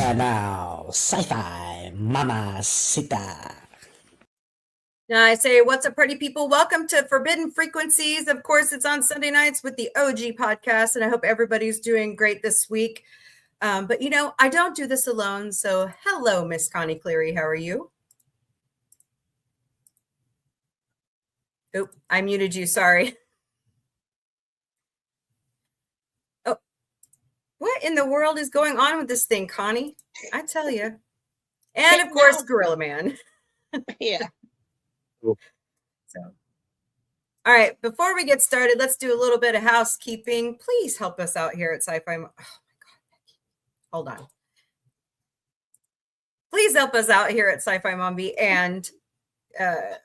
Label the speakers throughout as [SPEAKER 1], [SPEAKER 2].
[SPEAKER 1] And now, Sci-Fi Mamacita.
[SPEAKER 2] Now I say, what's up, party people? Welcome to Forbidden Frequencies. Of course, it's on Sunday nights with the OG podcast, and I hope everybody's doing great this week. But you know, I don't do this alone. So hello, Miss Connie Cleary. How are you? Oh, I muted you. Sorry. Oh, what in the world is going on with this thing, Connie? I tell you. And of course, Gorilla Man.
[SPEAKER 3] Yeah.
[SPEAKER 2] So, all right, before we get started, let's do a little bit of housekeeping. Please help us out here at Sci Fi. Oh my God, Becky. Hold on. Please help us out here at Sci Fi Mombie and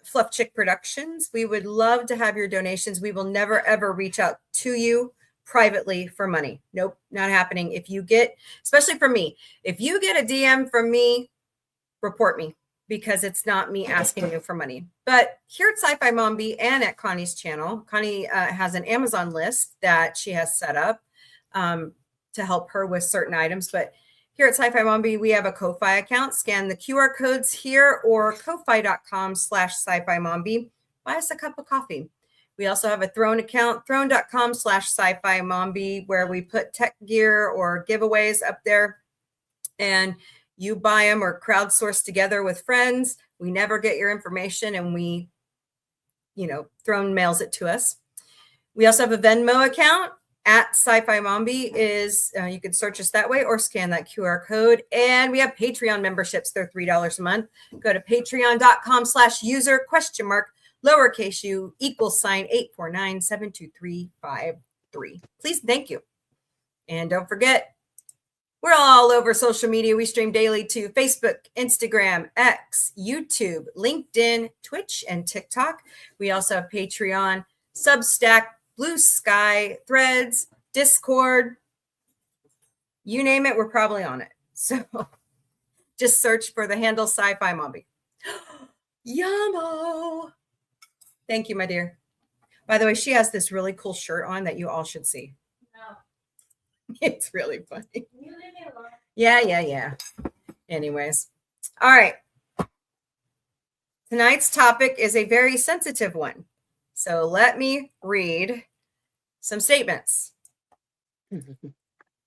[SPEAKER 2] Fluff Chick Productions. We would love to have your donations. We will never, ever reach out to you privately for money. Nope, not happening. If you get, especially for me, if you get a DM from me, report me, because it's not me asking you for money. But here at Sci Fi Mombie and at Connie's channel, Connie has an Amazon list that she has set up to help her with certain items. But here at Sci Fi Mombie, we have a Ko-Fi account. Scan the QR codes here or ko-fi.com/sci-fi mombie. Buy us a cup of coffee. We also have a Throne account, throne.com/sci-fi mombie, where we put tech gear or giveaways up there. And you buy them or crowdsource together with friends. We never get your information, and we, Throne mails it to us. We also have a Venmo account at Sci-Fi Mombie. You could search us that way or scan that QR code. And we have Patreon memberships. They're $3 a month. Go to patreon.com/user lowercase u =849-72353. Please, thank you. And don't forget, we're all over social media. We stream daily to Facebook, Instagram, X, YouTube, LinkedIn, Twitch, and TikTok. We also have Patreon, Substack, Blue Sky, Threads, Discord. You name it, we're probably on it. So just search for the handle Sci-Fi Mombie. Yamo! Thank you, my dear. By the way, she has this really cool shirt on that you all should see. It's really funny. You leave me alone. Yeah. Anyways. All right. Tonight's topic is a very sensitive one. So let me read some statements.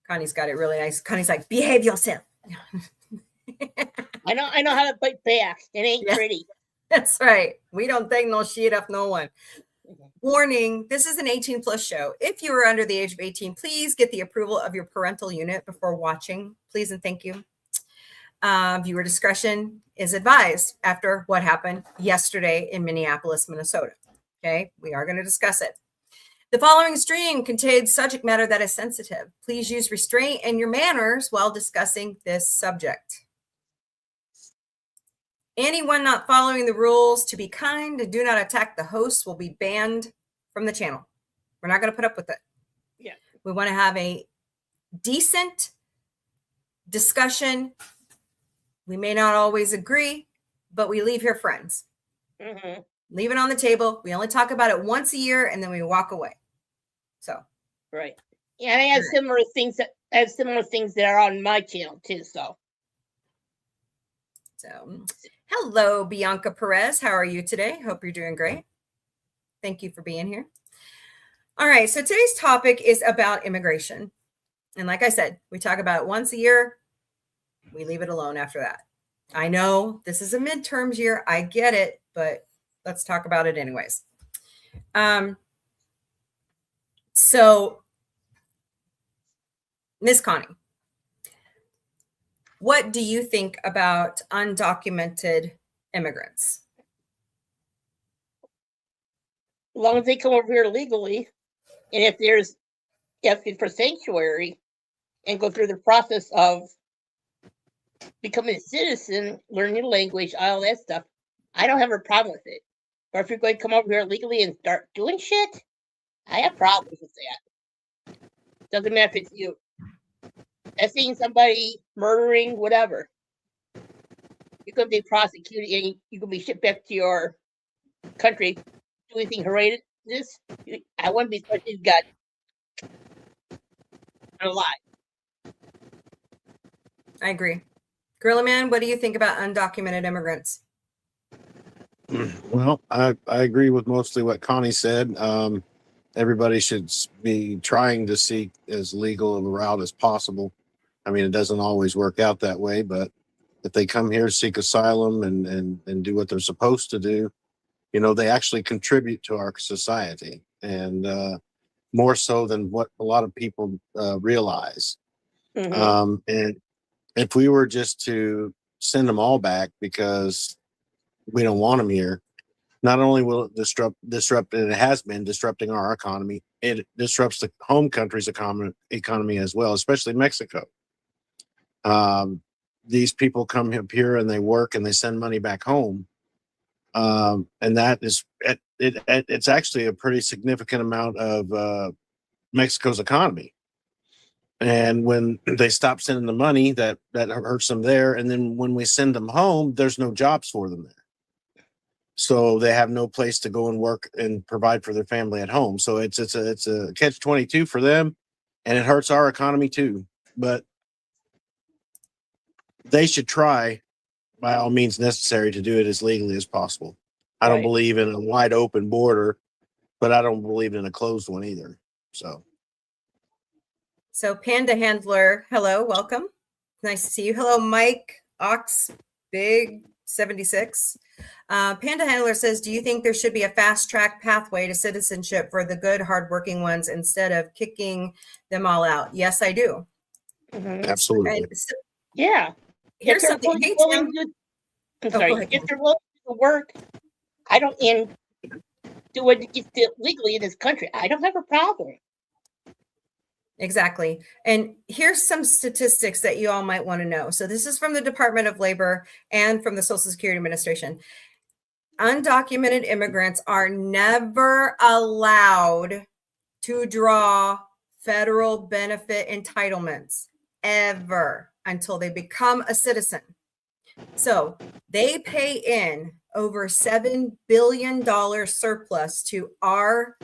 [SPEAKER 2] Connie's got it really nice. Connie's like, behave yourself.
[SPEAKER 3] I know how to bite back. It ain't pretty.
[SPEAKER 2] That's right. We don't take no shit off no one. Warning, this is an 18+ show. If you are under the age of 18, please get the approval of your parental unit before watching. Please and thank you. Viewer discretion is advised after what happened yesterday in Minneapolis, Minnesota. Okay, we are going to discuss it. The following stream contains subject matter that is sensitive. Please use restraint and your manners while discussing this subject. Anyone not following the rules to be kind and do not attack the host will be banned from the channel. We're not going to put up with it.
[SPEAKER 3] Yeah.
[SPEAKER 2] We want to have a decent discussion. We may not always agree, but we leave here friends.
[SPEAKER 3] Mm-hmm.
[SPEAKER 2] Leave it on the table. We only talk about it once a year, and then we walk away. So.
[SPEAKER 3] Right. Yeah, and I have similar things that are on my channel too. So,
[SPEAKER 2] hello, Bianca Perez. How are you today? Hope you're doing great. Thank you for being here. All right. So today's topic is about immigration. And like I said, we talk about it once a year. We leave it alone after that. I know this is a midterms year. I get it, but let's talk about it anyways. So, Miss Connie, what do you think about undocumented immigrants?
[SPEAKER 3] as long as they come over here legally, and if there's asking for sanctuary and go through the process of becoming a citizen, learning the language, all that stuff, I don't have a problem with it. Or if you're going to come over here legally and start doing shit, I have problems with that. Doesn't matter if it's you. I've seen somebody murdering, whatever. You're going to be prosecuted and you can be shipped back to your country. Do anything horrendous? I wouldn't be such a gut. A lie.
[SPEAKER 2] I agree. Gorilla Man, what do you think about undocumented immigrants?
[SPEAKER 4] Well, I agree with mostly what Connie said. Everybody should be trying to seek as legal of a route as possible. I mean, it doesn't always work out that way, but if they come here, seek asylum and do what they're supposed to do, you know, they actually contribute to our society, and more so than what a lot of people realize. And if we were just to send them all back because we don't want them here, not only will it disrupt, and it has been disrupting our economy, it disrupts the home country's economy as well, especially Mexico. These people come up here and they work and they send money back home. And that is, it's actually a pretty significant amount of Mexico's economy. And when they stop sending the money, that hurts them there. And then when we send them home, there's no jobs for them there. So they have no place to go and work and provide for their family at home. So it's a catch-22 for them, and it hurts our economy too. But they should try by all means necessary to do it as legally as possible. I don't believe in a wide open border, but I don't believe in a closed one either.
[SPEAKER 2] So Panda Handler, hello, welcome. Nice to see you. Hello, Mike Ox Big 76. Panda Handler says, do you think there should be a fast track pathway to citizenship for the good, hardworking ones instead of kicking them all out? Yes, I do.
[SPEAKER 4] Absolutely.
[SPEAKER 2] So,
[SPEAKER 3] Yeah.
[SPEAKER 2] here's something. Hey, Tim.
[SPEAKER 3] I'm sorry. If they're willing to work, and do what you do legally in this country, I don't have a problem.
[SPEAKER 2] Exactly. And here's some statistics that you all might want to know. So this is from the Department of Labor and from the Social Security Administration. Undocumented immigrants are never allowed to draw federal benefit entitlements ever until they become a citizen. So they pay in over $7 billion surplus to our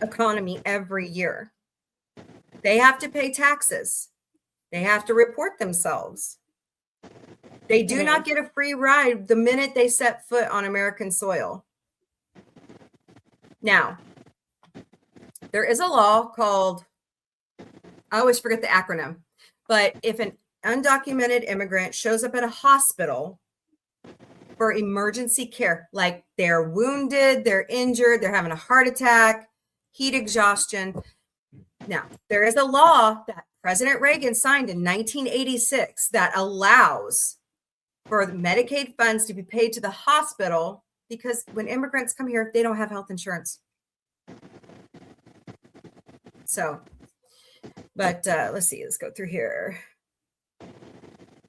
[SPEAKER 2] economy every year. They have to pay taxes. They have to report themselves. They do not get a free ride the minute they set foot on American soil. Now, there is a law called, I always forget the acronym, but if an undocumented immigrant shows up at a hospital for emergency care, like they're wounded, they're injured, they're having a heart attack, heat exhaustion. Now, there is a law that President Reagan signed in 1986 that allows for the Medicaid funds to be paid to the hospital because when immigrants come here, they don't have health insurance. So, but let's see, let's go through here.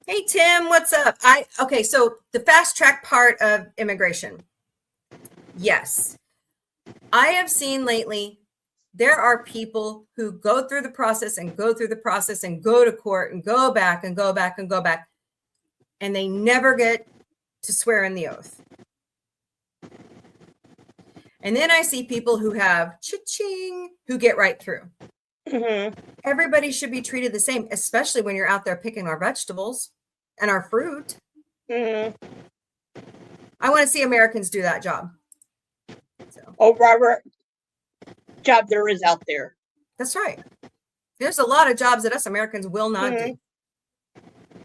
[SPEAKER 2] Hey, Tim, what's up? Okay, so the fast track part of immigration. Yes. I have seen lately, there are people who go through the process and go through the process and go to court and go back and go back and go back, and they never get to swear in the oath. And then I see people who have cha-ching, who get right through. Everybody should be treated the same, especially when you're out there picking our vegetables and our fruit. I want to see Americans do that job. So.
[SPEAKER 3] Oh, Robert, job there is out there.
[SPEAKER 2] That's right. There's a lot of jobs that us Americans will not do.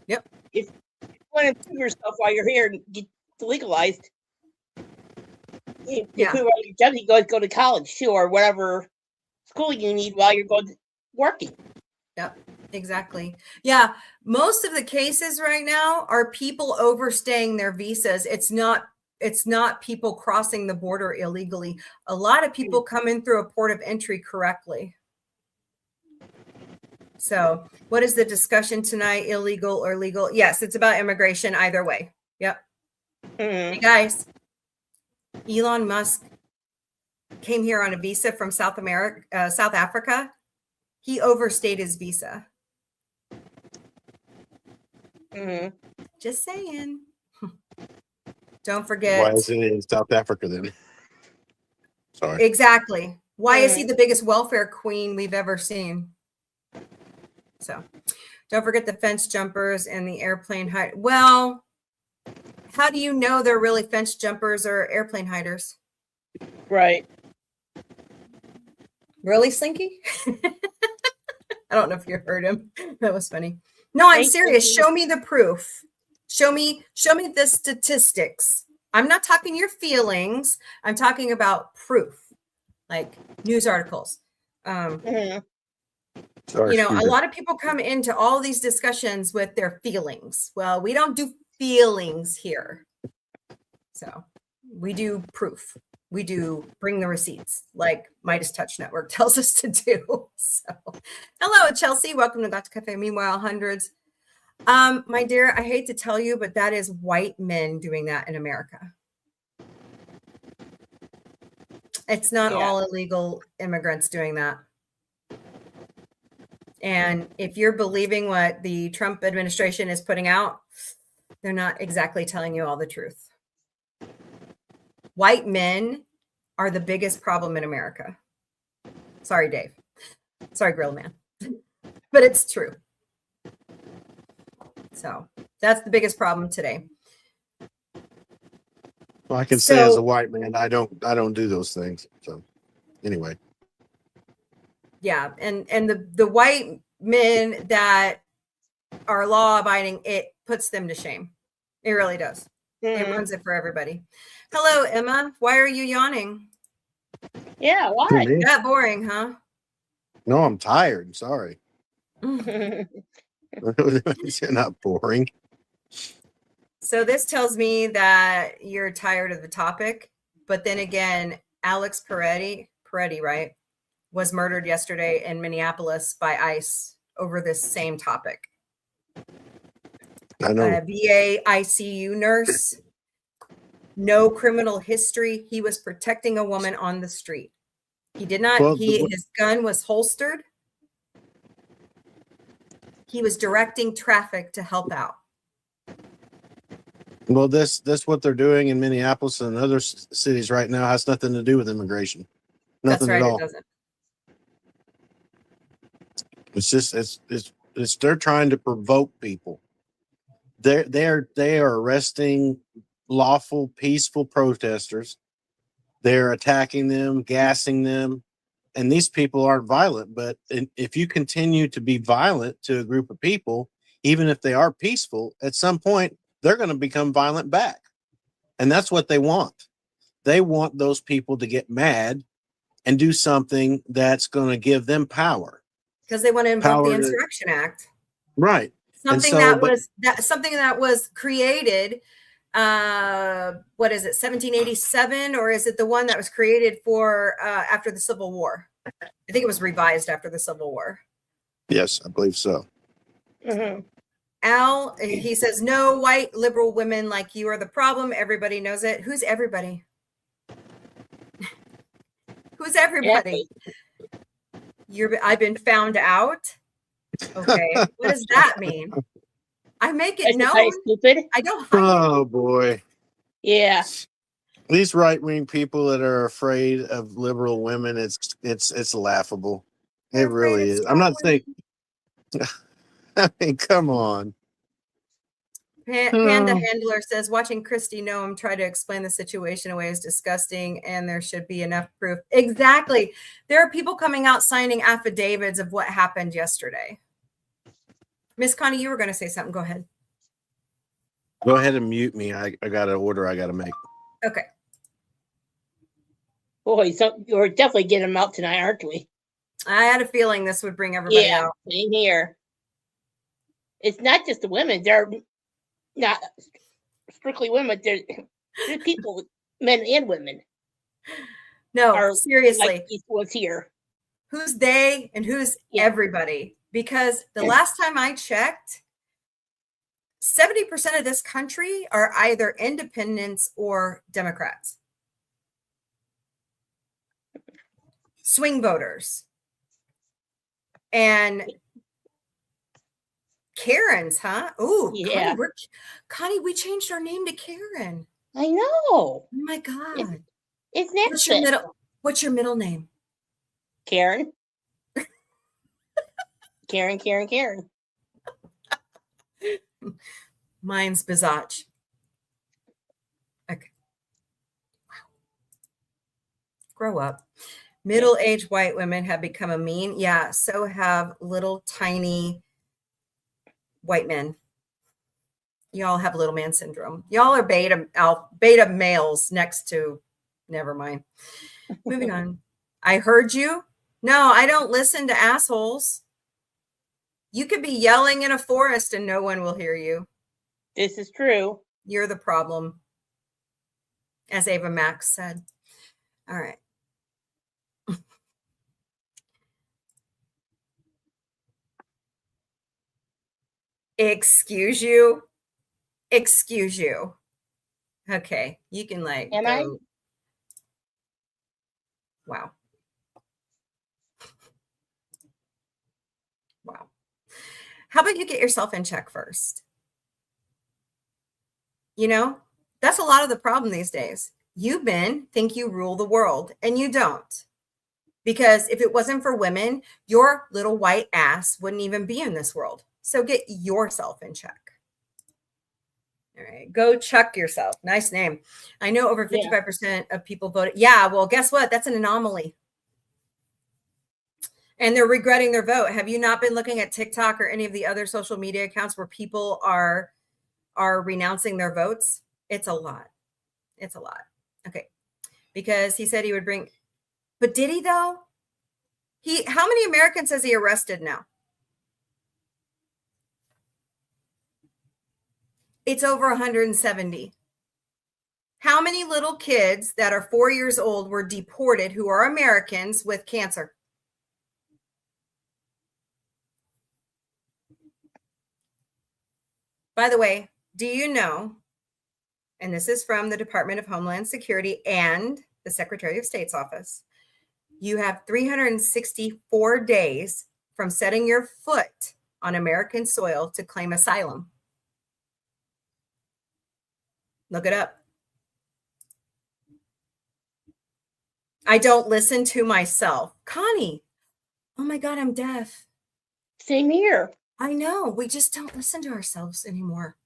[SPEAKER 2] Yep.
[SPEAKER 3] If you want to prove yourself while you're here and get legalized, if you prove all your jobs, you go to college too, or whatever school you need while you're going working.
[SPEAKER 2] Yep, exactly. Yeah, most of the cases right now are people overstaying their visas. It's not people crossing the border illegally. A lot of people come in through a port of entry correctly. So what is the discussion tonight? Illegal or legal? Yes, it's about immigration either way. Yep. Hey guys, Elon Musk came here on a visa from South Africa. He overstayed his visa. Just saying. Don't forget.
[SPEAKER 4] Why is it in South Africa then? Sorry.
[SPEAKER 2] Exactly. Why is he the biggest welfare queen we've ever seen? So Don't forget the fence jumpers and the airplane hide. Well, how do you know they're really fence jumpers or airplane hiders?
[SPEAKER 3] Right.
[SPEAKER 2] Really, Slinky? I don't know if you heard him. That was funny. No, I'm
[SPEAKER 3] Thank
[SPEAKER 2] serious.
[SPEAKER 3] you.
[SPEAKER 2] Show me the proof. Show me the statistics. I'm not talking your feelings. I'm talking about proof, like news articles.
[SPEAKER 3] Mhm.
[SPEAKER 4] Sorry,
[SPEAKER 2] A
[SPEAKER 4] excuse me.
[SPEAKER 2] lot of people come into all these discussions with their feelings. Well, we don't do feelings here. So we do proof. We do bring the receipts like Midas Touch Network tells us to do. So hello, Chelsea. Welcome to Dr. Cafe. Meanwhile, hundreds. My dear, I hate to tell you, but that is white men doing that in America. It's not all illegal immigrants doing that. And if you're believing what the Trump administration is putting out, they're not exactly telling you all the truth. White men are the biggest problem in America. Sorry, Dave. Sorry, Grill Man. But it's true. So that's the biggest problem today.
[SPEAKER 4] Well, I can say as a white man, I don't do those things. So anyway.
[SPEAKER 2] Yeah, and the white men that are law abiding, it puts them to shame. It really does. It ruins it for everybody. Hello, Emma. Why are you yawning?
[SPEAKER 3] Yeah, why?
[SPEAKER 4] Me?
[SPEAKER 2] That boring, huh?
[SPEAKER 4] No, I'm tired. Sorry.
[SPEAKER 3] Mhm.
[SPEAKER 4] You're not boring.
[SPEAKER 2] So this tells me that you're tired of the topic. But then again, Alex Peretti, right, was murdered yesterday in Minneapolis by ICE over this same topic.
[SPEAKER 4] I know.
[SPEAKER 2] A VA ICU nurse, no criminal history. He was protecting a woman on the street. He did not,
[SPEAKER 4] Well,
[SPEAKER 2] his gun was holstered. He was directing traffic to help out.
[SPEAKER 4] Well, this what they're doing in Minneapolis and other cities right now has nothing to do with immigration. Nothing
[SPEAKER 2] That's right,
[SPEAKER 4] at all.
[SPEAKER 2] it doesn't.
[SPEAKER 4] It's just it's they're trying to provoke people. They are arresting lawful, peaceful protesters. They're attacking them, gassing them, and these people aren't violent. But if you continue to be violent to a group of people, even if they are peaceful, at some point they're going to become violent back, and that's what they want. They want those people to get mad and do something that's going to give them power.
[SPEAKER 2] Because they want to invoke the
[SPEAKER 4] Power to-
[SPEAKER 2] Insurrection Act.
[SPEAKER 4] Right.
[SPEAKER 2] Something that was created. What is it? 1787, or is it the one that was created for after the Civil War? I think it was revised after the Civil War.
[SPEAKER 4] Yes, I believe so.
[SPEAKER 3] Mhm.
[SPEAKER 2] Al, he says, no white liberal women like you are the problem. Everybody knows it. Who's everybody? Who's everybody? I've been found out. Okay. What does that mean? I make it known.
[SPEAKER 3] Everybody's stupid.
[SPEAKER 2] I don't hide it.
[SPEAKER 4] Oh boy.
[SPEAKER 3] Yeah.
[SPEAKER 4] These right-wing people that are afraid of liberal women, it's laughable.
[SPEAKER 2] They're
[SPEAKER 4] It really
[SPEAKER 2] afraid of
[SPEAKER 4] is. I'm not
[SPEAKER 2] strong
[SPEAKER 4] saying I mean, come on.
[SPEAKER 2] Panda Handler says, watching Christy Noam try to explain the situation away is disgusting, and there should be enough proof. Exactly. There are people coming out signing affidavits of what happened yesterday. Miss Connie, you were going to say something. Go ahead.
[SPEAKER 4] Go ahead and mute me. I got an order I got to make.
[SPEAKER 2] Okay.
[SPEAKER 3] Boy, we're definitely getting them out tonight, aren't we?
[SPEAKER 2] I had a feeling this would bring everybody out.
[SPEAKER 3] Same here. It's not just the women. They're not strictly women. There's people, men and women.
[SPEAKER 2] No,
[SPEAKER 3] Are
[SPEAKER 2] seriously.
[SPEAKER 3] Like these ones here.
[SPEAKER 2] Who's they and who's everybody? Because the last time I checked, 70% of this country are either independents or Democrats. Swing voters. And Karen's, huh? Ooh,
[SPEAKER 3] Yeah.
[SPEAKER 2] Connie, we changed our name to Karen.
[SPEAKER 3] I know.
[SPEAKER 2] Oh my God.
[SPEAKER 3] It's not
[SPEAKER 2] What's your middle name?
[SPEAKER 3] Karen. Karen.
[SPEAKER 2] Mine's Bizach. Okay. Wow. Grow up. Middle-aged white women have become a meme. Yeah, so have little tiny white men. Y'all have little man syndrome. Y'all are beta males next to, never mind. Moving on. I heard you. No, I don't listen to assholes. You could be yelling in a forest and no one will hear you.
[SPEAKER 3] This is true.
[SPEAKER 2] You're the problem, as Ava Max said. All right. Excuse you. Excuse you. Okay, you can like
[SPEAKER 3] Am
[SPEAKER 2] go.
[SPEAKER 3] I?
[SPEAKER 2] Wow. Wow. How about you get yourself in check first? You know, that's a lot of the problem these days. You men think you rule the world and you don't. Because if it wasn't for women, your little white ass wouldn't even be in this world. So get yourself in check. All right, go check yourself. Nice name. I know over 55% of people voted. Yeah, well, guess what? That's an anomaly. And they're regretting their vote. Have you not been looking at TikTok or any of the other social media accounts where people are renouncing their votes? It's a lot. It's a lot. Okay. Because he said he would bring, but did he though? How many Americans has he arrested now? It's over 170. How many little kids that are 4 years old were deported who are Americans with cancer? By the way, do you know, and this is from the Department of Homeland Security and the Secretary of State's office, you have 364 days from setting your foot on American soil to claim asylum. Look it up. I don't listen to myself. Connie, oh my God, I'm deaf.
[SPEAKER 3] Same here.
[SPEAKER 2] I know. We just don't listen to ourselves anymore.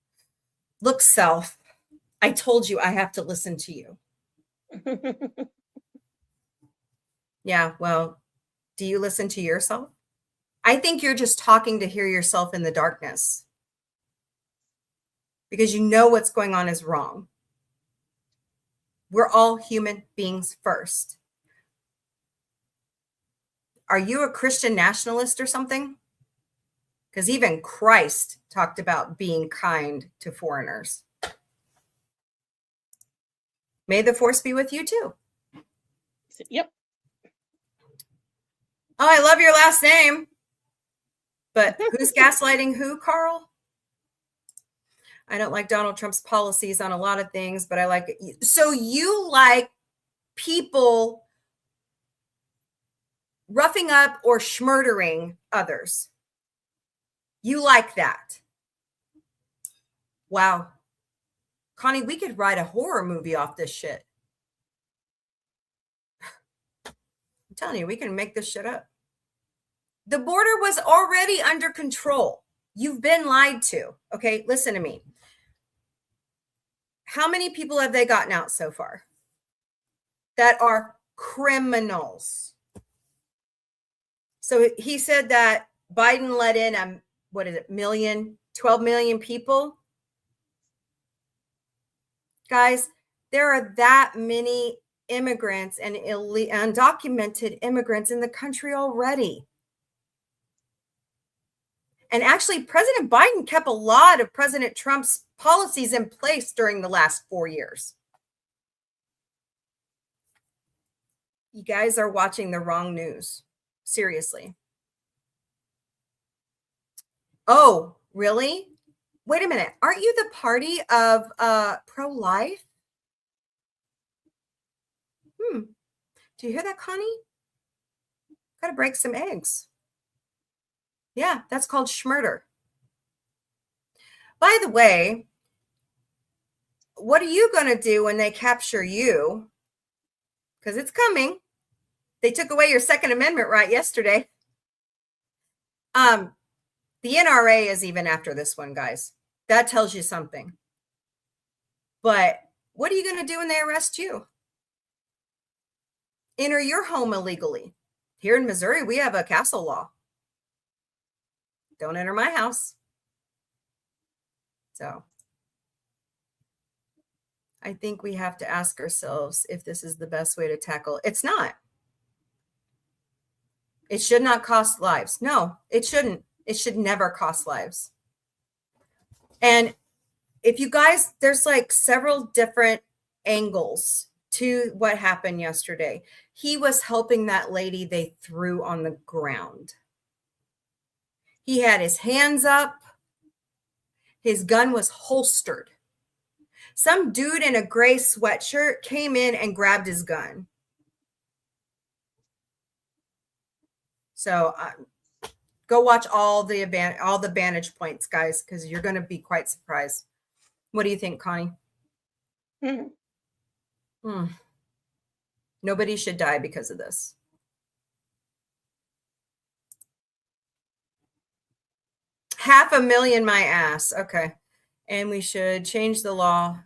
[SPEAKER 2] Look, self, I told you I have to listen to you. Yeah, well, do you listen to yourself? I think you're just talking to hear yourself in the darkness because you know what's going on is wrong. We're all human beings first. Are you a Christian nationalist or something? Because even Christ talked about being kind to foreigners. May the force be with you too.
[SPEAKER 3] Yep.
[SPEAKER 2] Oh, I love your last name. But who's gaslighting who, Carl? I don't like Donald Trump's policies on a lot of things, but I like it. So you like people roughing up or schmurdering others. You like that. Wow. Connie, we could write a horror movie off this shit. I'm telling you, we can make this shit up. The border was already under control. You've been lied to. Okay, listen to me. How many people have they gotten out so far that are criminals? So he said that Biden let in, 12 million people. Guys, there are that many immigrants and undocumented immigrants in the country already. And actually, President Biden kept a lot of President Trump's policies in place during the last 4 years. You guys are watching the wrong news. Seriously. Oh, really? Wait a minute. Aren't you the party of pro-life? Do you hear that, Connie? Got to break some eggs. Yeah, that's called schmurder. By the way, what are you going to do when they capture you? Because it's coming. They took away your Second Amendment right yesterday. The NRA is even after this one, guys. That tells you something. But what are you going to do when they arrest you? Enter your home illegally. Here in Missouri, we have a castle law. Don't enter my house. So I think we have to ask ourselves if this is the best way to tackle. It's not. It should not cost lives. No, it shouldn't. It should never cost lives. And if you guys, there's like several different angles to what happened yesterday. He was helping that lady they threw on the ground. He had his hands up. His gun was holstered. Some dude in a gray sweatshirt came in and grabbed his gun. So go watch all the vantage points, guys, because you're going to be quite surprised. What do you think, Connie? Nobody should die because of this. $500,000 my ass. Okay. And we should change the law.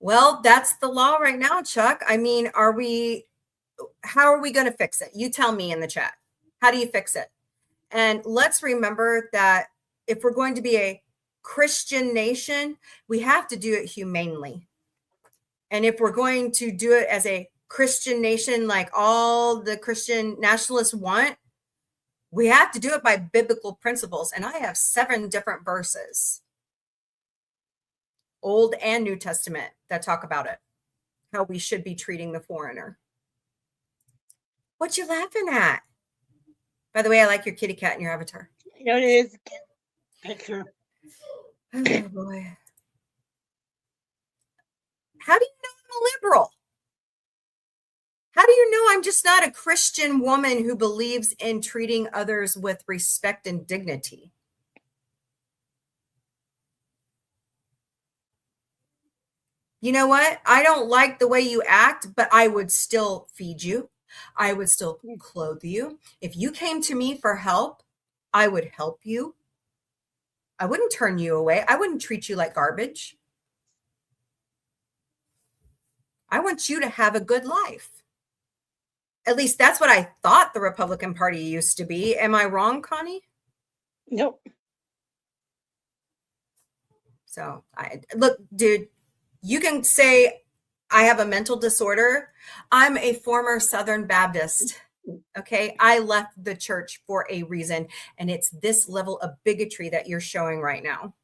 [SPEAKER 2] Well, that's the law right now, Chuck. I mean, how are we going to fix it? You tell me in the chat. How do you fix it? And let's remember that if we're going to be a Christian nation, we have to do it humanely. And if we're going to do it as a Christian nation, like all the Christian nationalists want, we have to do it by biblical principles. And I have 7 different verses, Old and New Testament, that talk about it, how we should be treating the foreigner. What you laughing at? By the way, I like your kitty cat in your avatar.
[SPEAKER 3] You know, it is a picture.
[SPEAKER 2] Oh, boy. How do you know I'm a liberal? How do you know I'm just not a Christian woman who believes in treating others with respect and dignity? You know what? I don't like the way you act, but I would still feed you. I would still clothe you. If you came to me for help, I would help you. I wouldn't turn you away. I wouldn't treat you like garbage. I want you to have a good life. At least that's what I thought the Republican Party used to be. Am I wrong, Connie?
[SPEAKER 3] Nope.
[SPEAKER 2] So, look, dude, you can say I have a mental disorder. I'm a former Southern Baptist. Okay. I left the church for a reason. And it's this level of bigotry that you're showing right now.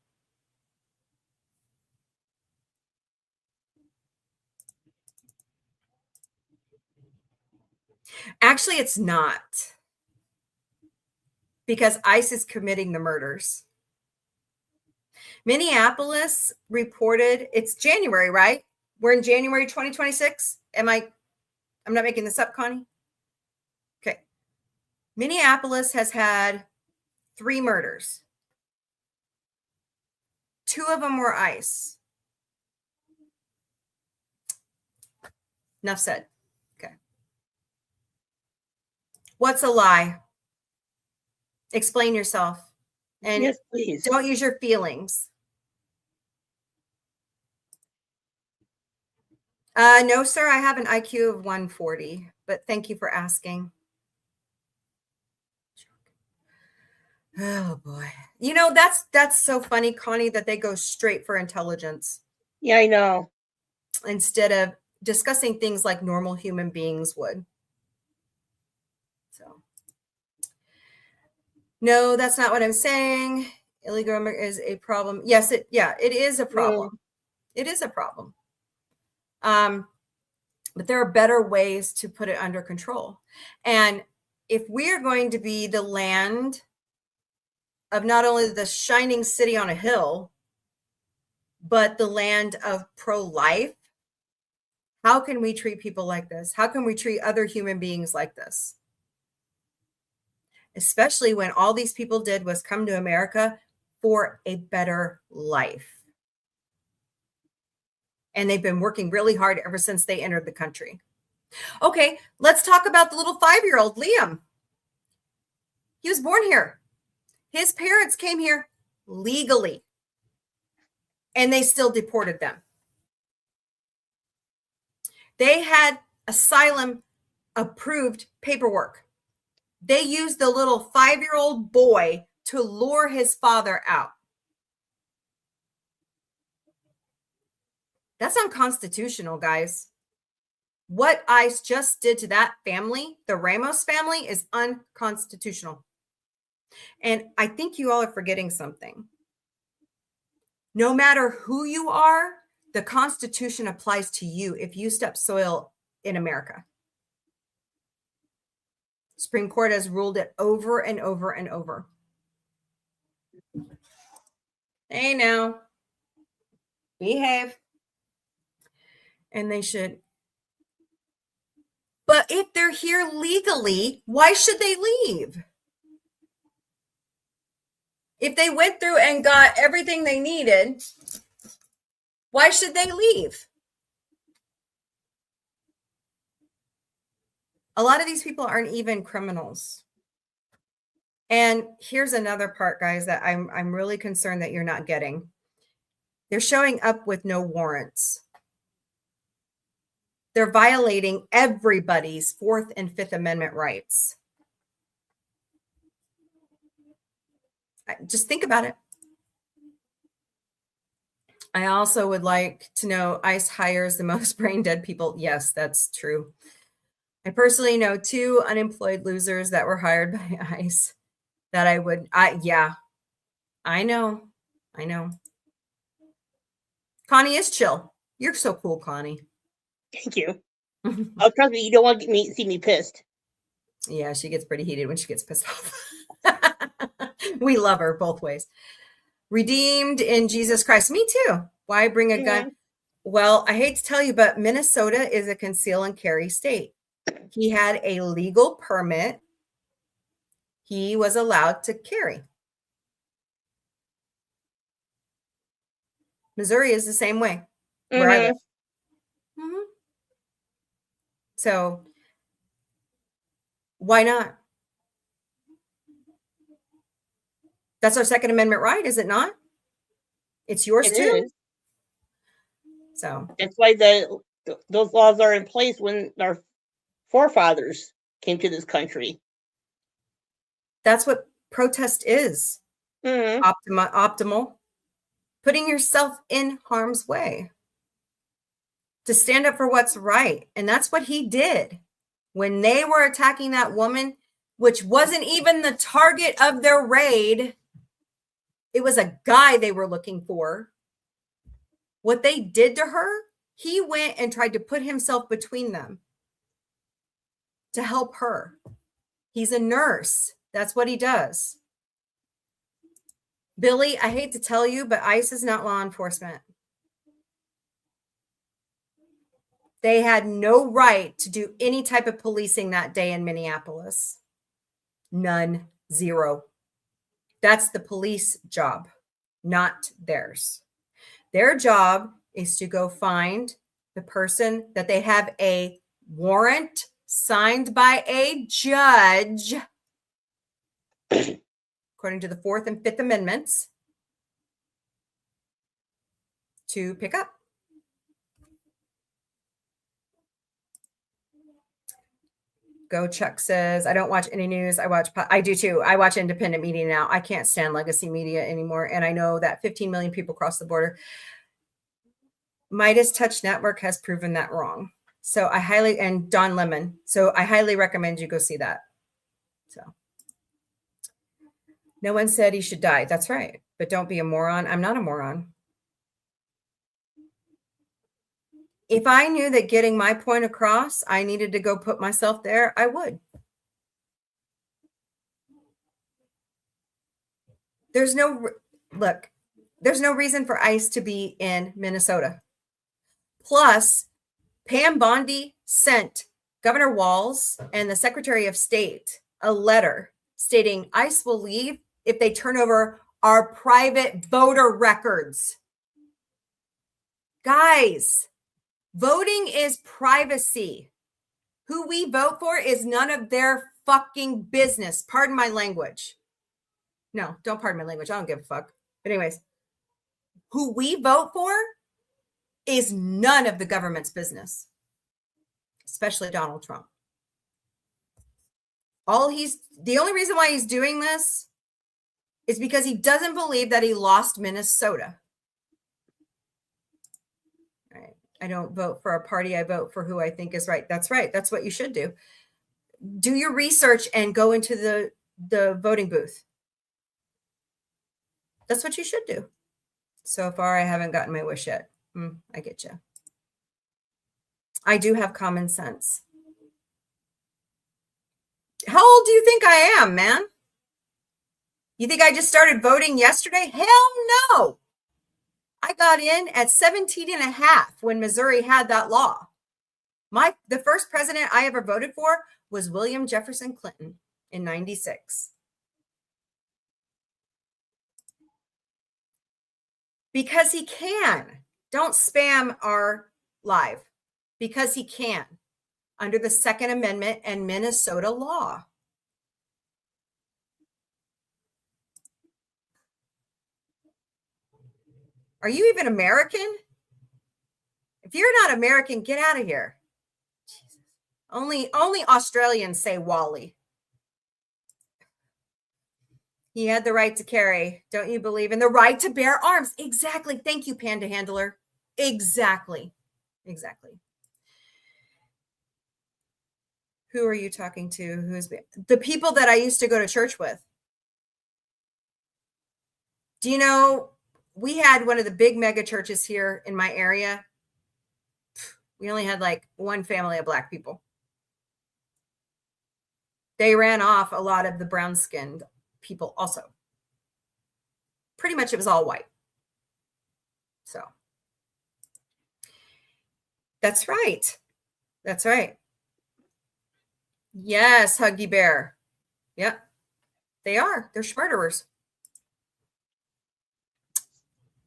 [SPEAKER 2] Actually, it's not. Because ICE is committing the murders. Minneapolis reported, it's January, right? We're in January 2026. I'm not making this up, Connie? Okay. Minneapolis has had 3 murders. 2 of them were ICE. Enough said. Okay. What's a lie? Explain yourself. And
[SPEAKER 3] yes, please.
[SPEAKER 2] Don't use your feelings. No, sir, I have an IQ of 140, but thank you for asking. Oh boy. You know, that's so funny, Connie, that they go straight for intelligence.
[SPEAKER 3] Yeah, I know.
[SPEAKER 2] Instead of discussing things like normal human beings would. So, no, that's not what I'm saying. Illegal is a problem. Yes, it is a problem. It is a problem. But there are better ways to put it under control. And if we are going to be the land of not only the shining city on a hill, but the land of pro-life, how can we treat people like this? How can we treat other human beings like this? Especially when all these people did was come to America for a better life. And they've been working really hard ever since they entered the country. Okay, let's talk about the little 5-year-old, Liam. He was born here. His parents came here legally, and they still deported them. They had asylum approved paperwork. They used the little 5-year-old boy to lure his father out. That's unconstitutional, guys. What ICE just did to that family, the Ramos family, is unconstitutional. And I think you all are forgetting something. No matter who you are, the Constitution applies to you if you step soil in America. Supreme Court has ruled it over and over and over. Hey, now, behave. And they should. But if they're here legally, why should they leave? If they went through and got everything they needed, why should they leave? A lot of these people aren't even criminals. And here's another part, guys, that I'm really concerned that you're not getting. They're showing up with no warrants. They're violating everybody's Fourth and Fifth Amendment rights. Just think about it. I also would like to know ICE hires the most brain dead people. Yes, that's true. I personally know 2 unemployed losers that were hired by ICE that I know. Connie is chill. You're so cool, Connie.
[SPEAKER 3] Thank you. Oh, trust me, you don't want to see me pissed.
[SPEAKER 2] Yeah, she gets pretty heated when she gets pissed off. We love her both ways. Redeemed in Jesus Christ. Me too. Why bring a gun? Well, I hate to tell you, but Minnesota is a conceal and carry state. He had a legal permit. He was allowed to carry. Missouri is the same way. Where I live. Mm-hmm. So why not? That's our Second Amendment right, is it not? It's yours too.
[SPEAKER 3] Is.
[SPEAKER 2] So
[SPEAKER 3] that's why those laws are in place when our forefathers came to this country.
[SPEAKER 2] That's what protest is. Optimal. Putting yourself in harm's way to stand up for what's right. And that's what he did when they were attacking that woman, which wasn't even the target of their raid. It was a guy they were looking for. What they did to her, he went and tried to put himself between them to help her. He's a nurse. That's what he does. Billy, I hate to tell you, but ICE is not law enforcement. They had no right to do any type of policing that day in Minneapolis. None. Zero. That's the police job, not theirs. Their job is to go find the person that they have a warrant signed by a judge, according to the Fourth and Fifth Amendments, to pick up. Go Chuck says, I don't watch any news. I do too. I watch independent media now. I can't stand legacy media anymore. And I know that 15 million people cross the border. Midas Touch Network has proven that wrong. So and Don Lemon. So I highly recommend you go see that. So no one said he should die. That's right. But don't be a moron. I'm not a moron. If I knew that getting my point across, I needed to go put myself there, I would. There's no reason for ICE to be in Minnesota. Plus, Pam Bondi sent Governor Walz and the Secretary of State a letter stating ICE will leave if they turn over our private voter records. Guys, voting is privacy. Who we vote for is none of their fucking business. Pardon my language. No, don't pardon my language. I don't give a fuck. But anyways, who we vote for is none of the government's business, especially Donald Trump. The only reason why he's doing this is because he doesn't believe that he lost Minnesota. All right. I don't vote for a party. I vote for who I think is right. That's right. That's what you should do. Do your research and go into the voting booth. That's what you should do. So far, I haven't gotten my wish yet. I get you. I do have common sense. How old do you think I am, man? You think I just started voting yesterday? Hell no. I got in at 17 and a half when Missouri had that law. The first president I ever voted for was William Jefferson Clinton in 96. Because he can. Don't spam our live. Because he can. Under the Second Amendment and Minnesota law. Are you even American? If you're not American, get out of here. Jesus. Only Australians say Wally. He had the right to carry. Don't you believe in the right to bear arms? Exactly. Thank you, Panda Handler. Exactly. Who are you talking to? Who's the people that I used to go to church with? Do you know, we had one of the big mega churches here in my area. We only had like one family of Black people. They ran off a lot of the brown-skinned people also. Pretty much it was all white. So that's right. That's right. Yes, Huggy Bear. Yep. They are. They're murderers.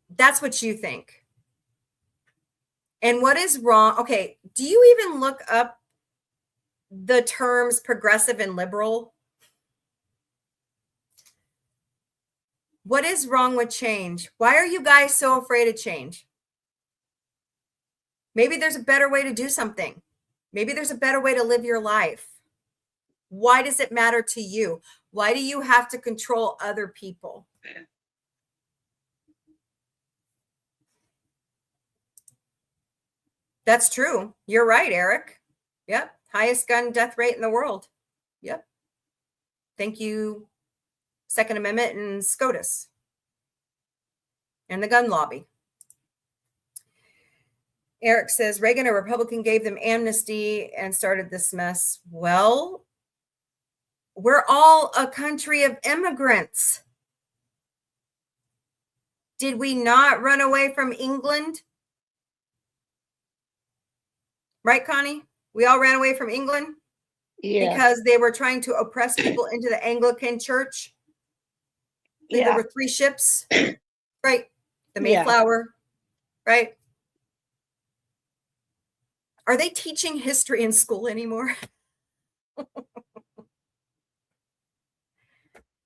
[SPEAKER 2] That's what you think. And what is wrong? Okay. Do you even look up the terms progressive and liberal? What is wrong with change? Why are you guys so afraid of change? Maybe there's a better way to do something. Maybe there's a better way to live your life. Why does it matter to you? Why do you have to control other people? That's true. You're right, Eric. Yep. Highest gun death rate in the world. Yep. Thank you, Second Amendment and SCOTUS and the gun lobby. Eric says, Reagan, a Republican, gave them amnesty and started this mess. Well, we're all a country of immigrants. Did we not run away from England? Right, Connie? We all ran away from England?
[SPEAKER 3] Yeah.
[SPEAKER 2] Because they were trying to oppress people into the Anglican church. And there were 3 ships, right? The Mayflower, right? Are they teaching history in school anymore?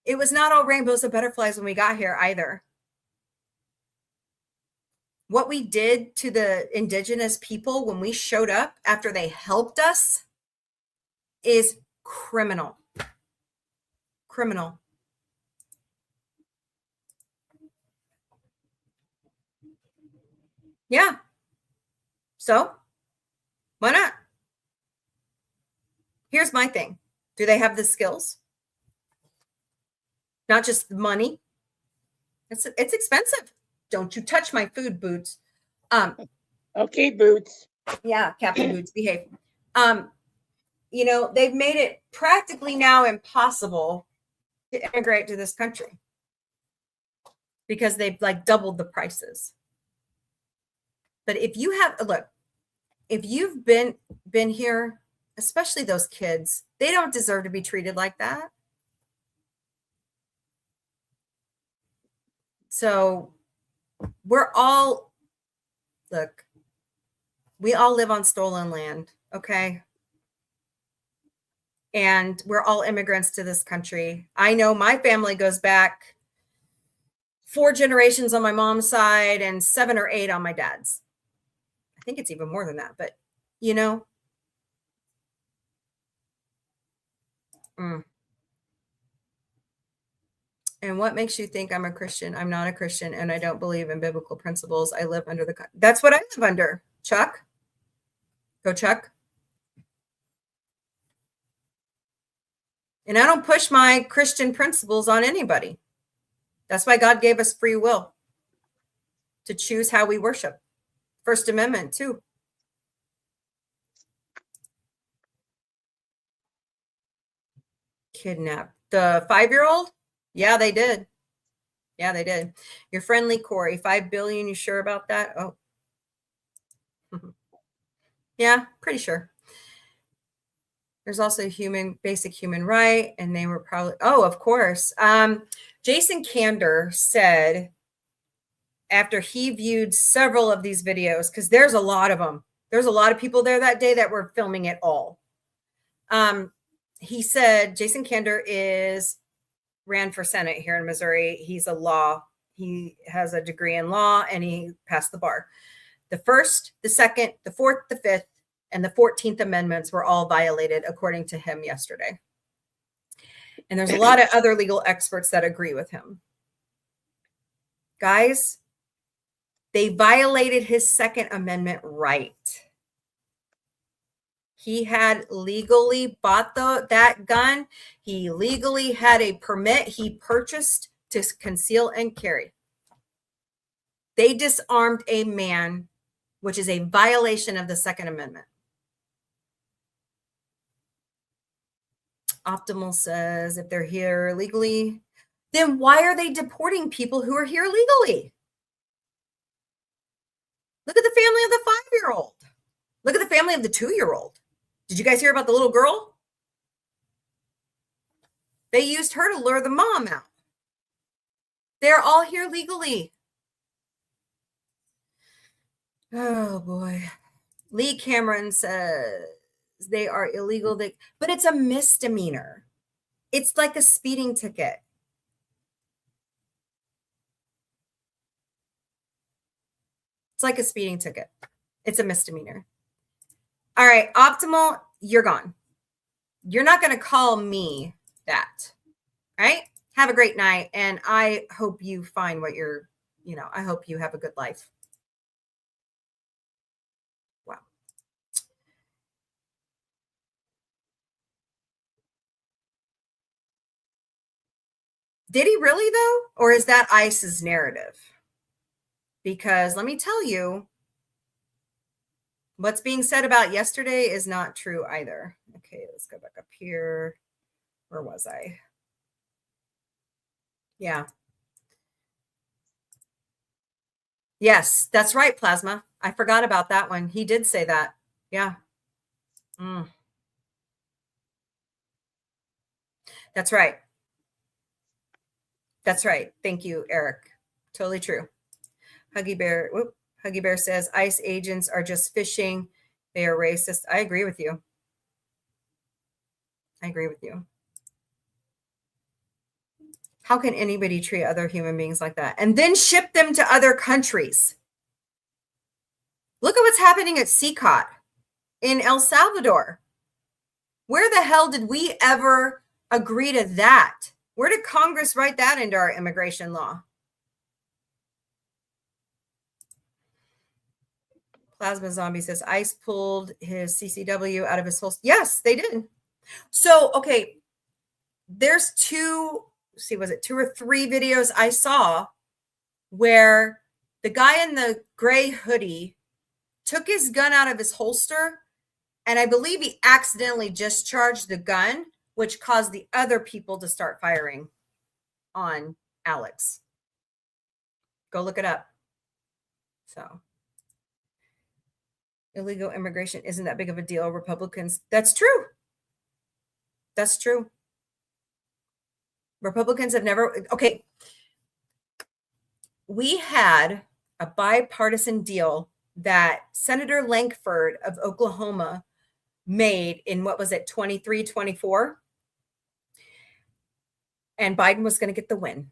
[SPEAKER 2] It was not all rainbows and butterflies when we got here either. What we did to the indigenous people when we showed up after they helped us is criminal. Criminal. Yeah. So, why not? Here's my thing. Do they have the skills? Not just the money. It's expensive. Don't you touch my food, Boots.
[SPEAKER 3] Okay, Boots.
[SPEAKER 2] Yeah, Captain Boots, behave. You know, they've made it practically now impossible to immigrate to this country because they've like doubled the prices. But if you have, look, if you've been here, especially those kids, they don't deserve to be treated like that. So we all live on stolen land, okay? And we're all immigrants to this country. I know my family goes back 4 generations on my mom's side and 7 or 8 on my dad's. I think it's even more than that, but you know. And what makes you think I'm a Christian? I'm not a Christian, and I don't believe in biblical principles. I live under that's what I live under. Chuck. Go Chuck. And I don't push my Christian principles on anybody. That's why God gave us free will to choose how we worship. First Amendment, too. Kidnapped the 5-year-old? Yeah, they did. Yeah, they did. Your friendly Corey, 5 billion. You sure about that? Oh, yeah, pretty sure. There's also basic human right, and they were probably, oh, of course. Jason Kander said after he viewed several of these videos, because there's a lot of them. There's a lot of people there that day that were filming it all. He said Jason Kander ran for Senate here in Missouri. He has a degree in law, and he passed the bar. The first, the second, the fourth, the fifth, and the 14th Amendments were all violated, according to him yesterday. And there's a lot of other legal experts that agree with him. Guys, they violated his Second Amendment right. He had legally bought that gun. He legally had a permit he purchased to conceal and carry. They disarmed a man, which is a violation of the Second Amendment. Optimal says if they're here legally, then why are they deporting people who are here legally? Look at the family of the 5-year-old. Look at the family of the 2-year-old. Did you guys hear about the little girl? They used her to lure the mom out. They're all here legally. Oh, boy. Lee Cameron says they are illegal, but it's a misdemeanor. It's like a speeding ticket. It's like a speeding ticket. It's a misdemeanor. All right, Optimal, you're gone. You're not going to call me that. All right? Have a great night, and I hope you find what I hope you have a good life. Wow. Did he really, though? Or is that ICE's narrative? Because let me tell you, what's being said about yesterday is not true either. Okay, let's go back up here. Where was I? Yeah. Yes, that's right, Plasma. I forgot about that one. He did say that. Yeah. That's right. That's right. Thank you, Eric. Totally true. Huggy Bear says ICE agents are just fishing. They are racist. I agree with you. How can anybody treat other human beings like that and then ship them to other countries? Look at what's happening at CCOT in El Salvador. Where the hell did we ever agree to that? Where did Congress write that into our immigration law? Plasma Zombie says ICE pulled his CCW out of his holster. Yes, they did. So, okay, there's 2 or 3 videos I saw where the guy in the gray hoodie took his gun out of his holster, and I believe he accidentally discharged the gun, which caused the other people to start firing on Alex. Go look it up. So, illegal immigration isn't that big of a deal. Republicans, that's true. That's true. Republicans have never, okay. We had a bipartisan deal that Senator Lankford of Oklahoma made in, what was it, 23, 24? And Biden was going to get the win.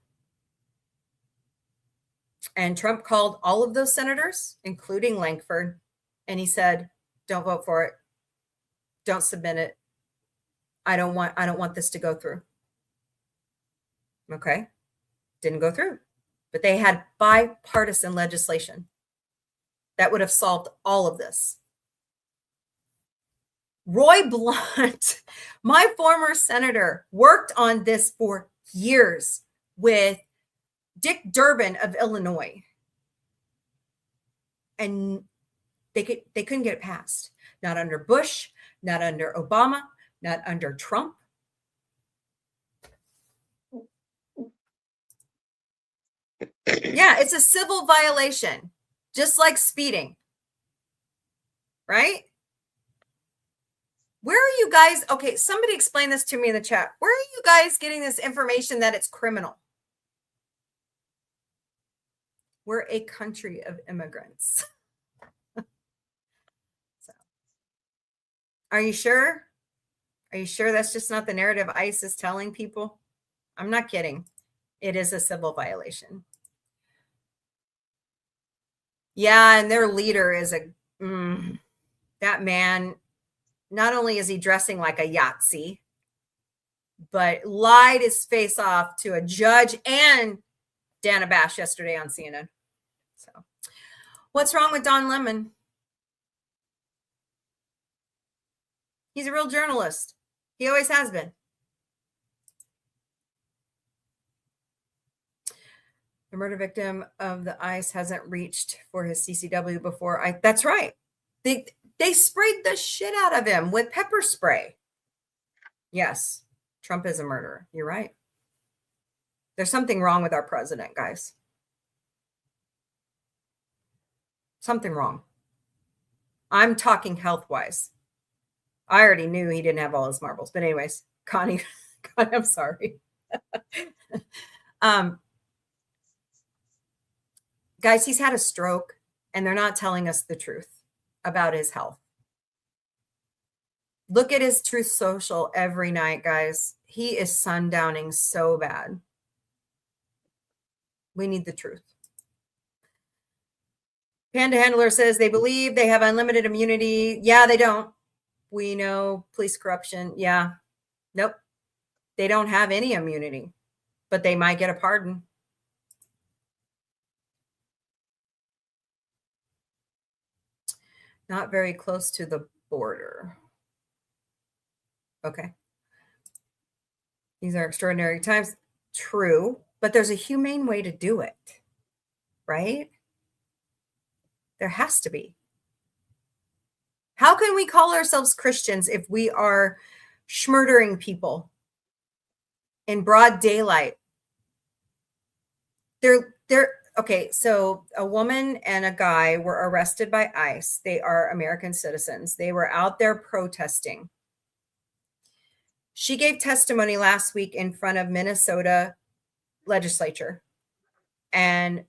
[SPEAKER 2] And Trump called all of those senators, including Lankford, and he said, don't vote for it. Don't submit it. I don't want this to go through. Okay. Didn't go through. But they had bipartisan legislation that would have solved all of this. Roy Blunt, my former senator, worked on this for years with Dick Durbin of Illinois. And they couldn't get it passed. Not under Bush, not under Obama, not under Trump. Yeah, it's a civil violation, just like speeding. Right? Where are you guys? Okay, somebody explain this to me in the chat. Where are you guys getting this information that it's criminal? We're a country of immigrants. So, are you sure? Are you sure that's just not the narrative ICE is telling people? I'm not kidding. It is a civil violation. Yeah, and their leader is that man. Not only is he dressing like a Yahtzee, but lied his face off to a judge and Dana Bash yesterday on CNN. So, what's wrong with Don Lemon? He's a real journalist. He always has been. The murder victim of the ICE hasn't reached for his CCW before. That's right. They sprayed the shit out of him with pepper spray. Yes, Trump is a murderer. You're right. There's something wrong with our president, guys. Something wrong. I'm talking health-wise. I already knew he didn't have all his marbles. But anyways, Connie, I'm sorry. Guys, he's had a stroke, and they're not telling us the truth about his health. Look at his Truth Social every night, guys. He is sundowning so bad. We need the truth. Panda Handler says they believe they have unlimited immunity. Yeah, they don't. We know police corruption. Yeah. Nope. They don't have any immunity, but they might get a pardon. Not very close to the border. Okay. These are extraordinary times. True, but there's a humane way to do it, right? There has to be. How can we call ourselves Christians if we are schmurdering people in broad daylight? Okay, so a woman and a guy were arrested by ICE. They are American citizens. They were out there protesting. She gave testimony last week in front of Minnesota legislature, and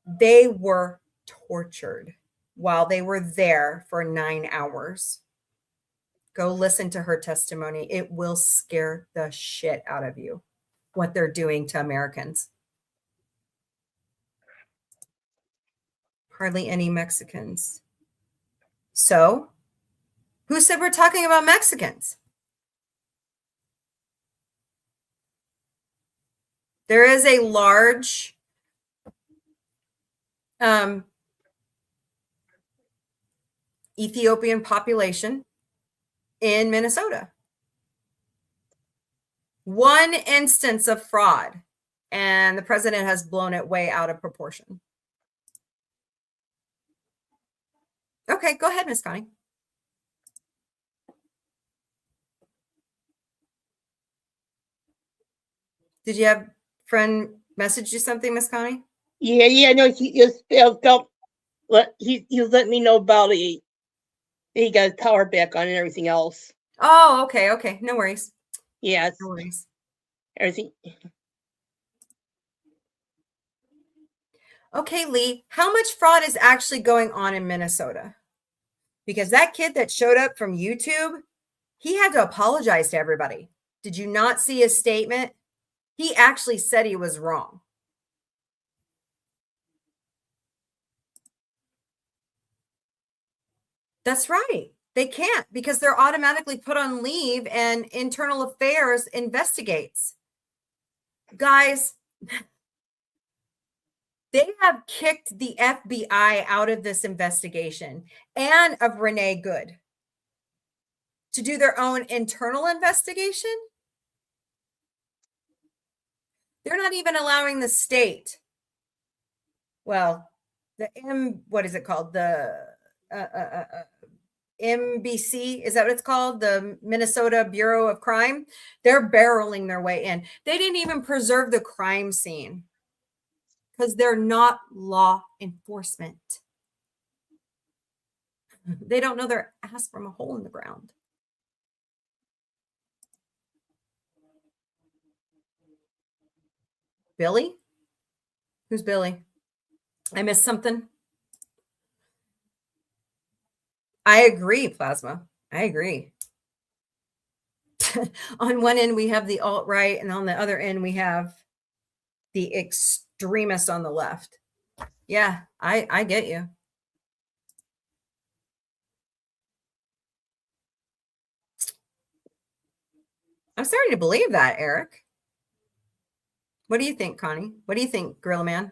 [SPEAKER 2] they were tortured while they were there for 9 hours. Go listen to her testimony. It will scare the shit out of you, what they're doing to Americans. Hardly any Mexicans. So, who said we're talking about Mexicans? There is a large Ethiopian population in Minnesota. One instance of fraud, and the president has blown it way out of proportion. Okay, go ahead, Miss Connie. Did you have friend message you something, Miss Connie?
[SPEAKER 3] Yeah, no, he just felt he let me know about he got his power back on and everything else.
[SPEAKER 2] Oh, okay. No worries.
[SPEAKER 3] Yes.
[SPEAKER 2] No worries.
[SPEAKER 3] Everything.
[SPEAKER 2] Okay, Lee, how much fraud is actually going on in Minnesota? Because that kid that showed up from YouTube, he had to apologize to everybody. Did you not see his statement? He actually said he was wrong. That's right. They can't because they're automatically put on leave and internal affairs investigates. Guys, they have kicked the FBI out of this investigation and of Renee Good to do their own internal investigation. They're not even allowing the state. Well, what is it called? The MBC, is that what it's called? The Minnesota Bureau of Crime. They're barreling their way in. They didn't even preserve the crime scene because they're not law enforcement. They don't know their ass from a hole in the ground. Billy? Who's Billy? I missed something. I agree, Plasma. I agree. On one end, we have the alt-right, and on the other end, we have the extremist on the left. Yeah, I get you. I'm starting to believe that, Eric. What do you think, Connie? What do you think, Gorilla Man?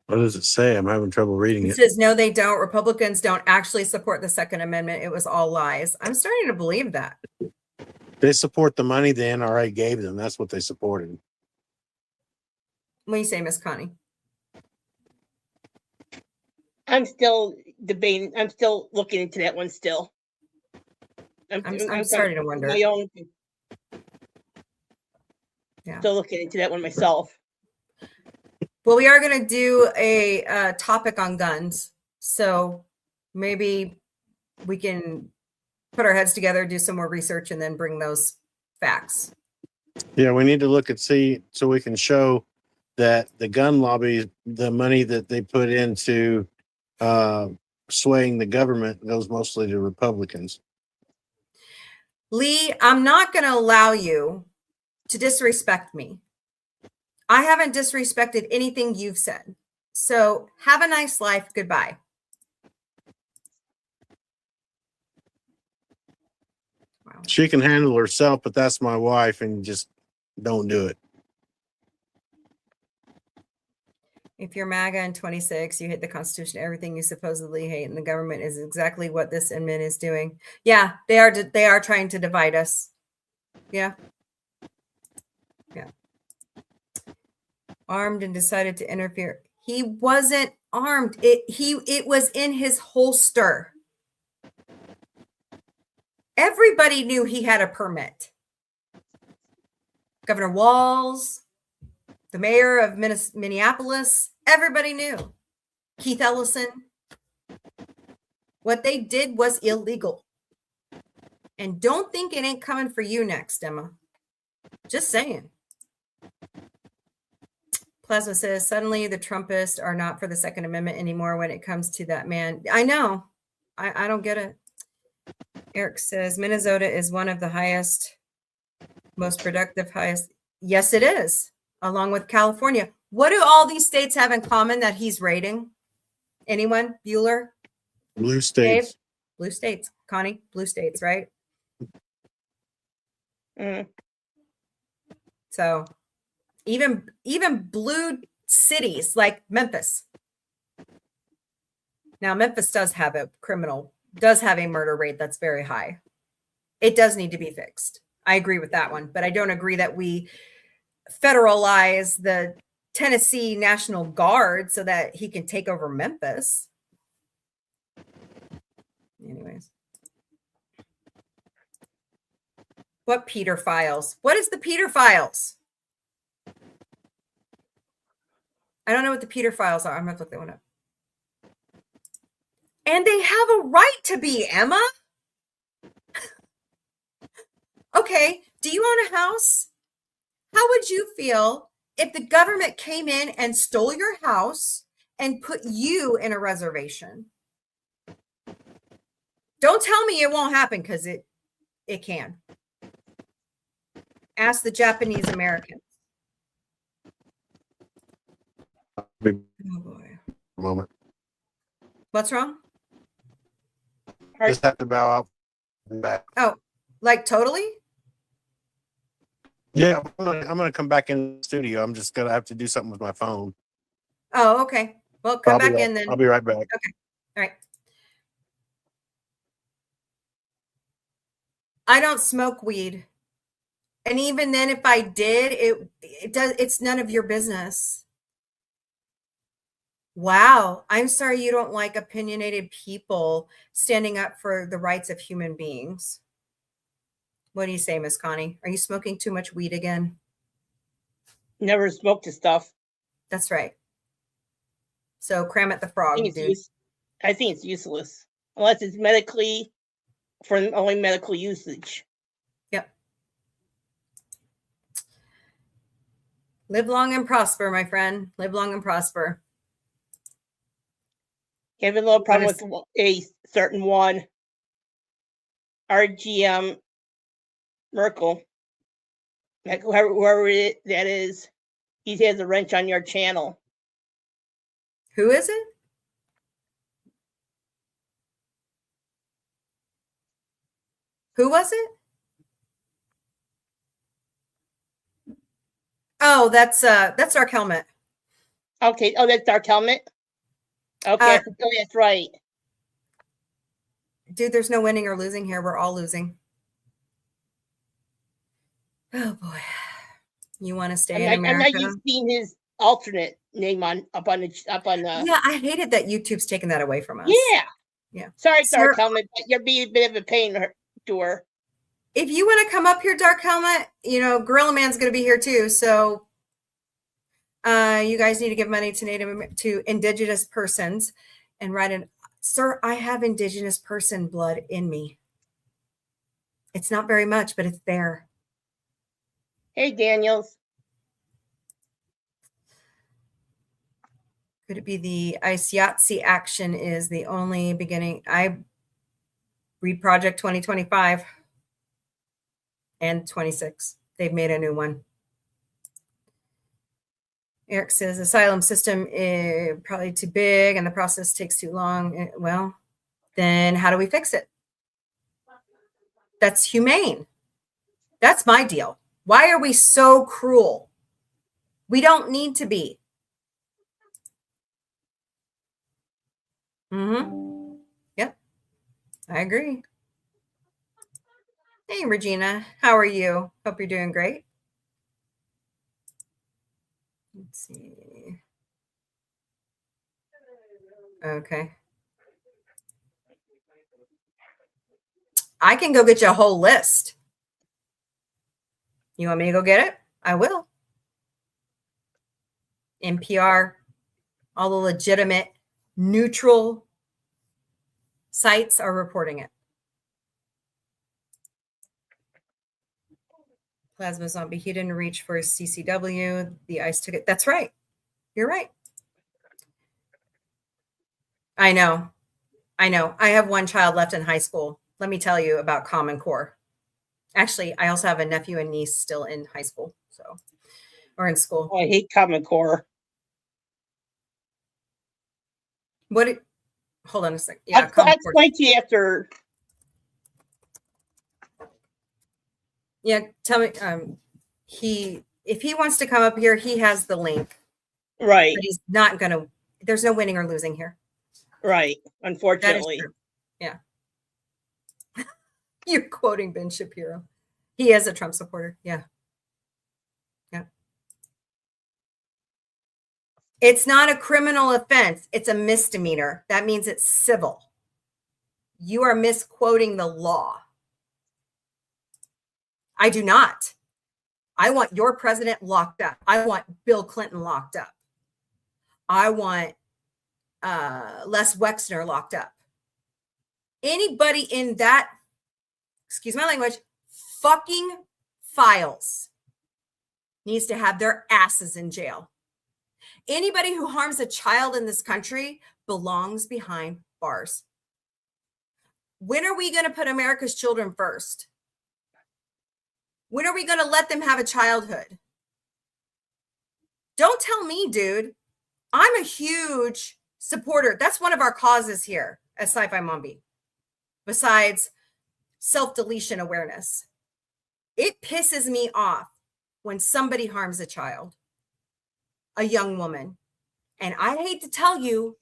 [SPEAKER 4] What does it say? I'm having trouble reading
[SPEAKER 2] It
[SPEAKER 4] it.
[SPEAKER 2] says, no, they don't. Republicans don't actually support the Second Amendment. It was all lies. I'm starting to believe that.
[SPEAKER 4] They support the money the NRA gave them. That's what they supported.
[SPEAKER 2] What do you say, Miss Connie?
[SPEAKER 3] I'm still debating. I'm still looking into that one still.
[SPEAKER 2] I'm starting to wonder.
[SPEAKER 3] My own.
[SPEAKER 2] Yeah.
[SPEAKER 3] Still looking into that one myself.
[SPEAKER 2] Well, we are going to do a topic on guns. So maybe we can put our heads together, do some more research, and then bring those facts.
[SPEAKER 4] Yeah, we need to look and see so we can show that the gun lobby, the money that they put into swaying the government goes mostly to Republicans.
[SPEAKER 2] Lee, I'm not going to allow you to disrespect me. I haven't disrespected anything you've said. So have a nice life. Goodbye. Wow.
[SPEAKER 4] She can handle herself, but that's my wife, and just don't do it.
[SPEAKER 2] If you're MAGA in 26, you hate the Constitution, everything you supposedly hate, and the government is exactly what this admin is doing. Yeah, they are trying to divide us. Yeah. Yeah. Armed and decided to interfere. He wasn't armed. It was in his holster. Everybody knew he had a permit. Governor Walz, the mayor of Minneapolis, everybody knew. Keith Ellison. What they did was illegal. And don't think it ain't coming for you next, Emma. Just saying. Plasma says, suddenly the Trumpists are not for the Second Amendment anymore when it comes to that man. I know. I don't get it. Eric says, Minnesota is one of the highest, most productive, highest. Yes, it is. Along with California. What do all these states have in common that he's rating? Anyone? Bueller?
[SPEAKER 4] Blue states.
[SPEAKER 2] Dave? Blue states. Connie? Blue states, right?
[SPEAKER 3] Mm.
[SPEAKER 2] So even blue cities like Memphis. Now, Memphis does have a murder rate that's very high. It does need to be fixed. I agree with that one, but I don't agree that we federalize the Tennessee National Guard so that he can take over Memphis. Anyways. What Peter Files? What is the Peter Files? I don't know what the Peter Files are. I'm going to look that one up. And they have a right to be, Emma. Okay, do you own a house? How would you feel if the government came in and stole your house and put you in a reservation? Don't tell me it won't happen, because it can. Ask the Japanese Americans. Oh boy.
[SPEAKER 4] Moment.
[SPEAKER 2] What's wrong?
[SPEAKER 4] Just have to bow out and back.
[SPEAKER 2] Oh, like totally?
[SPEAKER 4] Yeah, I'm gonna come back in the studio. I'm just gonna have to do something with my phone.
[SPEAKER 2] Oh, okay. Well, come back in then.
[SPEAKER 4] I'll be right back.
[SPEAKER 2] Okay. All right. I don't smoke weed. And even then, if I did, it's none of your business. Wow. I'm sorry you don't like opinionated people standing up for the rights of human beings. What do you say, Miss Connie? Are you smoking too much weed again?
[SPEAKER 3] Never smoked the stuff.
[SPEAKER 2] That's right. So cram at the frog, dude.
[SPEAKER 3] I think it's useless unless it's medically for only medical usage.
[SPEAKER 2] Yep. Live long and prosper, my friend. Live long and prosper.
[SPEAKER 3] You have a little problem with a certain one, RGM Merkel, like whoever that is, he has a wrench on your channel.
[SPEAKER 2] Who is it? Who was it? Oh, that's Dark Helmet.
[SPEAKER 3] Okay. Oh, that's Dark Helmet. Okay. Oh, that's right.
[SPEAKER 2] Dude, there's no winning or losing here. We're all losing. Oh boy. You want to stay in America?
[SPEAKER 3] I'm not used to seeing his alternate name up on the.
[SPEAKER 2] Yeah, I hated that YouTube's taken that away from us.
[SPEAKER 3] Yeah.
[SPEAKER 2] Yeah.
[SPEAKER 3] Sorry, Dark Helmet, but you're being a bit of a pain to her.
[SPEAKER 2] If you want to come up here, Dark Helmet, Gorilla Man's going to be here too. So you guys need to give money to indigenous persons and write in. Sir, I have indigenous person blood in me. It's not very much, but it's there.
[SPEAKER 3] Hey, Daniels.
[SPEAKER 2] Could it be the ICE Yahtzee action is the only beginning? I read Project 2025 and 26. They've made a new one. Eric says asylum system is probably too big and the process takes too long. Well, then how do we fix it? That's humane. That's my deal. Why are we so cruel? We don't need to be. Yep. I agree. Hey, Regina. How are you? Hope you're doing great. Let's see. Okay. I can go get you a whole list. You want me to go get it? I will. NPR, all the legitimate, neutral sites are reporting it. Plasma Zombie, he didn't reach for his CCW. The ICE took it. That's right. You're right. I know. I have one child left in high school. Let me tell you about Common Core. Actually, I also have a nephew and niece still in high school, or in school.
[SPEAKER 3] Oh, I hate Common Core.
[SPEAKER 2] Hold on a second. Yeah,
[SPEAKER 3] I'll explain to you after.
[SPEAKER 2] Yeah, tell me. If he wants to come up here, he has the link.
[SPEAKER 3] Right.
[SPEAKER 2] But he's not gonna. There's no winning or losing here.
[SPEAKER 3] Right. Unfortunately.
[SPEAKER 2] That is true. Yeah. You're quoting Ben Shapiro. He is a Trump supporter. Yeah. Yeah. It's not a criminal offense. It's a misdemeanor. That means it's civil. You are misquoting the law. I do not. I want your president locked up. I want Bill Clinton locked up. I want Les Wexner locked up. Anybody in that, excuse my language, fucking files needs to have their asses in jail. Anybody who harms a child in this country belongs behind bars. When are we going to put America's children first? When are we going to let them have a childhood? Don't tell me, dude. I'm a huge supporter. That's one of our causes here at Sci Fi Mombie, besides self-deletion awareness. It pisses me off when somebody harms a child, a young woman. And I hate to tell you,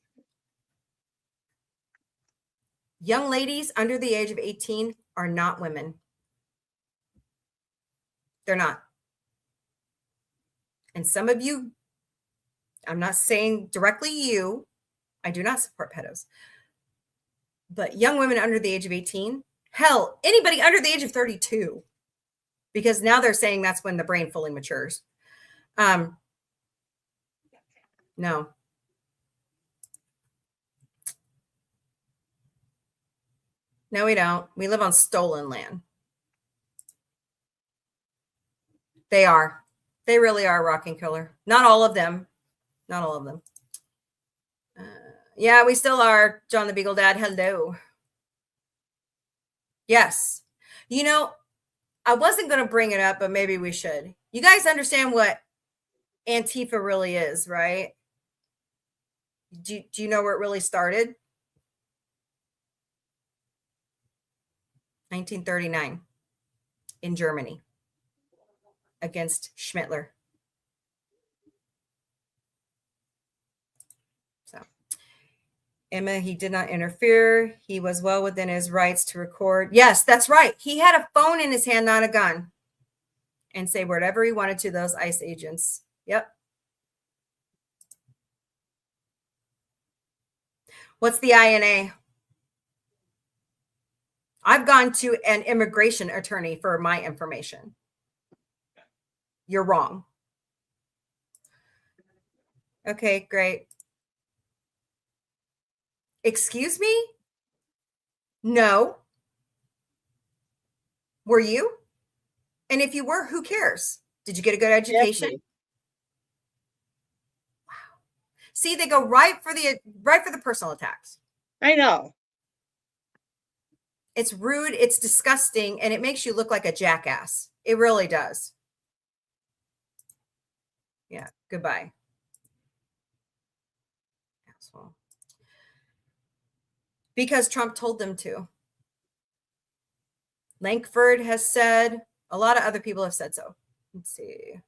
[SPEAKER 2] young ladies under the age of 18 are not women. They're not. And some of you, I'm not saying directly you, I do not support pedos, but young women under the age of 18, hell, anybody under the age of 32, because now they're saying that's when the brain fully matures. No. No, we don't. We live on stolen land. They are. They really are a rocking killer. Not all of them. Not all of them. Yeah, we still are. John the Beagle Dad, hello. Yes. You know, I wasn't going to bring it up, but maybe we should. You guys understand what Antifa really is, right? Do you know where it really started? 1939 in Germany against Schmittler. So, Emma, he did not interfere. He was well within his rights to record. Yes, that's right. He had a phone in his hand, not a gun, and say whatever he wanted to those ICE agents. Yep. What's the INA? I've gone to an immigration attorney for my information. You're wrong. Okay, great. Excuse me? No. Were you? And if you were, who cares? Did you get a good education?
[SPEAKER 3] Exactly.
[SPEAKER 2] Wow. See, they go right for the personal attacks.
[SPEAKER 3] I know.
[SPEAKER 2] It's rude, it's disgusting, and it makes you look like a jackass. It really does. Yeah, goodbye. Asshole. Because Trump told them to. Lankford has said, a lot of other people have said so. Let's see.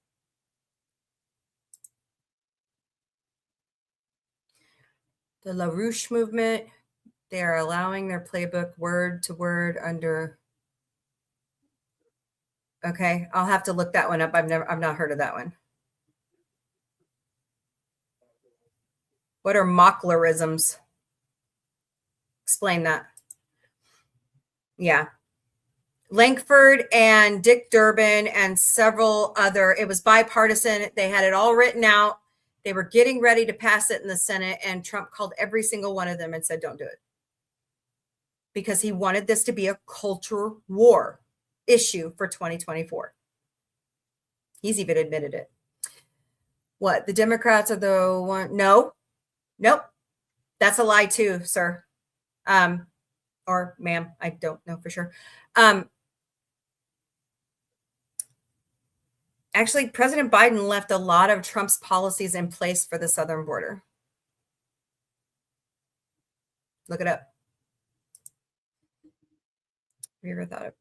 [SPEAKER 2] The LaRouche movement. They are allowing their playbook word to word under. Okay, I'll have to look that one up. I've not heard of that one. What are mocklerisms? Explain that. Yeah. Lankford and Dick Durbin and several other, it was bipartisan. They had it all written out. They were getting ready to pass it in the Senate, and Trump called every single one of them and said, don't do it. Because he wanted this to be a culture war issue for 2024. He's even admitted it. What? The Democrats are the one? No. Nope. That's a lie too, sir. Or ma'am. I don't know for sure. Actually, President Biden left a lot of Trump's policies in place for the southern border. Look it up. Have you ever thought of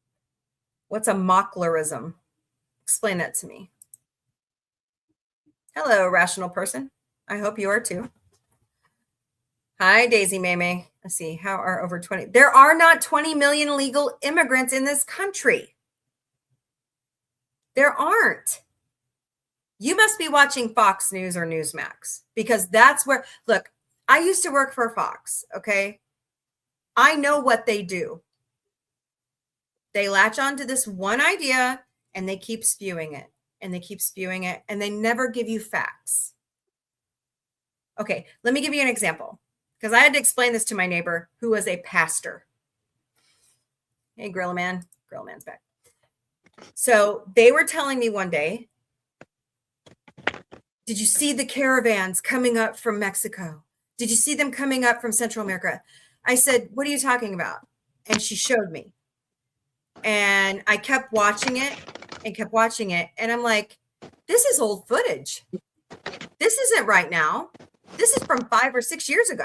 [SPEAKER 2] what's a mocklerism? Explain that to me. Hello, rational person. I hope you are too. Hi, Daisy Maymay. Let's see. How are over 20? There are not 20 million legal immigrants in this country. There aren't. You must be watching Fox News or Newsmax, because that's where, look, I used to work for Fox, okay? I know what they do. They latch on to this one idea and they keep spewing it and they keep spewing it and they never give you facts. Okay, let me give you an example, because I had to explain this to my neighbor who was a pastor. Hey, Grill Man. Grill Man's back. So they were telling me one day, did you see the caravans coming up from Mexico? Did you see them coming up from Central America? I said, what are you talking about? And she showed me. And I kept watching it and kept watching it. And I'm like, this is old footage. This isn't right now. This is from 5 or 6 years ago.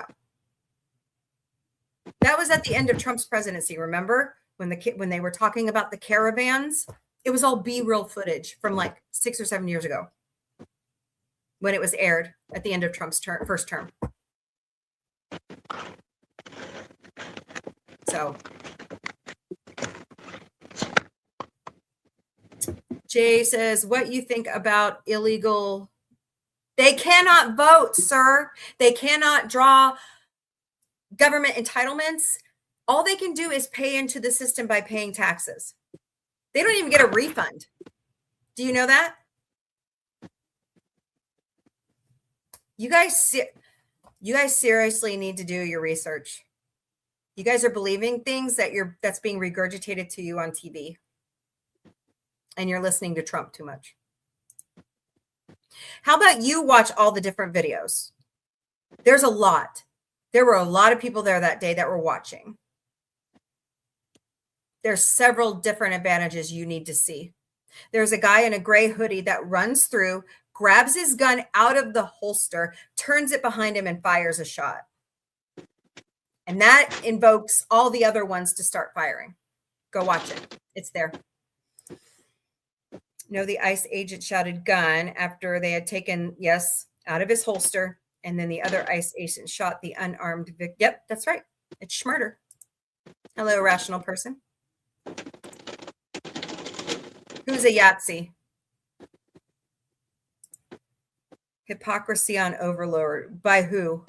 [SPEAKER 2] That was at the end of Trump's presidency. Remember when they were talking about the caravans? It was all B-roll footage from like 6 or 7 years ago when it was aired at the end of Trump's first term. So Jay says, what you think about illegal? They cannot vote, sir. They cannot draw government entitlements. All they can do is pay into the system by paying taxes. They don't even get a refund. Do you know that? You guys seriously need to do your research. You guys are believing things that's being regurgitated to you on TV. And you're listening to Trump too much. How about you watch all the different videos? There's a lot. There were a lot of people there that day that were watching. There's several different advantages you need to see. There's a guy in a gray hoodie that runs through, grabs his gun out of the holster, turns it behind him, and fires a shot. And that invokes all the other ones to start firing. Go watch it. It's there. No, the ICE agent shouted gun after they had taken, yes, out of his holster. And then the other ICE agent shot the unarmed victim. Yep, that's right. It's schmurder. Hello, rational person. Who's a Yahtzee? Hypocrisy on overlord. By who?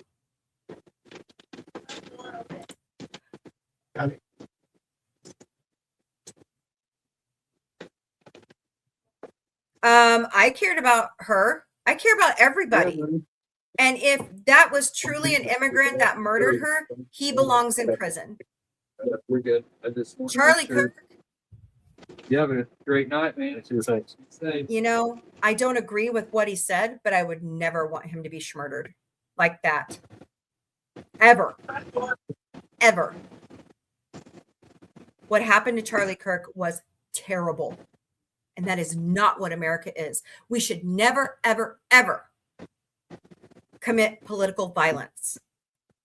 [SPEAKER 2] I cared about her. I care about everybody. And if that was truly an immigrant that murdered her, he belongs in prison.
[SPEAKER 5] We're good.
[SPEAKER 2] Charlie Kirk.
[SPEAKER 5] You have a great night, man.
[SPEAKER 2] You know, I don't agree with what he said, but I would never want him to be murdered like that. Ever. Ever. What happened to Charlie Kirk was terrible. And that is not what America is. We should never, ever, ever commit political violence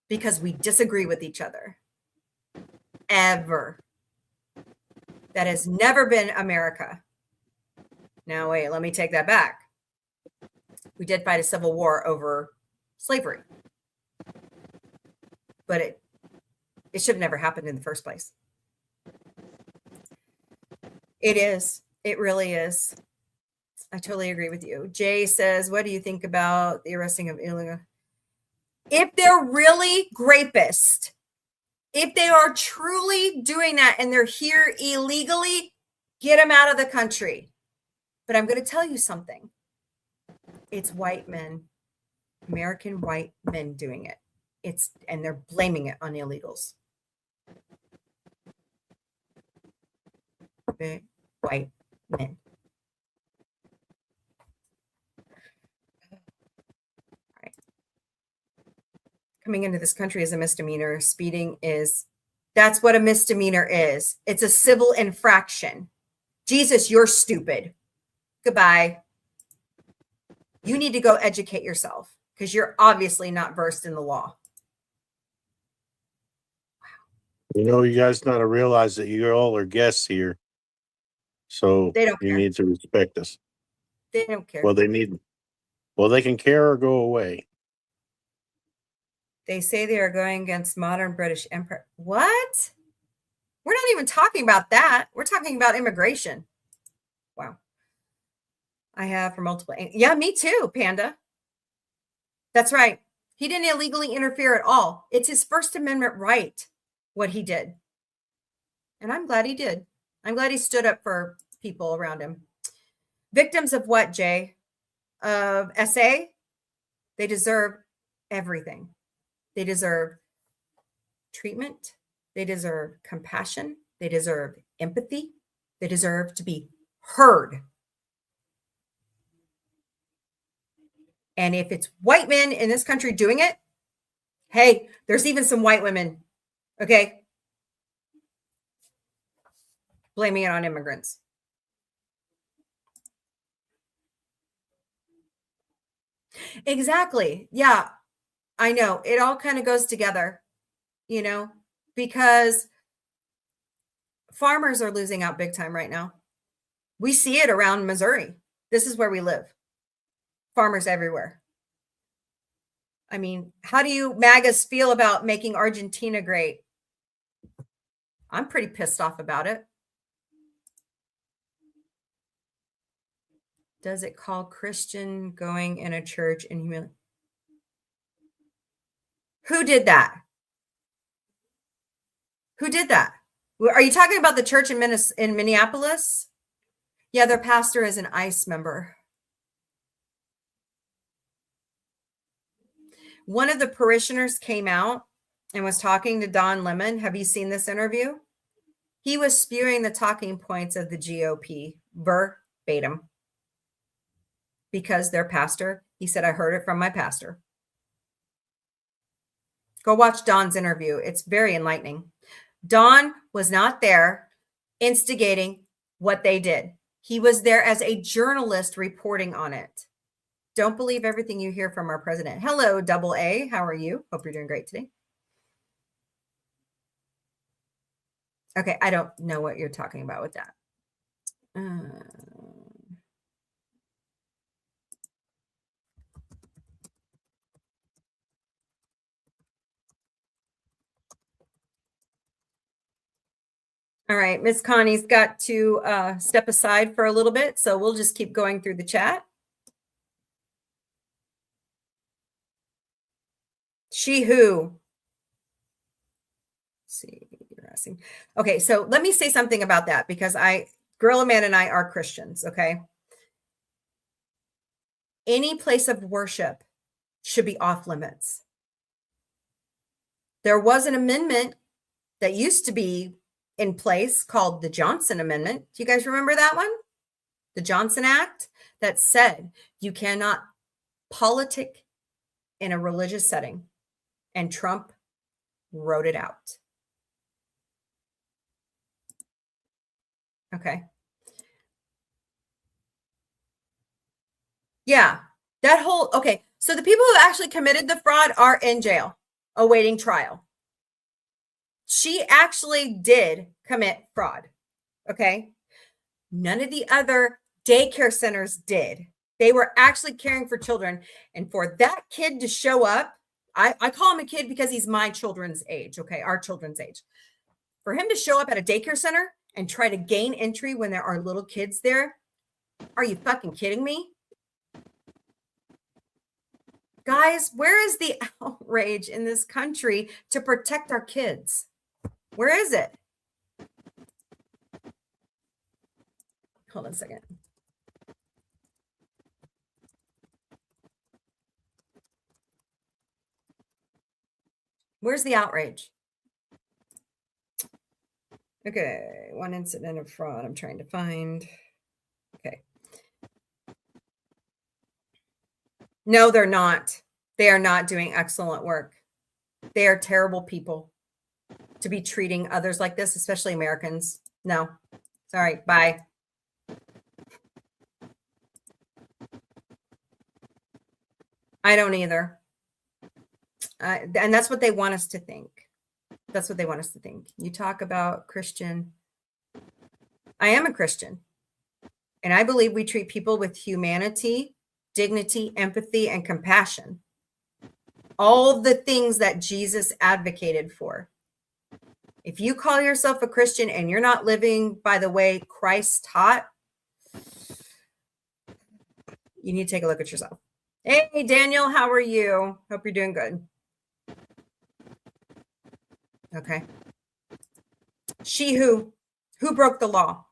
[SPEAKER 2] because we disagree with each other. Ever. That has never been America. Now, wait, let me take that back. We did fight a civil war over slavery. But it should have never happened in the first place. It is. It really is. I totally agree with you. Jay says, what do you think about the arresting of illegal? If they're really rapists, if they are truly doing that and they're here illegally, get them out of the country. But I'm going to tell you something. It's white men, American white men doing it. And they're blaming it on illegals. Okay. White men. All right. Coming into this country is a misdemeanor. Speeding that's what a misdemeanor is. It's a civil infraction. Jesus, you're stupid. Goodbye. You need to go educate yourself because you're obviously not versed in the law.
[SPEAKER 4] You know, you guys got to realize that you all are guests here. So
[SPEAKER 2] They don't
[SPEAKER 4] you
[SPEAKER 2] care.
[SPEAKER 4] need to respect us.
[SPEAKER 2] They don't care.
[SPEAKER 4] Well, they can care or go away.
[SPEAKER 2] They say they are going against modern British Empire. What? We're not even talking about that. We're talking about immigration. Wow. I have for multiple. Yeah, me too, Panda. That's right. He didn't illegally interfere at all. It's his First Amendment right, what he did. And I'm glad he did. I'm glad he stood up for people around him. Victims of what, Jay? Of SA? They deserve everything. They deserve treatment. They deserve compassion. They deserve empathy. They deserve to be heard. And if it's white men in this country doing it, hey, there's even some white women, okay, blaming it on immigrants. Exactly. Yeah. I know it all kind of goes together, you know, because farmers are losing out big time right now. We see it around Missouri. This is where we live. Farmers everywhere. I mean, how do you MAGAs feel about making Argentina great? I'm pretty pissed off about it. Does it call Christian going in a church in humility? Who did that? Who did that? Are you talking about the church in Minneapolis? Yeah, their pastor is an ICE member. One of the parishioners came out and was talking to Don Lemon. Have you seen this interview? He was spewing the talking points of the GOP verbatim because their pastor, he said, I heard it from my pastor. Go watch Don's interview. It's very enlightening. Don was not there instigating what they did. He was there as a journalist reporting on it. Don't believe everything you hear from our president. Hello, Double A. How are you? Hope you're doing great today. Okay, I don't know what you're talking about with that. All right, Miss Connie's got to step aside for a little bit, so we'll just keep going through the chat. She who? Let's see, you're asking. Okay, so let me say something about that because Gorilla Man and I are Christians, okay? Any place of worship should be off limits. There was an amendment that used to be in place called the Johnson Amendment. Do you guys remember that one? The Johnson Act that said you cannot politic in a religious setting. And Trump wrote it out. Okay. Yeah, that whole, okay. So the people who actually committed the fraud are in jail awaiting trial. She actually did commit fraud. Okay. None of the other daycare centers did. They were actually caring for children. And for that kid to show up, I call him a kid because he's my children's age. Okay. Our children's age. For him to show up at a daycare center and try to gain entry when there are little kids there. Are you fucking kidding me? Guys, where is the outrage in this country to protect our kids? Where is it? Hold on a second. Where's the outrage? Okay, one incident of fraud I'm trying to find. Okay. No, they're not. They are not doing excellent work. They are terrible people to be treating others like this, especially Americans. No. Sorry. Bye. I don't either. And that's what they want us to think. That's what they want us to think. You talk about Christian. I am a Christian. And I believe we treat people with humanity, dignity, empathy, and compassion. All the things that Jesus advocated for. If you call yourself a Christian and you're not living by the way Christ taught, you need to take a look at yourself. Hey, Daniel, how are you? Hope you're doing good. Okay. She who broke the law?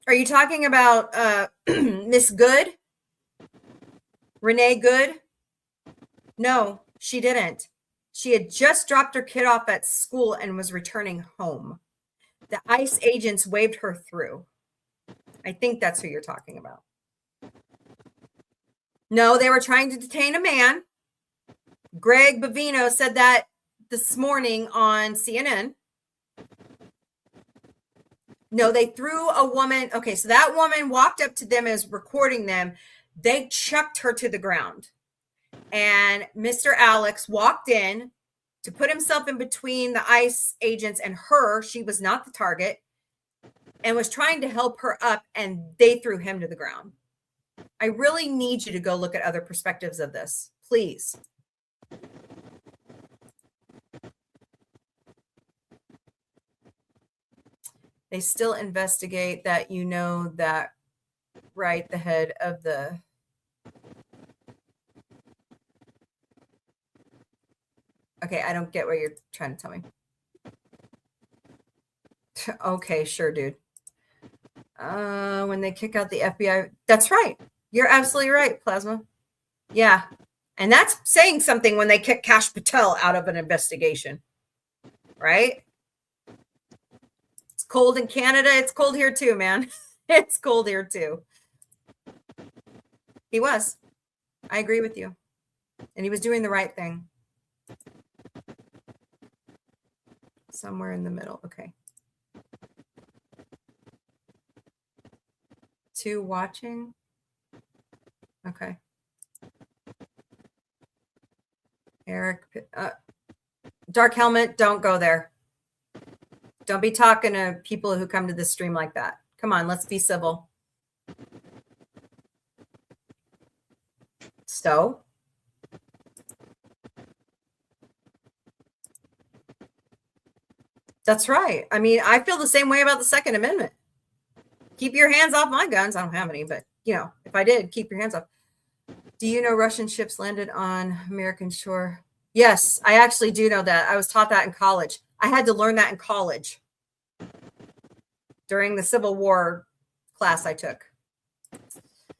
[SPEAKER 2] Are you talking about Miss Good? Renee Good? No, she didn't. She had just dropped her kid off at school and was returning home. The ICE agents waved her through. I think that's who you're talking about. No, they were trying to detain a man. Greg Bavino said that this morning on CNN. No, they threw a woman. Okay, so that woman walked up to them as recording them. They chucked her to the ground. And Mr. Alex walked in to put himself in between the ICE agents and her. She was not the target, and was trying to help her up, and they threw him to the ground. I really need you to go look at other perspectives of this, please. They still investigate that, you know, that, right? The head of the... Okay, I don't get what you're trying to tell me. Okay, sure, dude. When they kick out the FBI, that's right. You're absolutely right, Plasma. Yeah. And that's saying something when they kick Kash Patel out of an investigation, right? It's cold in Canada. It's cold here too, man. It's cold here too. He was. I agree with you. And he was doing the right thing. Somewhere in the middle. Okay. 2 watching. Okay. Eric, Dark Helmet, don't go there. Don't be talking to people who come to the stream like that. Come on, let's be civil. So, that's right. I mean, I feel the same way about the Second Amendment. Keep your hands off my guns. I don't have any, but, you know, if I did, keep your hands off. Do you know Russian ships landed on American shore? Yes, I actually do know that. I was taught that in college. I had to learn that in college during the Civil War class I took.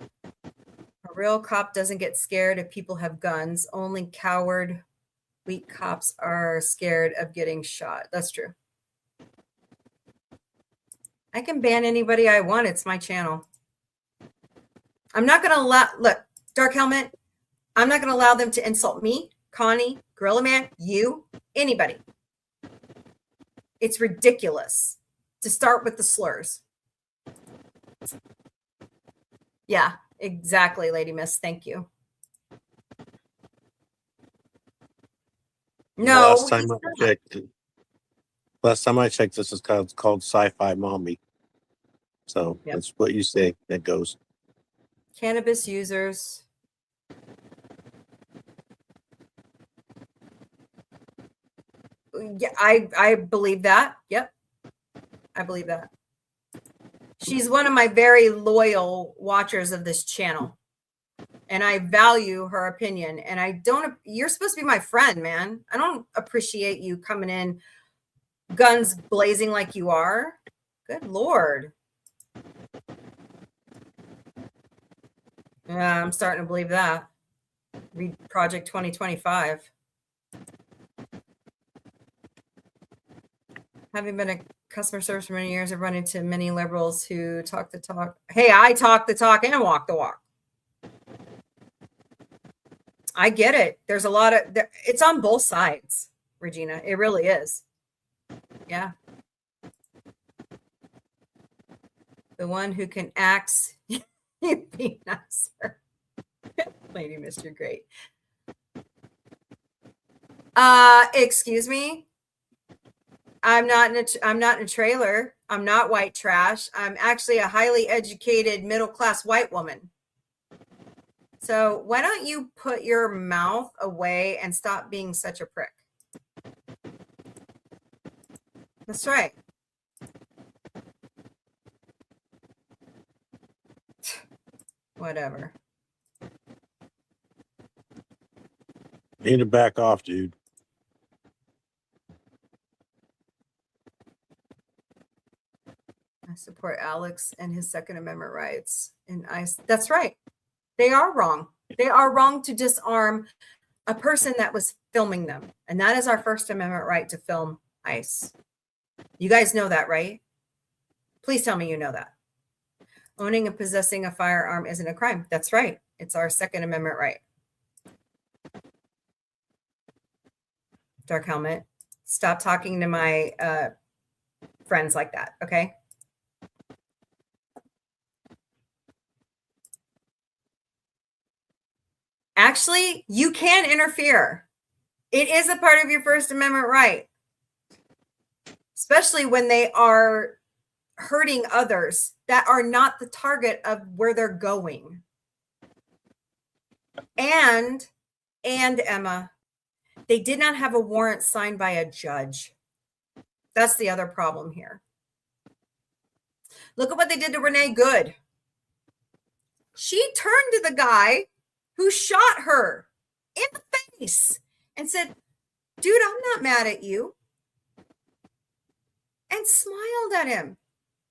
[SPEAKER 2] A real cop doesn't get scared if people have guns. Only coward, weak cops are scared of getting shot. That's true. I can ban anybody I want. It's my channel. I'm not going to allow, look, Dark Helmet, I'm not going to allow them to insult me, Connie, Gorilla Man, you, anybody. It's ridiculous to start with the slurs. Yeah, exactly, Lady Miss. Thank you. No.
[SPEAKER 4] Last time I checked, this is called Sci Fi Mombie. So
[SPEAKER 2] Yep.
[SPEAKER 4] That's what you say. That goes.
[SPEAKER 2] Cannabis users. Yeah, I believe that. Yep. I believe that. She's one of my very loyal watchers of this channel. And I value her opinion. And I don't, you're supposed to be my friend, man. I don't appreciate you coming in guns blazing like you are. Good Lord. Yeah, I'm starting to believe that. Read Project 2025. Having been a customer service for many years, I've run into many liberals who talk the talk. Hey, I talk the talk and walk the walk. I get it. There's a lot of, it's on both sides, Regina. It really is. Yeah. The one who can axe, be nicer. Lady Mr. Great. Excuse me. I'm not in a trailer. I'm not white trash. I'm actually a highly educated middle-class white woman. So why don't you put your mouth away and stop being such a prick? That's right. Whatever.
[SPEAKER 4] You need to back off, dude.
[SPEAKER 2] I support Alex and his Second Amendment rights. And that's right. They are wrong. They are wrong to disarm a person that was filming them. And that is our First Amendment right to film ICE. You guys know that, right? Please tell me you know that. Owning and possessing a firearm isn't a crime. That's right. It's our Second Amendment right. Dark Helmet, stop talking to my friends like that, okay? Actually, you can interfere. It is a part of your First Amendment right, especially when they are hurting others that are not the target of where they're going. And Emma, they did not have a warrant signed by a judge. That's the other problem here. Look at what they did to Renee Good. She turned to the guy who shot her in the face and said, dude, I'm not mad at you. And smiled at him.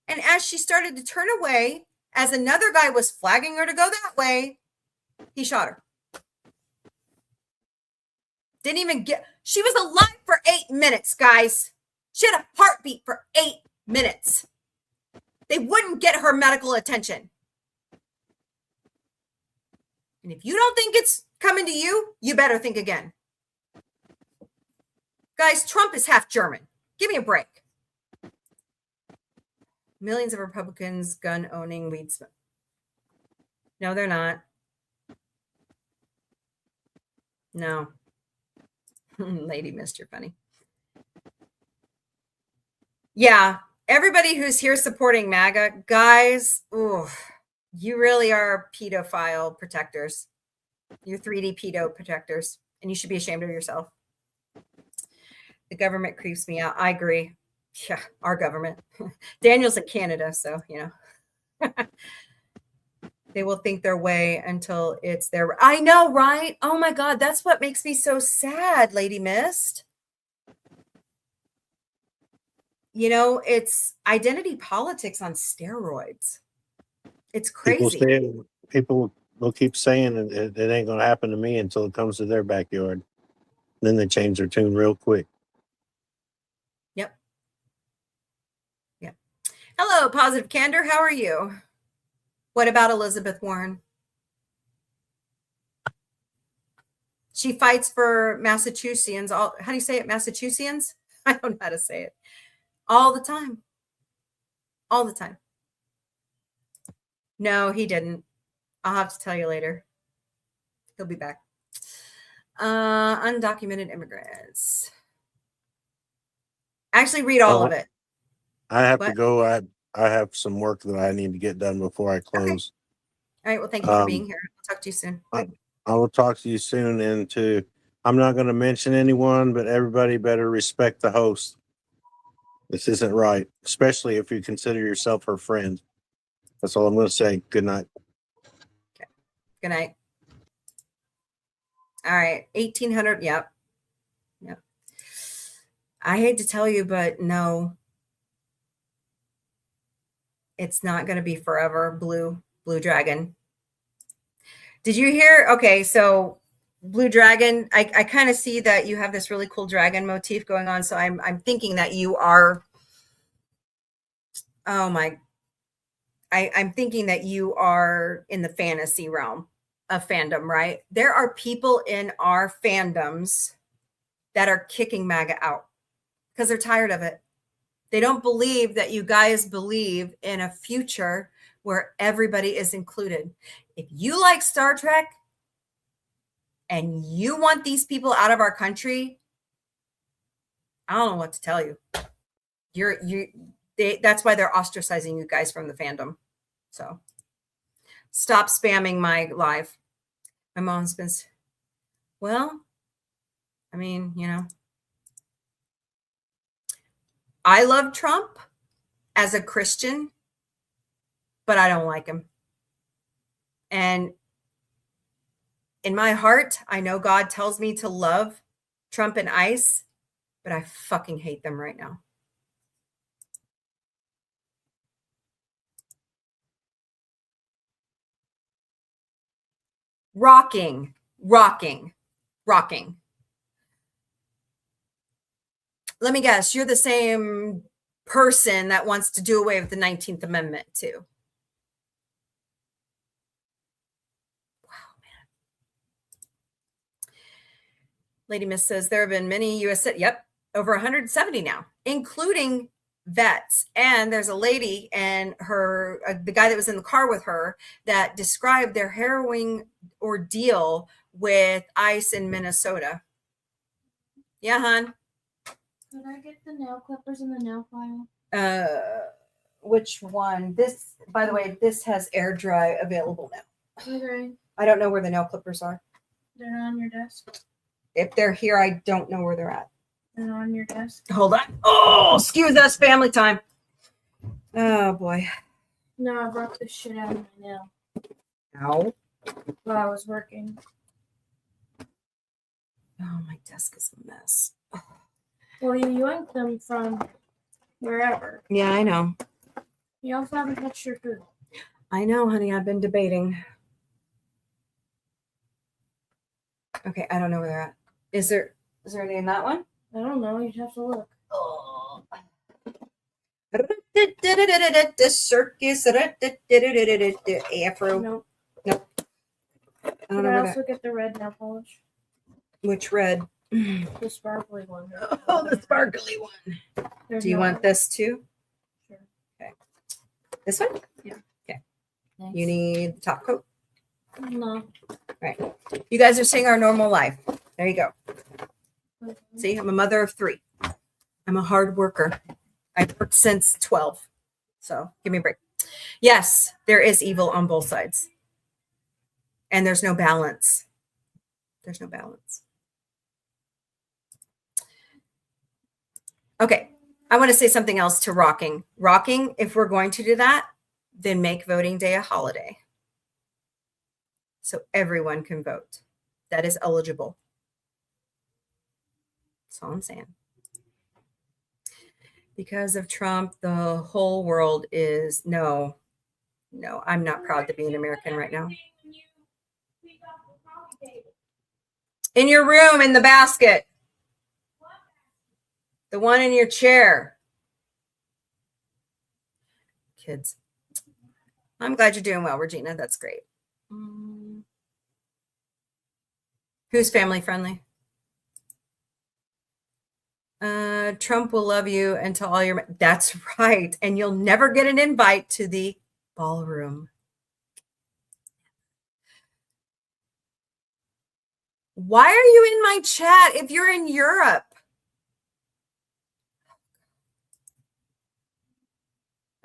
[SPEAKER 2] And as she started to turn away, as another guy was flagging her to go that way, he shot her. Didn't even she was alive for 8 minutes, guys. She had a heartbeat for 8 minutes. They wouldn't get her medical attention. And if you don't think it's coming to you, you better think again. Guys, Trump is half German. Give me a break. Millions of Republicans gun-owning weed smoke. No, they're not. No. Lady Mist, you're funny. Yeah, everybody who's here supporting MAGA, guys, ooh, you really are pedophile protectors. You're 3D pedo protectors, and you should be ashamed of yourself. The government creeps me out. I agree. Yeah, our government. Daniel's in Canada, so, you know. They will think their way until it's their... I know, right? Oh, my God. That's what makes me so sad, Lady Mist. You know, it's identity politics on steroids. It's crazy.
[SPEAKER 4] People will keep saying it ain't going to happen to me until it comes to their backyard. Then they change their tune real quick.
[SPEAKER 2] Yep. Yep. Hello, Positive Candor. How are you? What about Elizabeth Warren? She fights for Massachusetts. How do you say it? Massachusetts? I don't know how to say it. All the time. All the time. No, he didn't. I'll have to tell you later. He'll be back. Undocumented immigrants. Actually, read all of it.
[SPEAKER 4] I have to go. I have some work that I need to get done before I close.
[SPEAKER 2] Okay. All right. Well, thank you for being here. I'll talk to you soon.
[SPEAKER 4] I will talk to you soon. And I'm not going to mention anyone, but everybody better respect the host. This isn't right, especially if you consider yourself her friend. That's all I'm going to say. Good night.
[SPEAKER 2] Okay. Good night. All right. 1800. Yep. Yep. I hate to tell you, but no. It's not going to be forever. Blue Dragon. Did you hear? Okay. So Blue Dragon, I kind of see that you have this really cool dragon motif going on. So I'm thinking that you are, I'm thinking that you are in the fantasy realm of fandom, right? There are people in our fandoms that are kicking MAGA out because they're tired of it. They don't believe that you guys believe in a future where everybody is included. If you like Star Trek and you want these people out of our country, I don't know what to tell you. That's why they're ostracizing you guys from the fandom. So stop spamming my live. My mom's been, well, I mean, you know, I love Trump as a Christian, but I don't like him. And in my heart, I know God tells me to love Trump and ICE, but I fucking hate them right now. Rocking. Let me guess, you're the same person that wants to do away with the 19th Amendment too. Wow, man. Lady Miss says there have been many U.S. over 170 now, including vets. And there's a lady and the guy that was in the car with her that described their harrowing ordeal with ice in Minnesota. Yeah, hon.
[SPEAKER 6] Could I get the nail clippers in the nail file?
[SPEAKER 2] Which one? This, by the way, this has air dry available now.
[SPEAKER 6] Okay.
[SPEAKER 2] I don't know where the nail clippers are.
[SPEAKER 6] They're not on your desk.
[SPEAKER 2] If they're here, I don't know where they're at.
[SPEAKER 6] They're not on your desk.
[SPEAKER 2] Hold on. Oh, excuse us, family time. Oh boy.
[SPEAKER 6] No, I brought this shit out of my nail
[SPEAKER 2] Ow.
[SPEAKER 6] while I was working.
[SPEAKER 2] Oh, my desk is a mess.
[SPEAKER 6] Well, you yoinked them from wherever.
[SPEAKER 2] Yeah, I know.
[SPEAKER 6] You also haven't touched your food.
[SPEAKER 2] I know, honey. I've been debating. Okay, I don't know where they're at. Is there any in that one?
[SPEAKER 6] I don't know. You'd have to look.
[SPEAKER 2] Oh. Circus. Afro.
[SPEAKER 6] No.
[SPEAKER 2] I don't
[SPEAKER 6] Could
[SPEAKER 2] know
[SPEAKER 6] I
[SPEAKER 2] where
[SPEAKER 6] also get the red nail polish?
[SPEAKER 2] which red.
[SPEAKER 6] The sparkly one.
[SPEAKER 2] Oh, the sparkly one.
[SPEAKER 6] There's
[SPEAKER 2] Do you
[SPEAKER 6] no
[SPEAKER 2] want
[SPEAKER 6] other.
[SPEAKER 2] this too?
[SPEAKER 6] Sure.
[SPEAKER 2] Okay. This one?
[SPEAKER 6] Thanks.
[SPEAKER 2] You need the top coat.
[SPEAKER 6] No.
[SPEAKER 2] You guys are seeing our normal life. There you go. See, I'm a mother of 3. I'm a hard worker. I've worked since 12. So give me a break. Yes, there is evil on both sides. And there's no balance. There's no balance. Okay. I want to say something else to rocking. Rocking, if we're going to do that, then make voting day a holiday. So everyone can vote. That is eligible. That's all I'm saying. Because of Trump, the whole world is no, I'm not proud to be an American right now. In your room, in the basket. The one in your chair. Kids. I'm glad you're doing well, Regina. That's great. Who's family friendly? Trump will love you until all your. That's right. And you'll never get an invite to the ballroom. Why are you in my chat if you're in Europe?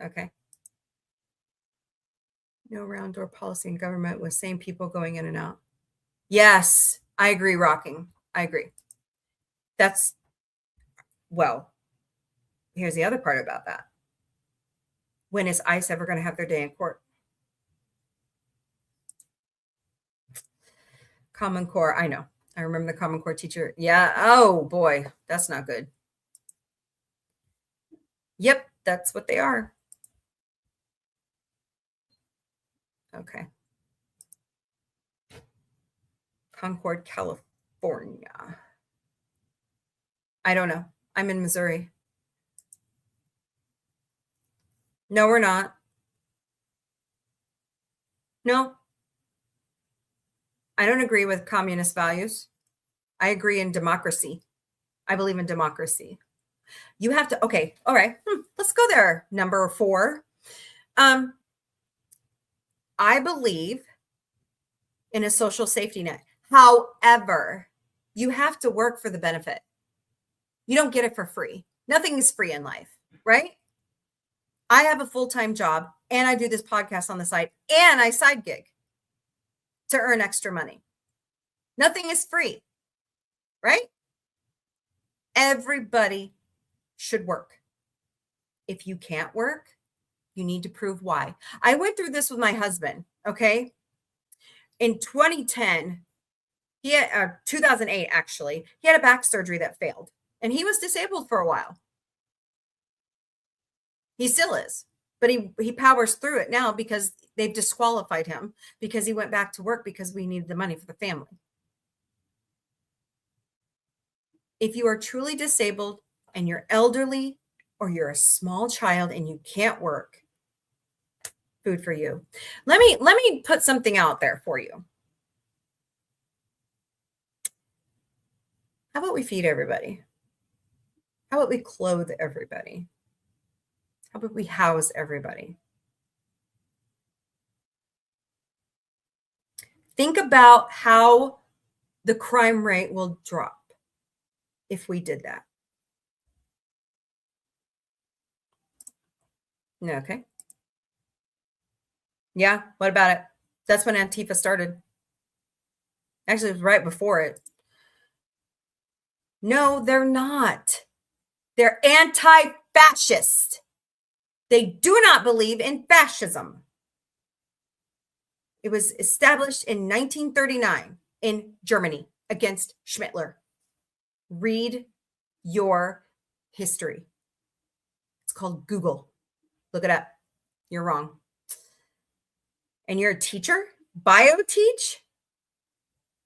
[SPEAKER 2] Okay. No round door policy in government with same people going in and out. Yes, I agree, rocking. I agree. That's, well, here's the other part about that. When is ICE ever going to have their day in court? Common Core, I know. I remember the Common Core teacher. Yeah. Oh, boy. That's not good. Yep. That's what they are. Okay. Concord, California. I don't know. I'm in Missouri. No, we're not. No. I don't agree with communist values. I agree in democracy. I believe in democracy. You have to, okay, all right. Let's go there. Number 4. I believe in a social safety net. However, you have to work for the benefit. You don't get it for free. Nothing is free in life, right? I have a full-time job and I do this podcast on the side and I side gig to earn extra money. Nothing is free, right? Everybody should work. If you can't work, you need to prove why. I went through this with my husband, okay? In 2010, he had 2008 actually, he had a back surgery that failed and he was disabled for a while. He still is, but he powers through it now because they've disqualified him because he went back to work because we needed the money for the family. If you are truly disabled and you're elderly or you're a small child and you can't work, food for you. Let me put something out there for you. How about we feed everybody? How about we clothe everybody? How about we house everybody? Think about how the crime rate will drop if we did that. Okay. Yeah, what about it? That's when Antifa started. Actually, it was right before it. No, they're not. They're anti-fascist. They do not believe in fascism. It was established in 1939 in Germany against Schmittler. Read your history. It's called Google. Look it up. You're wrong. And you're a teacher? Bio teach?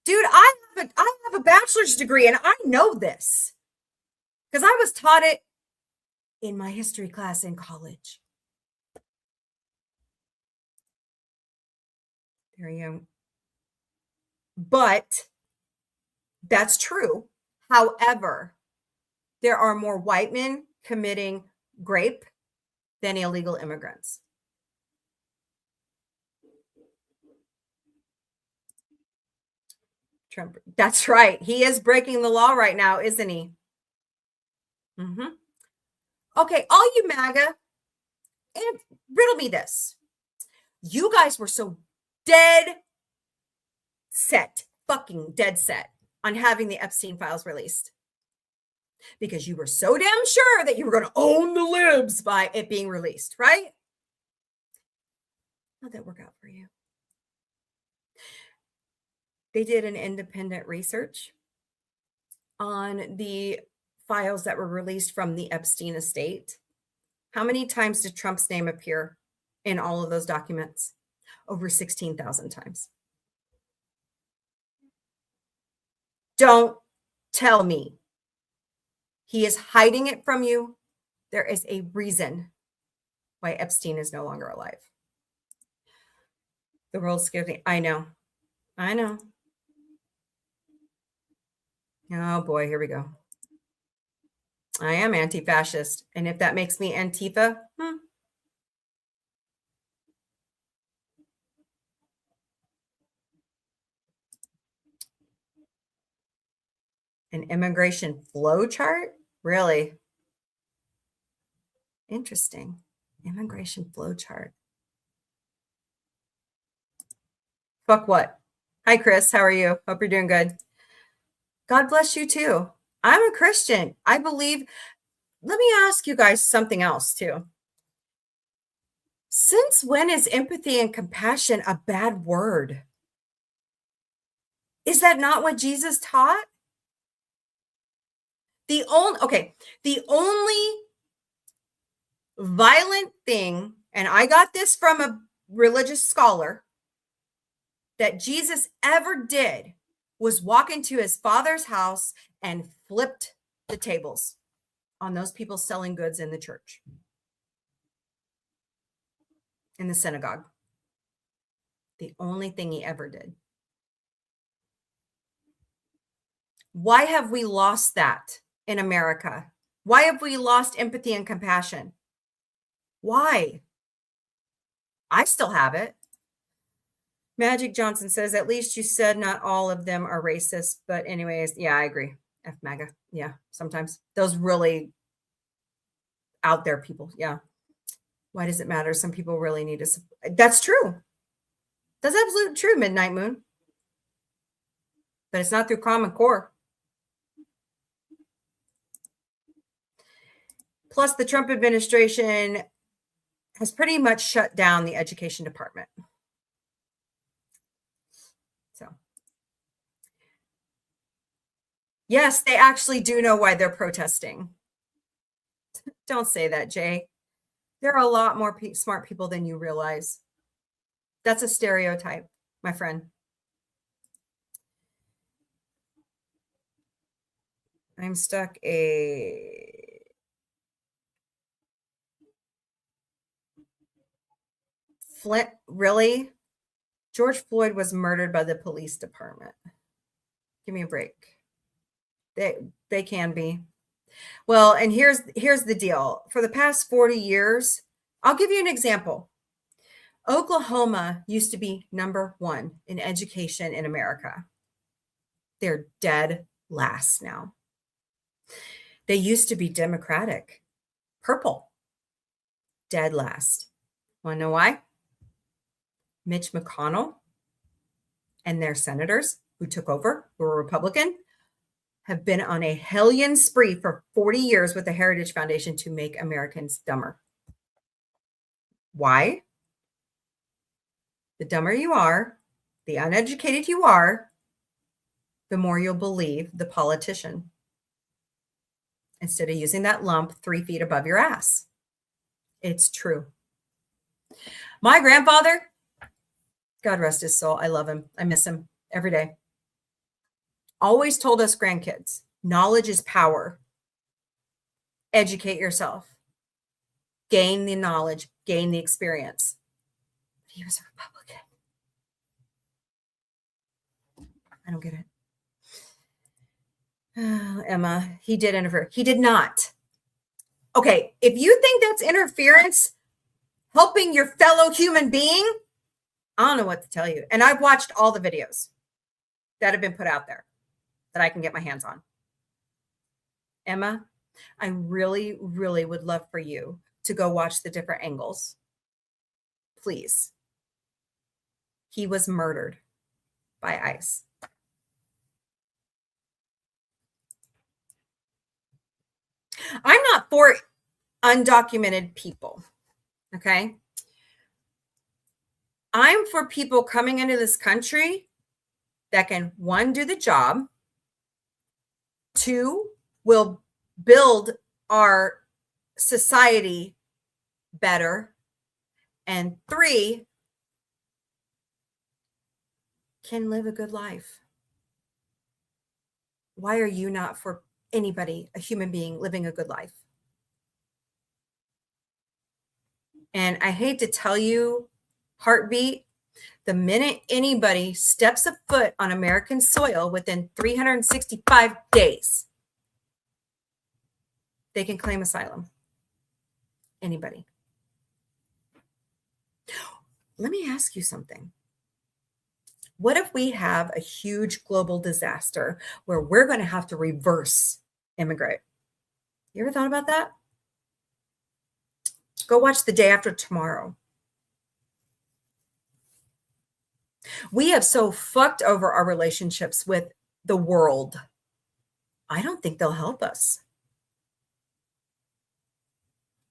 [SPEAKER 2] Dude, I have a bachelor's degree and I know this because I was taught it in my history class in college. There you go. But that's true. However, there are more white men committing rape than illegal immigrants. Trump. That's right. He is breaking the law right now, isn't he? Okay, all you MAGA, and riddle me this. You guys were so fucking dead set on having the Epstein files released because you were so damn sure that you were going to own the libs by it being released, right? How'd that work out for you? They did an independent research on the files that were released from the Epstein estate. How many times did Trump's name appear in all of those documents? Over 16,000 times. Don't tell me he is hiding it from you. There is a reason why Epstein is no longer alive. The world's scared me. I know. Oh boy, here we go. I am anti-fascist. And if that makes me Antifa, An immigration flow chart? Really? Interesting. Immigration flow chart. Fuck what? Hi, Chris. How are you? Hope you're doing good. God bless you too. I'm a Christian. I believe. Let me ask you guys something else too. Since when is empathy and compassion a bad word? Is that not what Jesus taught? The only violent thing, and I got this from a religious scholar, that Jesus ever did was walk into his father's house and flipped the tables on those people selling goods in the church, in the synagogue. The only thing he ever did. Why have we lost that in America? Why have we lost empathy and compassion? Why? I still have it. Magic Johnson says, at least you said not all of them are racist. But anyways, yeah, I agree. F MAGA. Yeah, sometimes. Those really out there people. Yeah. Why does it matter? Some people really need to. That's true. That's absolutely true, Midnight Moon. But it's not through Common Core. Plus, the Trump administration has pretty much shut down the education department. So, yes, they actually do know why they're protesting. Don't say that, Jay. There are a lot more smart people than you realize. That's a stereotype, my friend. I'm stuck Flint, really? George Floyd was murdered by the police department. Give me a break. They can be. Well, and here's the deal. For the past 40 years, I'll give you an example. Oklahoma used to be number 1 in education in America. They're dead last now. They used to be Democratic. Purple. Dead last. Want to know why? Mitch McConnell and their senators who took over, who were Republican, have been on a hellion spree for 40 years with the Heritage Foundation to make Americans dumber. Why? The dumber you are, the uneducated you are, the more you'll believe the politician instead of using that lump 3 feet above your ass. It's true. My grandfather, God rest his soul, I love him. I miss him every day. Always told us grandkids, knowledge is power. Educate yourself. Gain the knowledge, gain the experience. He was a Republican. I don't get it. Emma, he did interfere. He did not. Okay, if you think that's interference, helping your fellow human being, I don't know what to tell you. And I've watched all the videos that have been put out there that I can get my hands on. Emma, I really, really would love for you to go watch the different angles. Please. He was murdered by ICE. I'm not for undocumented people, okay? I'm for people coming into this country that can, one, do the job, two, will build our society better, and three, can live a good life. Why are you not for anybody, a human being, living a good life? And I hate to tell you, heartbeat, the minute anybody steps a foot on American soil within 365 days, they can claim asylum. Anybody. Let me ask you something. What if we have a huge global disaster where we're going to have to reverse immigrate? You ever thought about that? Go watch The Day After Tomorrow. We have so fucked over our relationships with the world. I don't think they'll help us.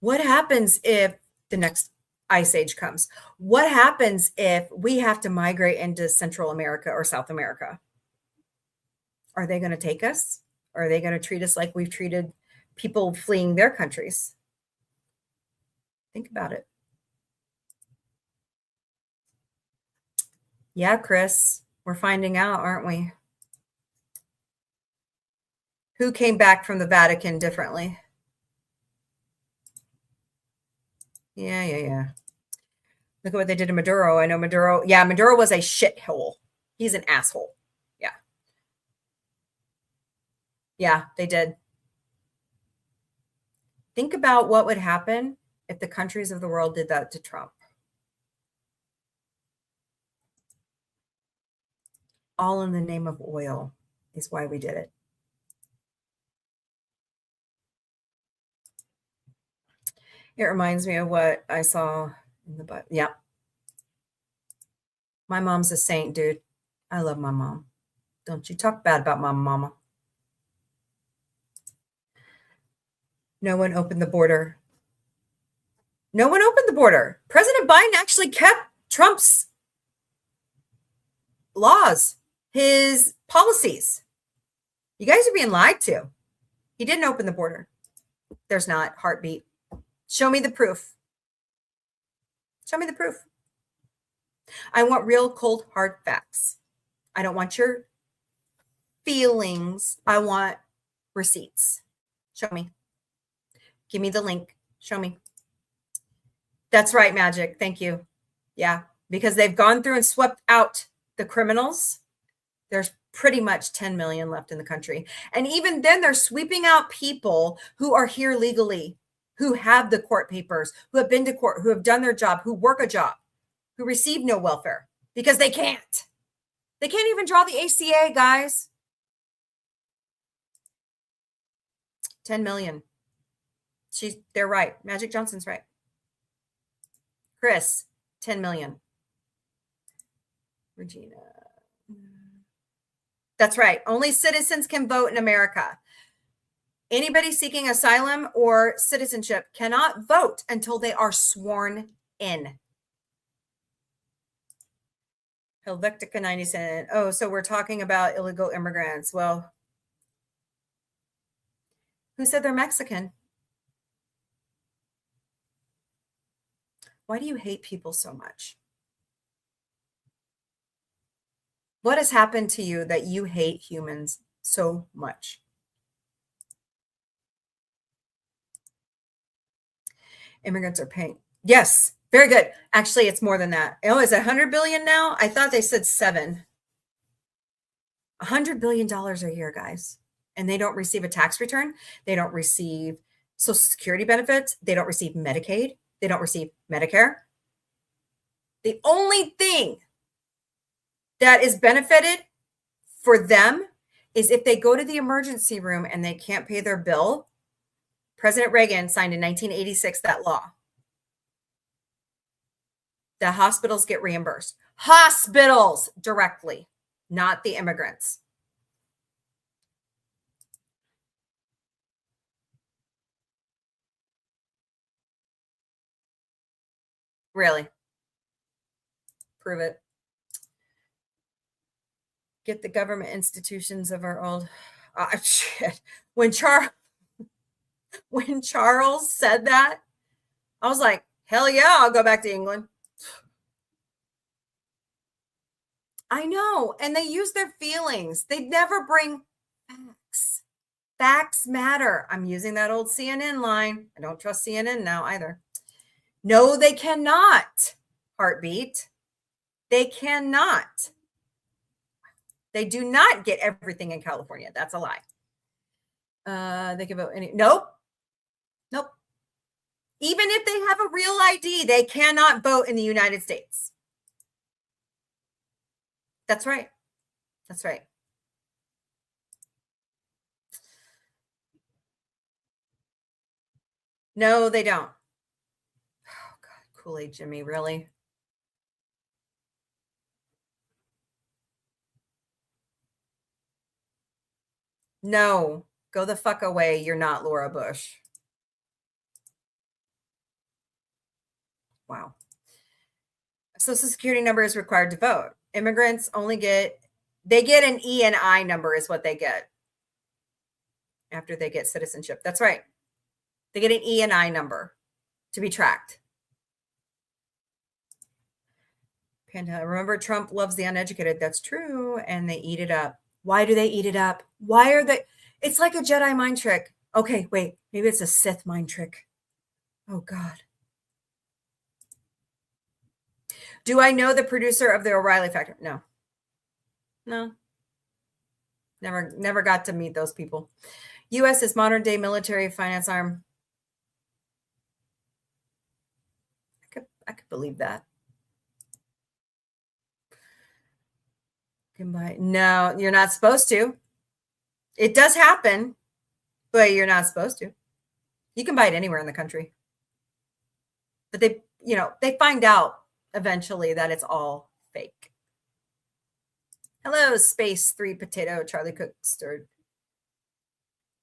[SPEAKER 2] What happens if the next ice age comes? What happens if we have to migrate into Central America or South America? Are they going to take us? Or are they going to treat us like we've treated people fleeing their countries? Think about it. Yeah, Chris, we're finding out, aren't we? Who came back from the Vatican differently? Yeah. Look at what they did to Maduro. I know Maduro. Yeah, Maduro was a shithole. He's an asshole. Yeah, they did. Think about what would happen if the countries of the world did that to Trump. All in the name of oil is why we did it. It reminds me of what I saw in the Bible. Yeah. My mom's a saint, dude. I love my mom. Don't you talk bad about my mama. No one opened the border. No one opened the border. President Biden actually kept Trump's laws, his policies. You guys are being lied to. He didn't open the border. There's not. Heartbeat. Show me the proof. Show me the proof. I want real, cold, hard facts. I don't want your feelings. I want receipts. Show me. Give me the link. Show me. That's right, Magic. Thank you. Yeah, because they've gone through and swept out the criminals. There's pretty much 10 million left in the country. And even then, they're sweeping out people who are here legally, who have the court papers, who have been to court, who have done their job, who work a job, who receive no welfare because they can't. They can't even draw the ACA, guys. 10 million. They're right. Magic Johnson's right. Chris, 10 million. Regina. That's right. Only citizens can vote in America. Anybody seeking asylum or citizenship cannot vote until they are sworn in. Helvetica 97. Oh, so we're talking about illegal immigrants. Well, who said they're Mexican? Why do you hate people so much? What has happened to you that you hate humans so much? Immigrants are paying. Yes, very good. Actually, it's more than that. Oh, is it 100 billion now? I thought they said 7. $100 billion a year, guys. And they don't receive a tax return. They don't receive Social Security benefits. They don't receive Medicaid. They don't receive Medicare. The only thing that is benefited for them is if they go to the emergency room and they can't pay their bill. President Reagan signed in 1986 that law. The hospitals get reimbursed. Hospitals directly, not the immigrants. Really? Prove it. Get the government institutions of our old shit. When Charles said that, I was like, hell yeah, I'll go back to England. I know. And they use their feelings. They never bring facts. Facts matter. I'm using that old CNN line. I don't trust CNN now either. No, they cannot. Heartbeat. They cannot. They do not get everything in California. That's a lie. They can vote any. Nope. Nope. Even if they have a real ID, they cannot vote in the United States. That's right. That's right. No, they don't. Oh, God. Kool-Aid Jimmy, really? No. Go the fuck away. You're not Laura Bush. Wow. Social Security number is required to vote. Immigrants only get an E and I number is what they get after they get citizenship. That's right. They get an E and I number to be tracked. Panda, remember Trump loves the uneducated. That's true. And they eat it up. Why do they eat it up? Why are they? It's like a Jedi mind trick. Okay, wait. Maybe it's a Sith mind trick. Oh, God. Do I know the producer of the O'Reilly Factor? No. No. Never got to meet those people. U.S. is modern day military finance arm. I could believe that. Can buy. No, you're not supposed to. It does happen, but you're not supposed to. You can buy it anywhere in the country. But they find out eventually that it's all fake. Hello, Space 3 Potato, Charlie Cook stirred.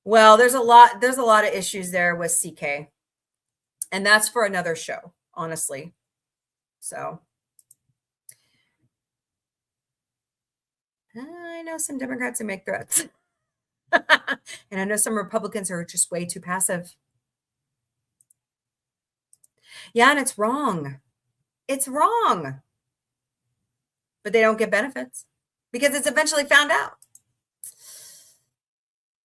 [SPEAKER 2] Well, there's a lot of issues there with CK. And that's for another show, honestly. So I know some Democrats who make threats. And I know some Republicans are just way too passive. Yeah, and it's wrong. It's wrong. But they don't get benefits because it's eventually found out.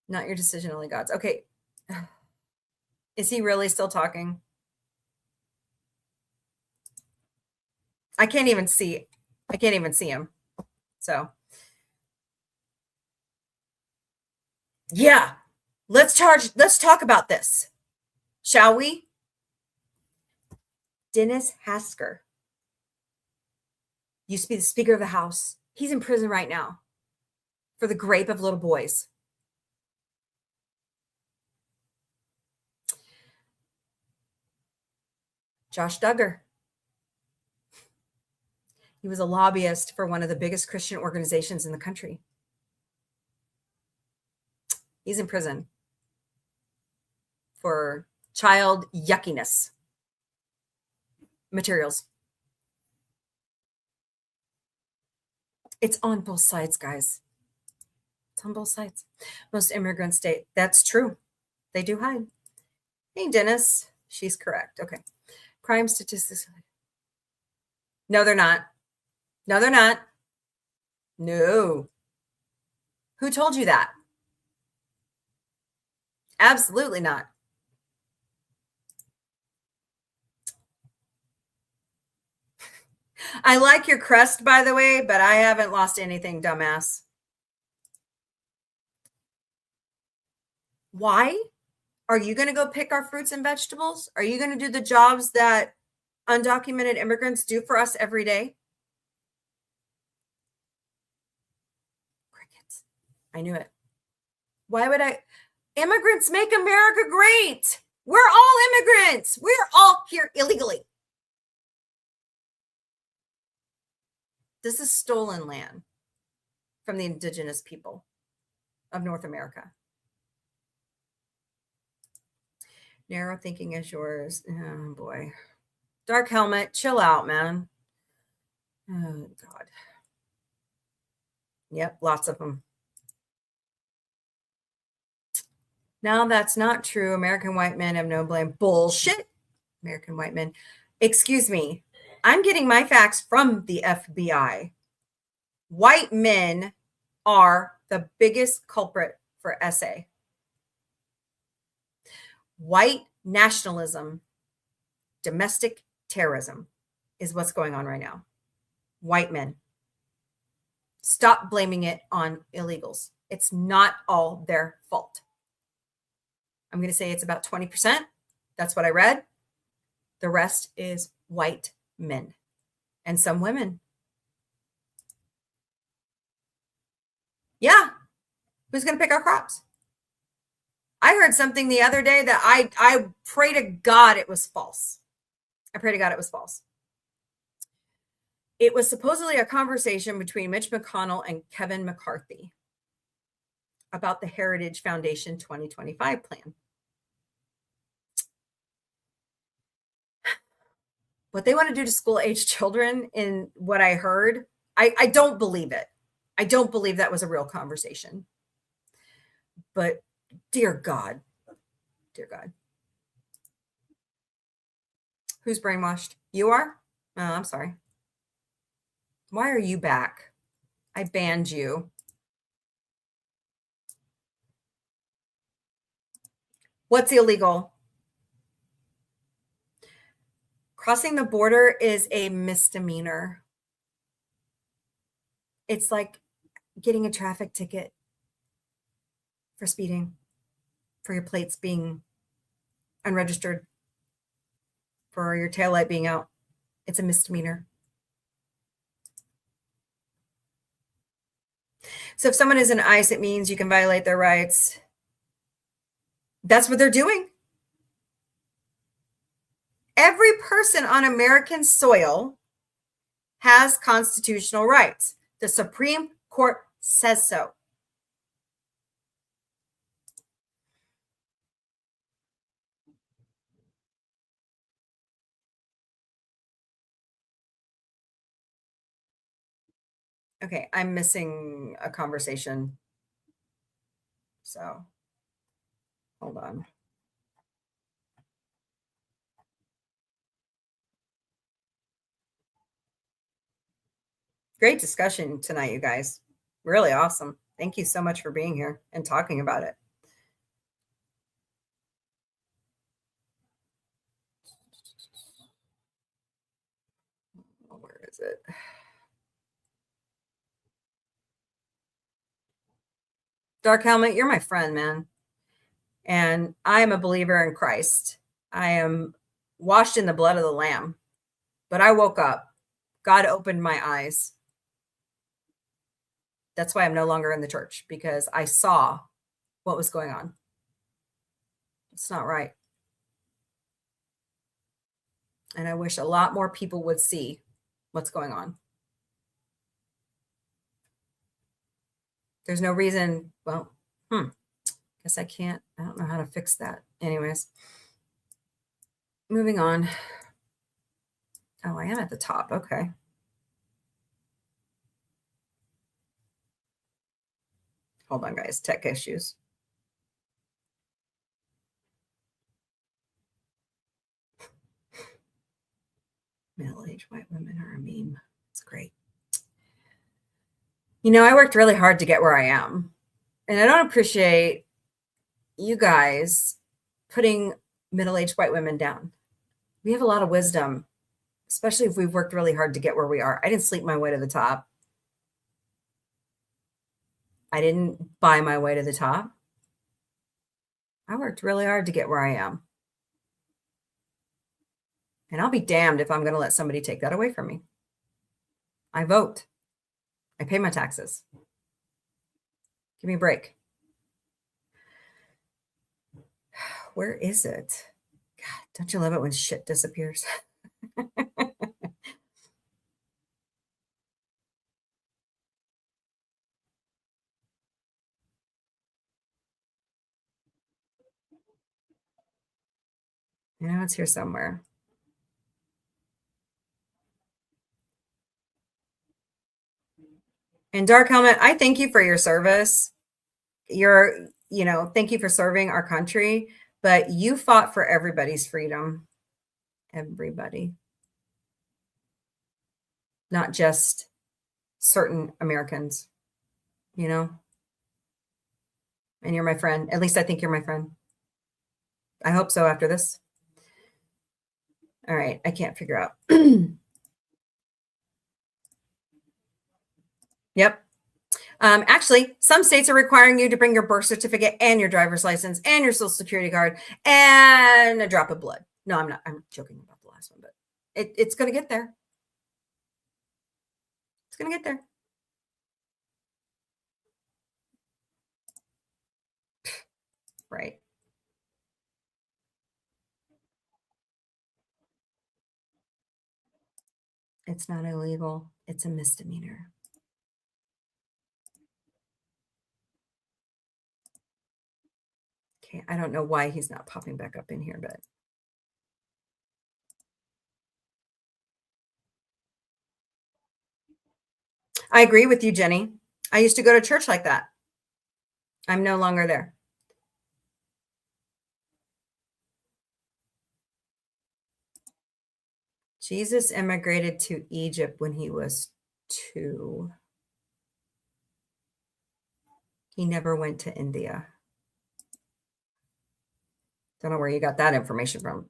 [SPEAKER 2] Not your decision, only God's. Okay. Is he really still talking? I can't even see him. So yeah, let's talk about this. Shall we? Dennis Hasker used to be the Speaker of the House. He's in prison right now for the rape of little boys. Josh Duggar. He was a lobbyist for one of the biggest Christian organizations in the country. He's in prison for child yuckiness materials. It's on both sides, guys. It's on both sides. Most immigrants state that's true. They do hide. Hey, Dennis. She's correct. Okay. Crime statistics. No, they're not. No, they're not. No. Who told you that? Absolutely not. I like your crest, by the way, but I haven't lost anything, dumbass. Why? Are you going to go pick our fruits and vegetables? Are you going to do the jobs that undocumented immigrants do for us every day? Crickets. I knew it. Why would I? Immigrants make America great. We're all immigrants. We're all here illegally. This is stolen land from the indigenous people of North America. Narrow thinking is yours. Oh, boy. Dark Helmet, chill out, man. Oh, God. Yep, lots of them. Now, that's not true. American white men have no blame. Bullshit. American white men. Excuse me. I'm getting my facts from the FBI. White men are the biggest culprit for SA. White nationalism, domestic terrorism is what's going on right now. White men. Stop blaming it on illegals. It's not all their fault. I'm going to say it's about 20%. That's what I read. The rest is white men and some women. Yeah. Who's going to pick our crops? I heard something the other day that I pray to God it was false. I pray to God it was false. It was supposedly a conversation between Mitch McConnell and Kevin McCarthy about the Heritage Foundation 2025 plan. What they want to do to school-age children, in what I heard, I don't believe it. I don't believe that was a real conversation. But dear God, who's brainwashed? You are? Oh, I'm sorry. Why are you back? I banned you. What's illegal? Crossing the border is a misdemeanor. It's like getting a traffic ticket for speeding, for your plates being unregistered, for your taillight being out. It's a misdemeanor. So if someone is in ICE, it means you can violate their rights. That's what they're doing. Every person on American soil has constitutional rights. The Supreme Court says so. Okay, I'm missing a conversation. So, hold on. Great discussion tonight, you guys. Really awesome. Thank you so much for being here and talking about it. Where is it? Dark Helmet, you're my friend, man. And I am a believer in Christ. I am washed in the blood of the Lamb. But I woke up. God opened my eyes. That's why I'm no longer in the church, because I saw what was going on. It's not right. And I wish a lot more people would see what's going on. There's no reason. Well, guess I can't. I don't know how to fix that. Anyways, moving on. Oh, I am at the top. Okay. Hold on, guys. Tech issues. Middle-aged white women are a meme. It's great. You know, I worked really hard to get where I am. And I don't appreciate you guys putting middle-aged white women down. We have a lot of wisdom, especially if we've worked really hard to get where we are. I didn't sleep my way to the top. I didn't buy my way to the top. I worked really hard to get where I am. And I'll be damned if I'm going to let somebody take that away from me. I vote. I pay my taxes. Give me a break. Where is it? God, don't you love it when shit disappears? You know, it's here somewhere. And Dark Helmet, I thank you for your service. Thank you for serving our country, but you fought for everybody's freedom. Everybody. Not just certain Americans, you know? And you're my friend. At least I think you're my friend. I hope so after this. All right, I can't figure out. Yep. Actually, some states are requiring you to bring your birth certificate and your driver's license and your social security card and a drop of blood. No, I'm not. I'm joking about the last one, but it's going to get there. It's going to get there. Right. It's not illegal. It's a misdemeanor. Okay, I don't know why he's not popping back up in here, but I agree with you, Jenny. I used to go to church like that. I'm no longer there. Jesus immigrated to Egypt when he was 2. He never went to India. Don't know where you got that information from.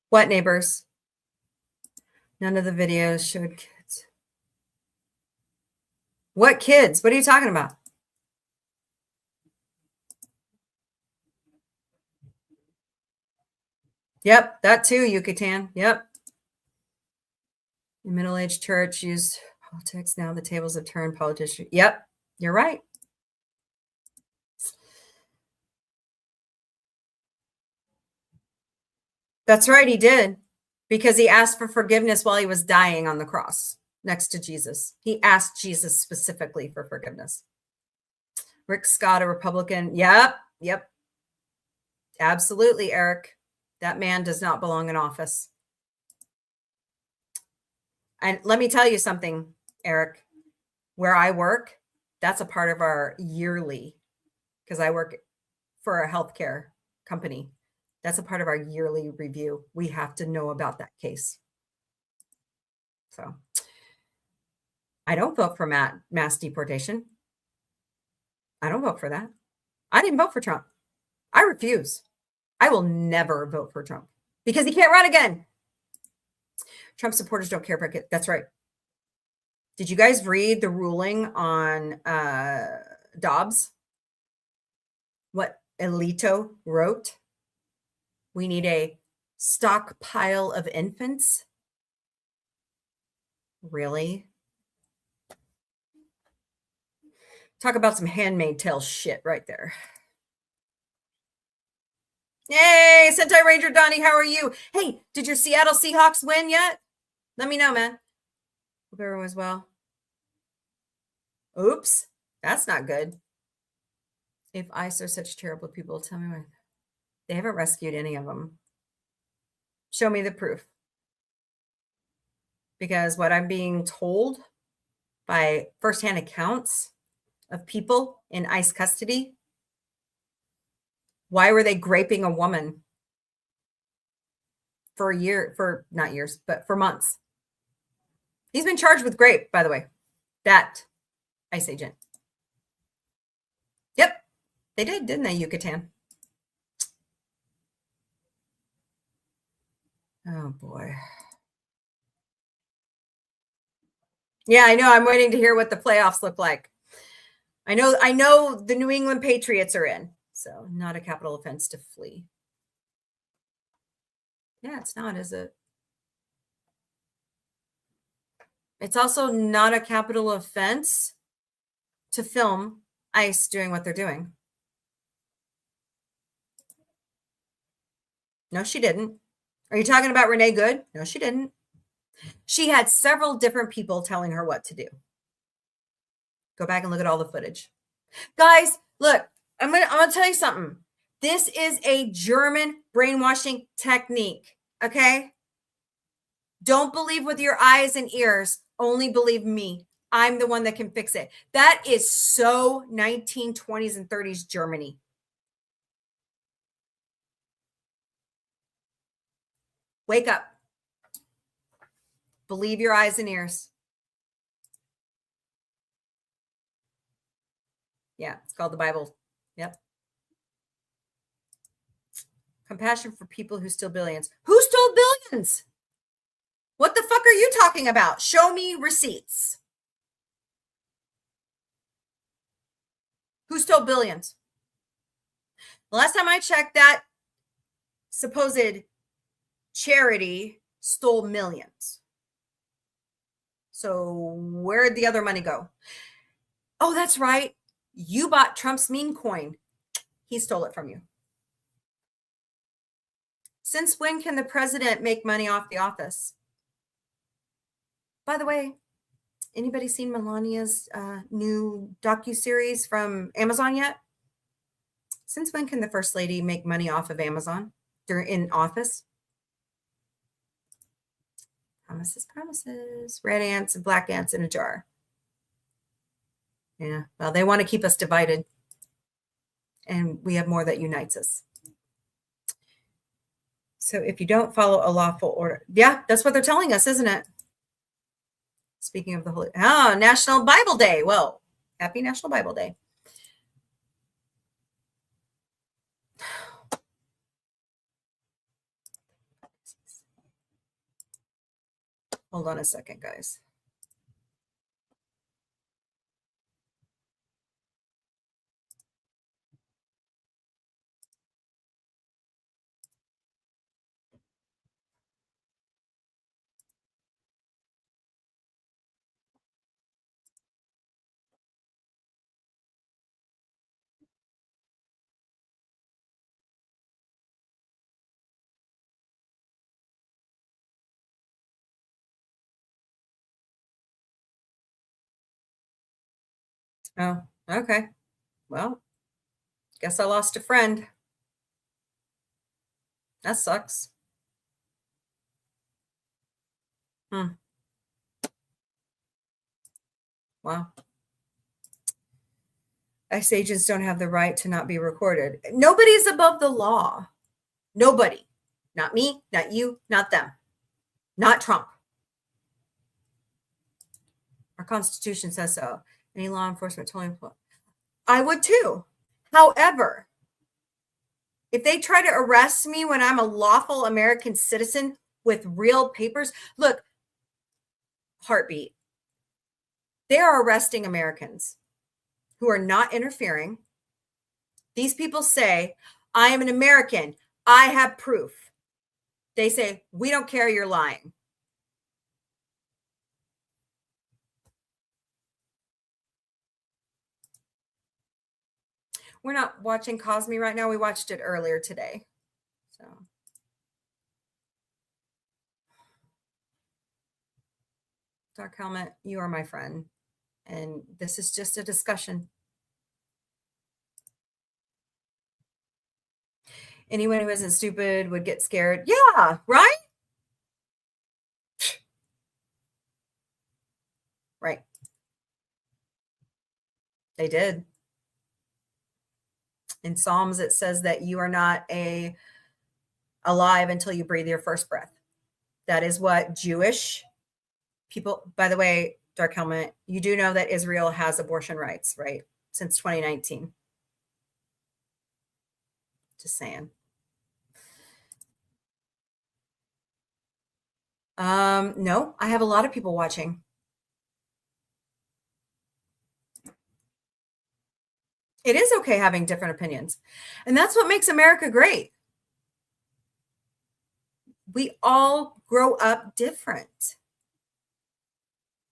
[SPEAKER 2] What, neighbors? None of the videos showed kids. What kids? What are you talking about? Yep, that too, Yucatan. Yep. The middle-aged church used politics. Now the tables have turned. Politicians. Yep, you're right. That's right, he did. Because he asked for forgiveness while he was dying on the cross next to Jesus. He asked Jesus specifically for forgiveness. Rick Scott, a Republican. Yep. Absolutely, Eric. That man does not belong in office. And let me tell you something, Eric. Where I work, that's a part of our yearly, because I work for a healthcare company. That's a part of our yearly review. We have to know about that case. So I don't vote for mass deportation. I don't vote for that. I didn't vote for Trump. I refuse. I will never vote for Trump because he can't run again. Trump supporters don't care about it. That's right. Did you guys read the ruling on Dobbs? What Alito wrote? We need a stockpile of infants. Really? Talk about some Handmaid's Tale shit right there. Yay, Sentai Ranger Donnie, how are you? Hey, did your Seattle Seahawks win yet? Let me know, man. Hope everyone was well. Oops, that's not good. If ICE are such terrible people, tell me why. They haven't rescued any of them. Show me the proof. Because what I'm being told by firsthand accounts of people in ICE custody, why were they graping a woman for a year, for not years, but for months? He's been charged with rape, by the way. That ICE agent. Yep, they did, didn't they, Yucatan? Oh boy. Yeah, I know. I'm waiting to hear what the playoffs look like. I know the New England Patriots are in, so not a capital offense to flee. Yeah, it's not, is it? It's also not a capital offense to film ICE doing what they're doing. No, she didn't. Are you talking about Renee Good? No, she didn't. She had several different people telling her what to do. Go back and look at all the footage. Guys, look, I'm gonna tell you something. This is a German brainwashing technique, okay? Don't believe with your eyes and ears, only believe me. I'm the one that can fix it. That is so 1920s and 30s Germany. Wake up. Believe your eyes and ears. Yeah, it's called the Bible. Yep. Compassion for people who steal billions. Who stole billions? What the fuck are you talking about? Show me receipts. Who stole billions? The last time I checked, that supposed charity stole millions. So where'd the other money go? Oh, that's right. You bought Trump's meme coin. He stole it from you. Since when can the president make money off the office? By the way, anybody seen Melania's new docuseries from Amazon yet? Since when can the first lady make money off of Amazon in office? Promises, promises. Red ants and black ants in a jar. Yeah, well, they want to keep us divided. And we have more that unites us. So if you don't follow a lawful order, yeah, that's what they're telling us, isn't it? Speaking of the holy, National Bible Day. Well, happy National Bible Day. Hold on a second, guys. Oh, okay. Well, guess I lost a friend. That sucks. Wow. ICE agents don't have the right to not be recorded. Nobody's above the law. Nobody. Not me, not you, not them. Not Trump. Our Constitution says so. Any law enforcement totally. I would too. However, if they try to arrest me when I'm a lawful American citizen with real papers, look, heartbeat. They are arresting Americans who are not interfering. These people say, I am an American. I have proof. They say, we don't care, you're lying. We're not watching Cosme right now. We watched it earlier today. So. Dark Helmet, you are my friend. And this is just a discussion. Anyone who isn't stupid would get scared. Yeah, right? Right. They did. In Psalms, it says that you are not alive until you breathe your first breath. That is what Jewish people, by the way, Dark Helmet, you do know that Israel has abortion rights, right? Since 2019. Just saying. No, I have a lot of people watching. It is okay having different opinions. And that's what makes America great. We all grow up different,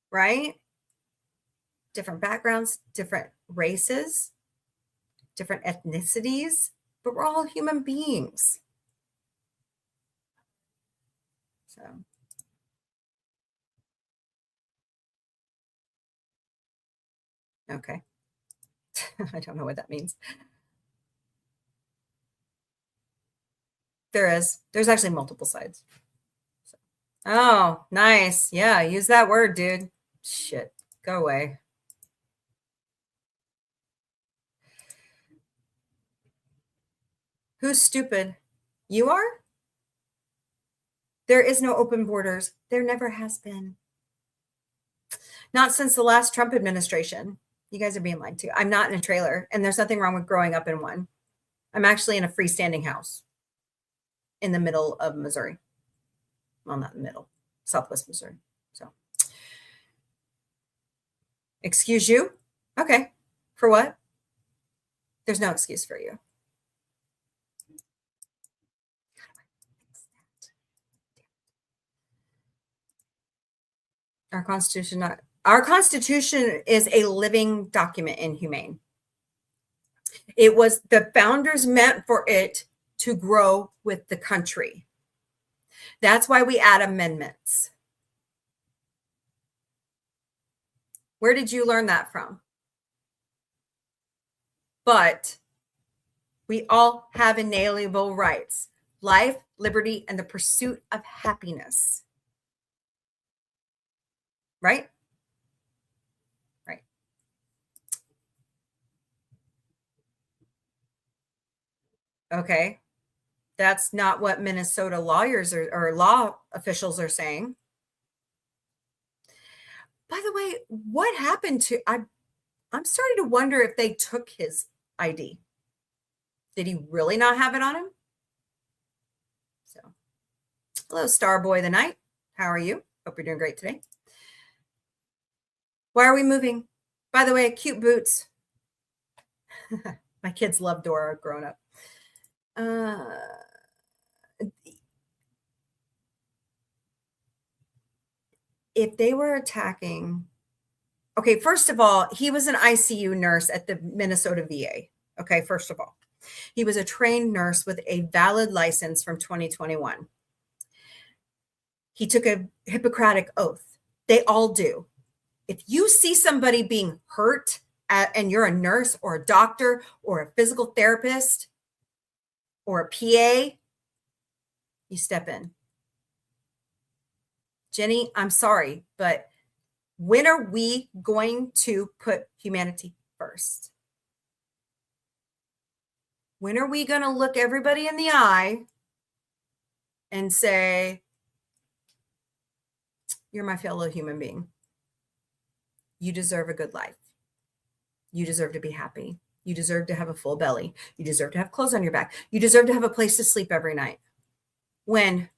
[SPEAKER 2] right? Different backgrounds, different races, different ethnicities, but we're all human beings. So. Okay. I don't know what that means. There's actually multiple sides. So. Oh, nice. Yeah, use that word, dude. Shit, go away. Who's stupid? You are? There is no open borders. There never has been. Not since the last Trump administration. You guys are being lied to. I'm not in a trailer, and there's nothing wrong with growing up in one. I'm actually in a freestanding house in the middle of Missouri. Well, not in the middle, Southwest Missouri. So, excuse you? Okay. For what? There's no excuse for you. Our Constitution is a living document and humane. It was the founders meant for it to grow with the country. That's why we add amendments. Where did you learn that from? But we all have inalienable rights: life, liberty, and the pursuit of happiness. Right? Right. Okay. That's not what Minnesota lawyers or law officials are saying. By the way, what happened to, I'm starting to wonder if they took his ID. Did he really not have it on him? So, hello, Starboy the Night. How are you? Hope you're doing great today. Why are we moving? By the way, cute boots. My kids love Dora growing up. If they were attacking, okay, first of all, he was an ICU nurse at the Minnesota VA. Okay, first of all, he was a trained nurse with a valid license from 2021. He took a Hippocratic oath. They all do. If you see somebody being hurt and you're a nurse or a doctor or a physical therapist or a PA, you step in. Jenny, I'm sorry, but when are we going to put humanity first? When are we going to look everybody in the eye and say, you're my fellow human being. You deserve a good life. You deserve to be happy. You deserve to have a full belly. You deserve to have clothes on your back. You deserve to have a place to sleep every night. When?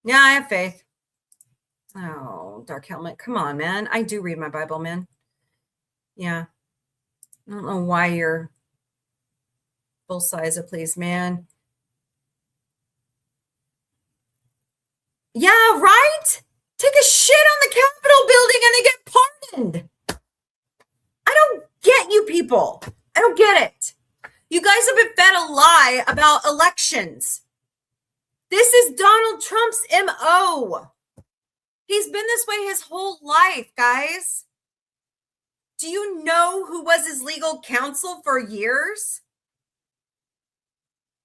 [SPEAKER 2] Yeah, I have faith. Oh, Dark Helmet. Come on, man. I do read my Bible, man. Yeah. I don't know why you're full size of please, man. Yeah, right? Take a shit on the Capitol building and they get pardoned. I don't get you people. I don't get it. You guys have been fed a lie about elections. This is Donald Trump's MO. He's been this way his whole life, guys. Do you know who was his legal counsel for years?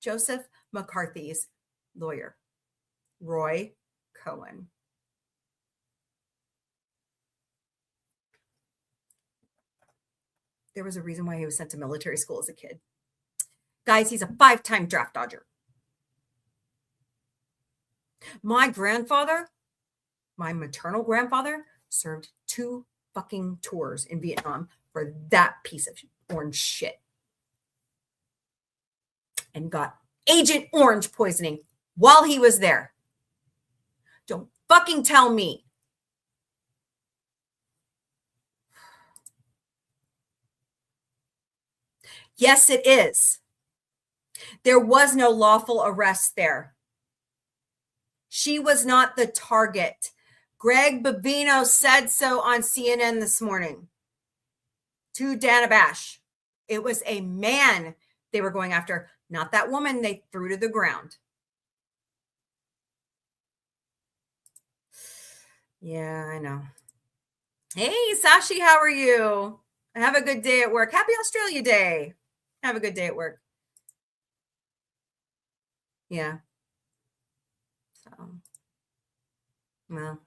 [SPEAKER 2] Joseph McCarthy's lawyer, Roy Cohen. There was a reason why he was sent to military school as a kid. Guys, he's a 5-time draft dodger. My grandfather, my maternal grandfather, served 2 fucking tours in Vietnam for that piece of orange shit. And got Agent Orange poisoning while he was there. Don't fucking tell me. Yes, it is. There was no lawful arrest there. She was not the target. Greg Bobino said so on CNN this morning to Dana Bash. It was a man they were going after, not that woman they threw to the ground. Yeah, I know. Hey, Sashi, how are you? Have a good day at work. Happy Australia Day. Have a good day at work. Yeah. So, well,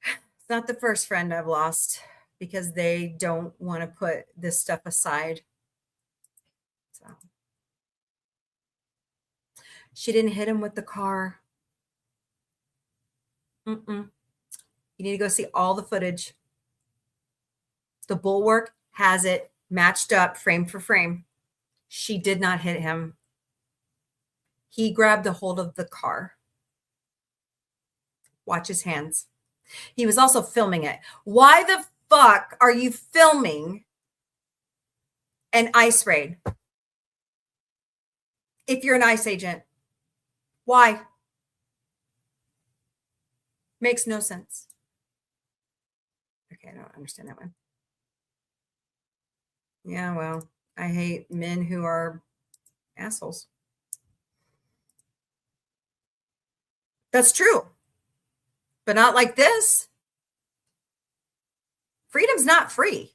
[SPEAKER 2] it's not the first friend I've lost because they don't want to put this stuff aside. So, she didn't hit him with the car. You need to go see all the footage. The Bulwark has it matched up frame for frame. She did not hit him. He grabbed a hold of the car. Watch his hands. He was also filming it. Why the fuck are you filming an ICE raid? If you're an ICE agent, why? Makes no sense. Okay, I don't understand that one. Yeah, well, I hate men who are assholes. That's true. But not like this. Freedom's not free.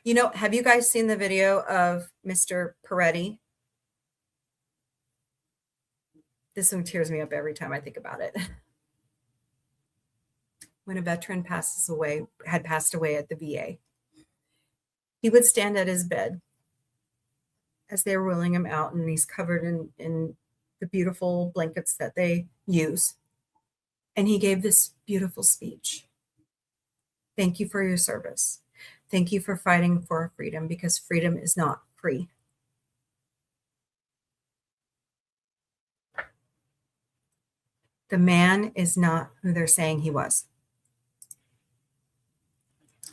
[SPEAKER 2] You know, have you guys seen the video of Mr. Peretti? This one tears me up every time I think about it. When a veteran had passed away at the VA, he would stand at his bed as they were rolling him out, and he's covered in the beautiful blankets that they use. And he gave this beautiful speech. Thank you for your service. Thank you for fighting for freedom, because freedom is not free. The man is not who they're saying he was.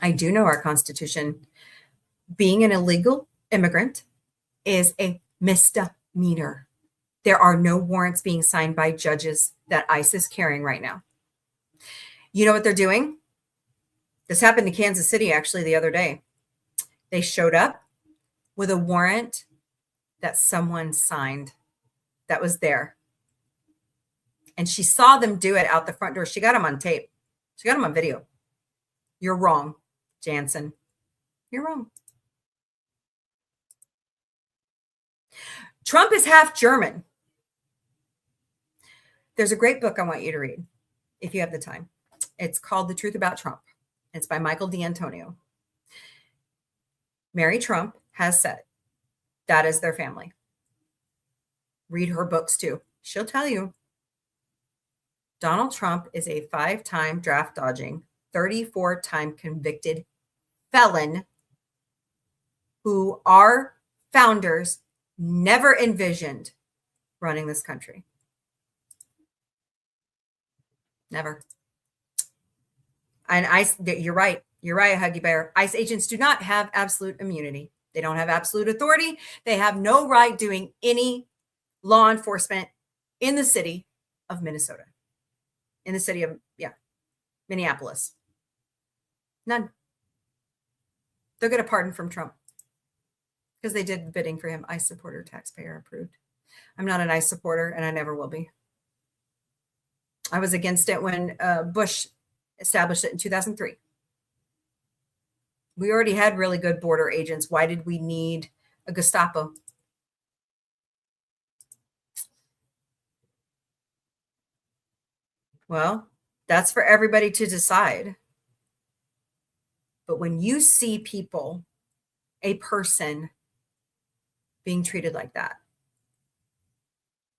[SPEAKER 2] I do know our Constitution. Being an illegal immigrant is a misdemeanor. There are no warrants being signed by judges that ICE is carrying right now. You know what they're doing? This happened to Kansas City actually the other day. They showed up with a warrant that someone signed that was there. And she saw them do it out the front door. She got them on tape. She got them on video. You're wrong, Jansen. You're wrong. Trump is half German. There's a great book I want you to read if you have the time. It's called The Truth About Trump. It's by Michael D'Antonio. Mary Trump has said that is their family. Read her books too. She'll tell you. Donald Trump is a 5-time draft dodging, 34-time convicted felon who our founders never envisioned running this country. Never. And you're right. You're right, Huggy Bear. ICE agents do not have absolute immunity. They don't have absolute authority. They have no right doing any law enforcement in the city of Minnesota. In the city of, Minneapolis. None. They'll get a pardon from Trump because they did bidding for him. ICE supporter, taxpayer approved. I'm not an ICE supporter, and I never will be. I was against it when Bush established it in 2003. We already had really good border agents. Why did we need a Gestapo? Well, that's for everybody to decide. But when you see people, a person being treated like that,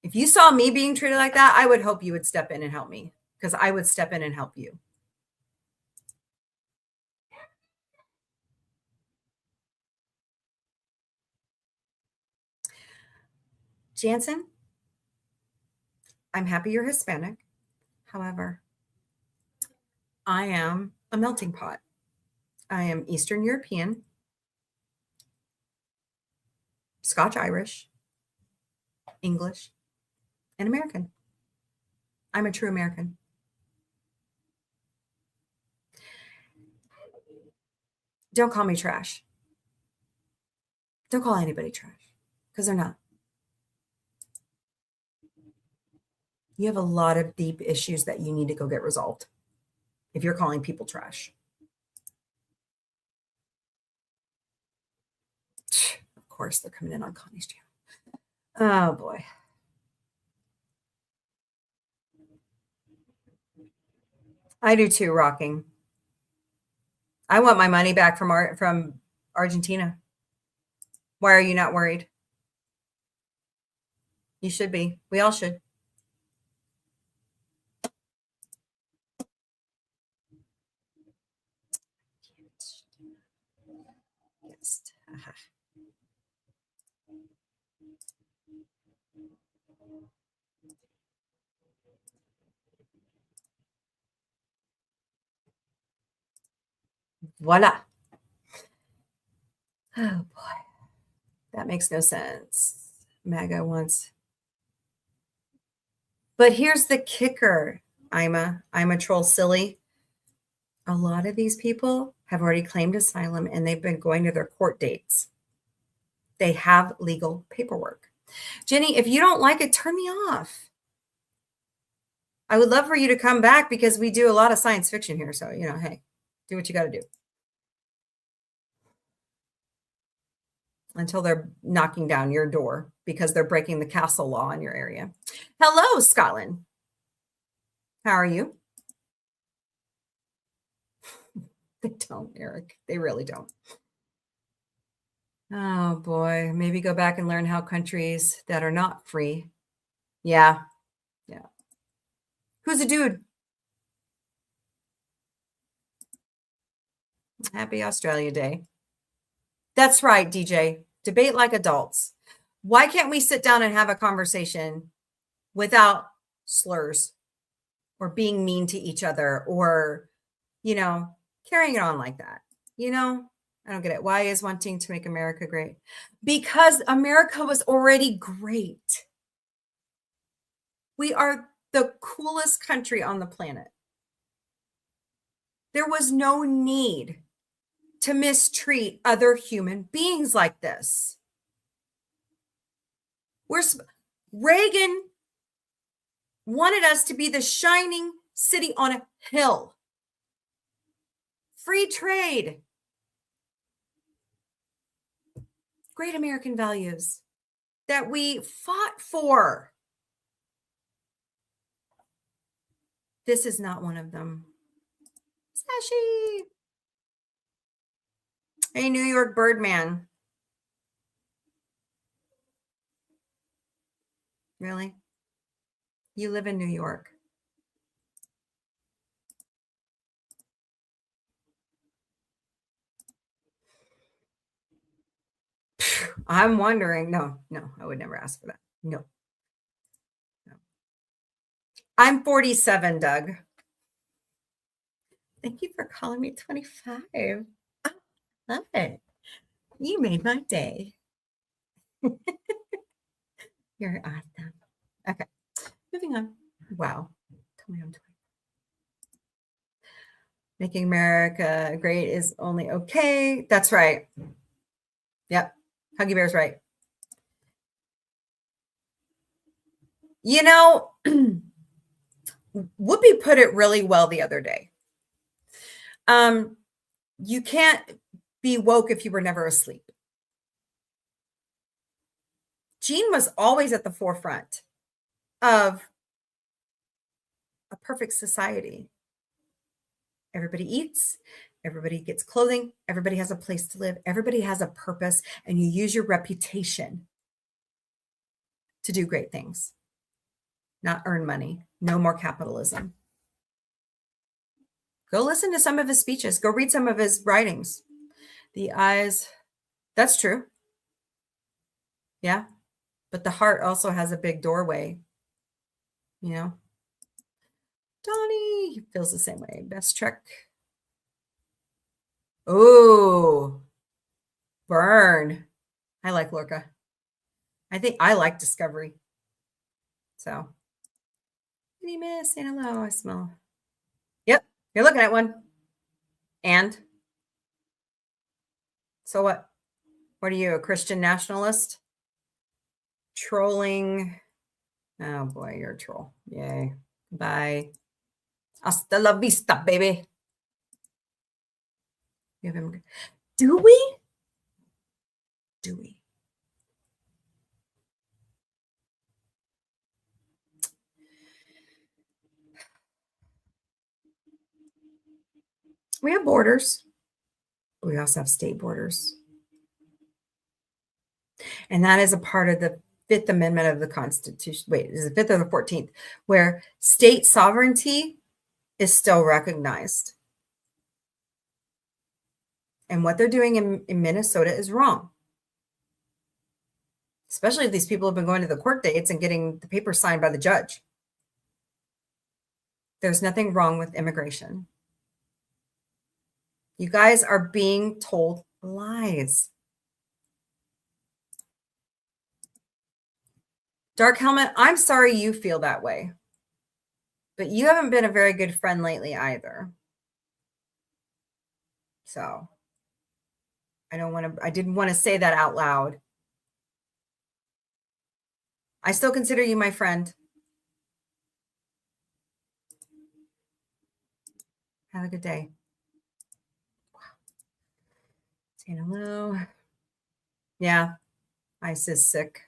[SPEAKER 2] if you saw me being treated like that, I would hope you would step in and help me, because I would step in and help you. Jansen, I'm happy you're Hispanic. However, I am a melting pot. I am Eastern European, Scotch Irish, English, and American. I'm a true American. Don't call me trash. Don't call anybody trash, because they're not. You have a lot of deep issues that you need to go get resolved if you're calling people trash. Of course, they're coming in on Connie's channel. Oh, boy. I do too, Rocking. I want my money back from Argentina. Why are you not worried? You should be. We all should. Yes. Voila. Oh, boy. That makes no sense. MAGA wants. But here's the kicker, I'm a troll silly. A lot of these people have already claimed asylum, and they've been going to their court dates. They have legal paperwork. Jenny, if you don't like it, turn me off. I would love for you to come back, because we do a lot of science fiction here. So, hey, do what you got to do. Until they're knocking down your door because they're breaking the castle law in your area. Hello, Scotland. How are you? They don't, Eric. They really don't. Oh, boy. Maybe go back and learn how countries that are not free. Yeah. Yeah. Who's a dude? Happy Australia Day. That's right, DJ. Debate like adults. Why can't we sit down and have a conversation without slurs or being mean to each other or, carrying it on like that? I don't get it. Why is wanting to make America great? Because America was already great. We are the coolest country on the planet. There was no need to mistreat other human beings like this. Reagan wanted us to be the shining city on a hill. Free trade. Great American values that we fought for. This is not one of them. Sashi. Hey, New York Birdman. Really? You live in New York. I'm wondering. No, I would never ask for that. No. I'm 47, Doug. Thank you for calling me 25. Oh, love it. You made my day. You're awesome. Okay, moving on. Wow. Tell me I'm 20. Making America great is only okay. That's right. Yep. Huggy Bear's right. You know, Whoopi put it really well the other day. You can't be woke if you were never asleep. Jean was always at the forefront of a perfect society. Everybody eats, everybody gets clothing, everybody has a place to live, everybody has a purpose, and you use your reputation to do great things, not earn money. No more capitalism. Go listen to some of his speeches. Go read some of his writings. The eyes, that's true. Yeah. But the heart also has a big doorway, you know. Donnie feels the same way. Best Trek. Oh, burn. I like Lorca. I think I like Discovery. So, any miss? Say hello. I smell. Yep, you're looking at one. And so what? What are you, a Christian nationalist? Trolling. Oh boy, you're a troll. Yay. Bye. Hasta la vista, baby. You have him. Do we? Do we? We have borders. We also have state borders. And that is a part of the Fifth Amendment of the Constitution. Wait, is it the 5th or the 14th? Where state sovereignty is still recognized. And what they're doing in Minnesota is wrong. Especially if these people have been going to the court dates and getting the papers signed by the judge. There's nothing wrong with immigration. You guys are being told lies. Dark Helmet, I'm sorry you feel that way. But you haven't been a very good friend lately either. So I didn't want to say that out loud. I still consider you my friend. Have a good day. Wow. Saying hello. Yeah, Ice is sick.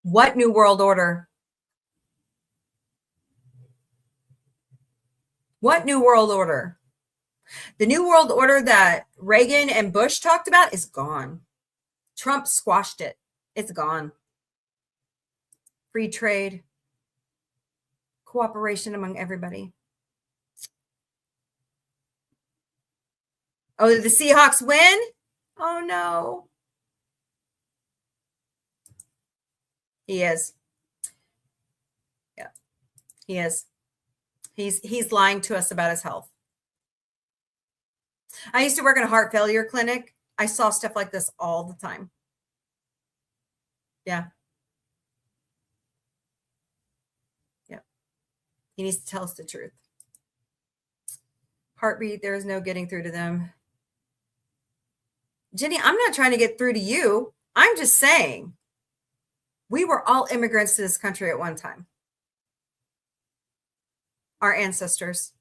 [SPEAKER 2] What New World Order? What New World Order? The New World Order that Reagan and Bush talked about is gone. Trump squashed it. It's gone. Free trade. Cooperation among everybody. Oh, did the Seahawks win? Oh, no. He is. Yeah, he is. He's lying to us about his health. I used to work in a heart failure clinic. I saw stuff like this all the time. Yeah. Yeah. He needs to tell us the truth. Heartbeat, there is no getting through to them. Jenny, I'm not trying to get through to you. I'm just saying we were all immigrants to this country at one time. Our ancestors.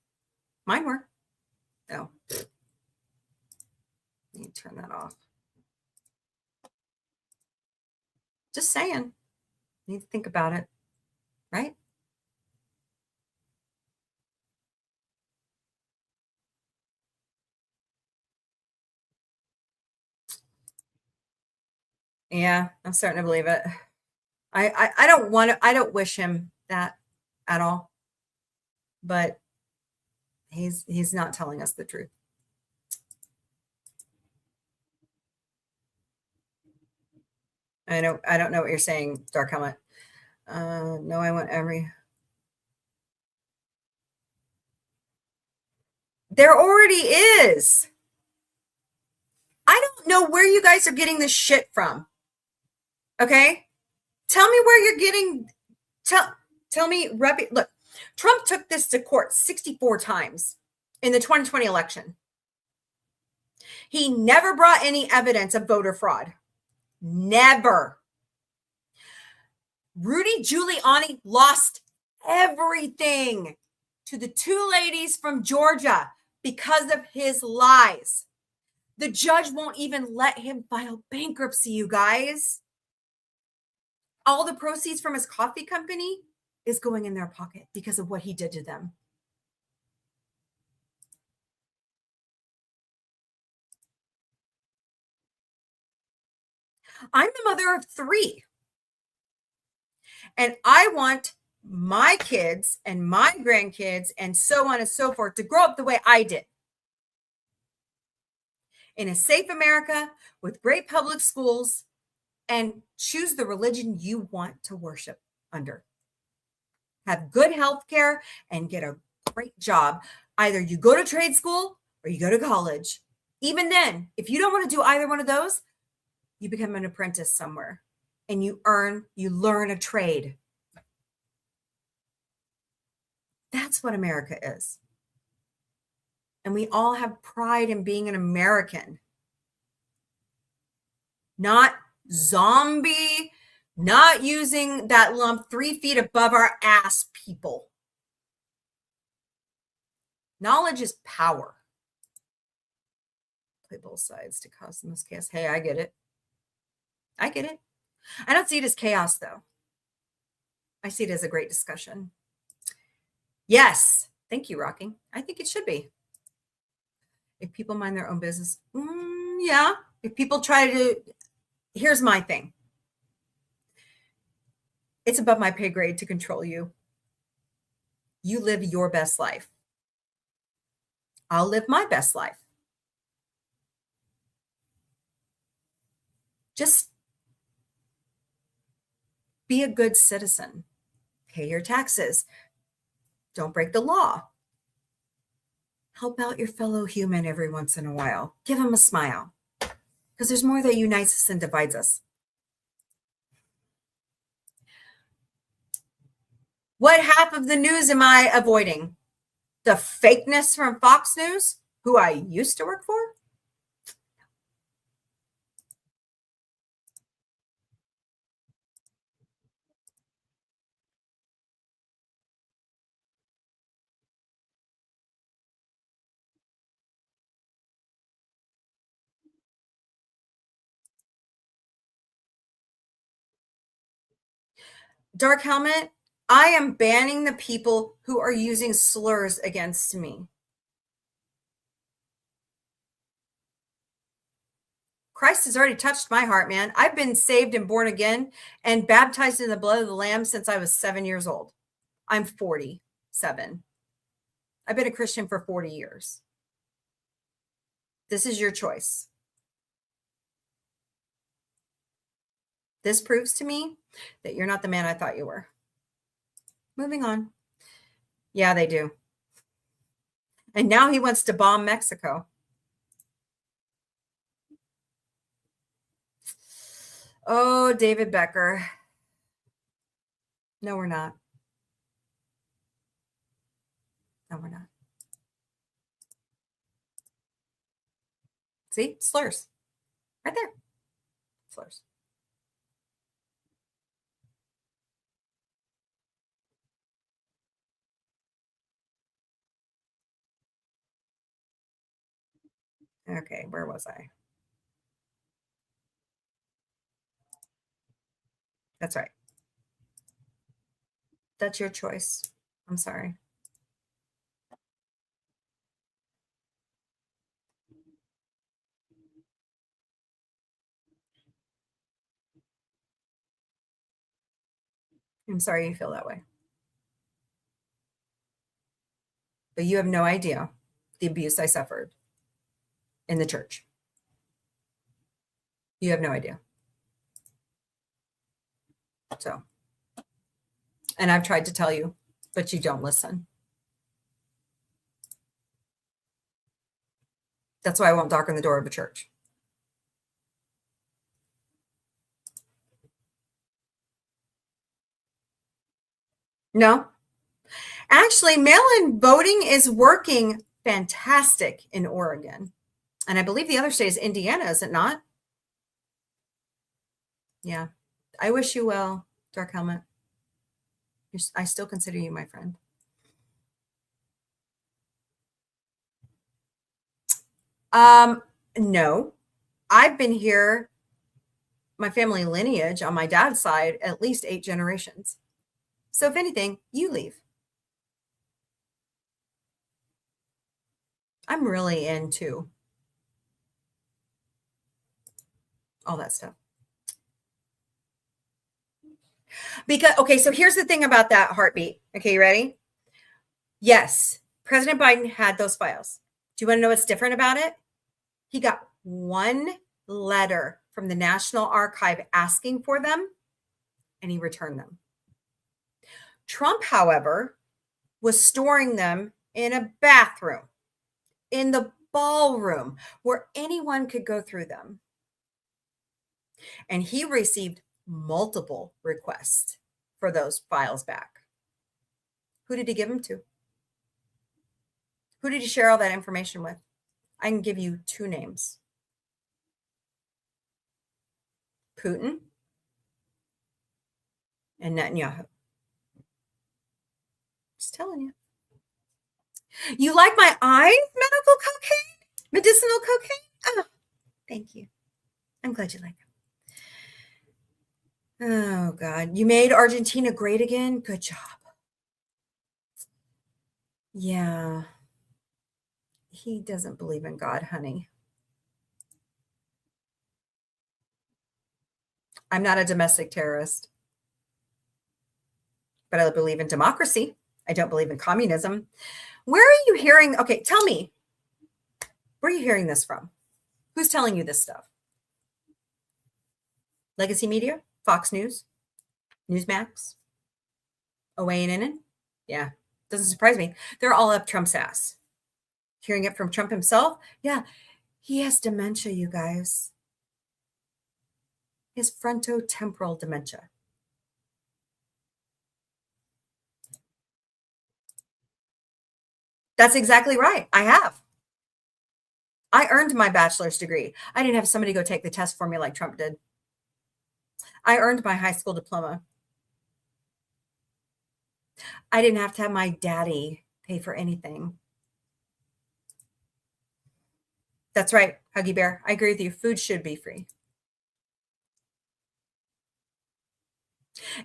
[SPEAKER 2] Mine were. No. Need to turn that off. Just saying. Need to think about it. Right? Yeah, I'm starting to believe it. I don't want to, I don't wish him that at all. But he's not telling us the truth. I don't know what you're saying, Dark Helmet. No, I want every. There already is. I don't know where you guys are getting this shit from. Okay? Tell me where you're getting. Tell me. Look, Trump took this to court 64 times in the 2020 election. He never brought any evidence of voter fraud. Never. Rudy Giuliani lost everything to the two ladies from Georgia because of his lies. The judge won't even let him file bankruptcy, you guys. All the proceeds from his coffee company is going in their pocket because of what he did to them. I'm the mother of 3. And I want my kids and my grandkids and so on and so forth to grow up the way I did. In a safe America with great public schools, and choose the religion you want to worship under. Have good health care and get a great job. Either you go to trade school or you go to college. Even then, if you don't want to do either one of those, you become an apprentice somewhere and you learn a trade. That's what America is. And we all have pride in being an American. Not zombie, not using that lump 3 feet above our ass people. Knowledge is power. Play both sides to cause the most chaos. Hey, I get it. I get it. I don't see it as chaos, though. I see it as a great discussion. Yes. Thank you, Rocking. I think it should be. If people mind their own business, yeah. If people try to, here's my thing. It's above my pay grade to control you. You live your best life. I'll live my best life. Just be a good citizen. Pay your taxes. Don't break the law. Help out your fellow human every once in a while. Give them a smile. Because there's more that unites us than divides us. What half of the news am I avoiding? The fakeness from Fox News, who I used to work for? Dark Helmet, I am banning the people who are using slurs against me. Christ has already touched my heart, man. I've been saved and born again and baptized in the blood of the Lamb since I was 7 years old. I'm 47. I've been a Christian for 40 years. This is your choice. This proves to me that you're not the man I thought you were. Moving on. Yeah, they do. And now he wants to bomb Mexico. Oh, David Becker. No, we're not. No, we're not. See? Slurs. Right there. Slurs. Okay, where was I? That's right. That's your choice. I'm sorry. I'm sorry you feel that way. But you have no idea the abuse I suffered in the church. You have no idea. So, and I've tried to tell you, but you don't listen. That's why I won't darken the door of a church. No. Actually, mail-in voting is working fantastic in Oregon. And I believe the other state is Indiana, is it not? Yeah. I wish you well, Dark Helmet. I still consider you my friend. No. I've been here, my family lineage on my dad's side, at least 8 generations. So if anything, you leave. I'm really into all that stuff. Because, okay, so here's the thing about that heartbeat. Okay, you ready? Yes, President Biden had those files. Do you want to know what's different about it? He got one letter from the National Archive asking for them, and he returned them. Trump, however, was storing them in a bathroom, in the ballroom, where anyone could go through them. And he received multiple requests for those files back. Who did he give them to? Who did he share all that information with? I can give you 2 names. Putin and Netanyahu. Just telling you. You like my eyes, medical cocaine? Medicinal cocaine? Oh, thank you. I'm glad you like them. Oh, God. You made Argentina great again? Good job. Yeah. He doesn't believe in God, honey. I'm not a domestic terrorist, but I believe in democracy. I don't believe in communism. Where are you hearing? Okay, tell me, where are you hearing this from? Who's telling you this stuff? Legacy Media? Fox News? Newsmax? OANN? Yeah, doesn't surprise me. They're all up Trump's ass. Hearing it from Trump himself? Yeah, he has dementia, you guys. He has frontotemporal dementia. That's exactly right. I have. I earned my bachelor's degree. I didn't have somebody go take the test for me like Trump did. I earned my high school diploma. I didn't have to have my daddy pay for anything. That's right, Huggy Bear. I agree with you. Food should be free.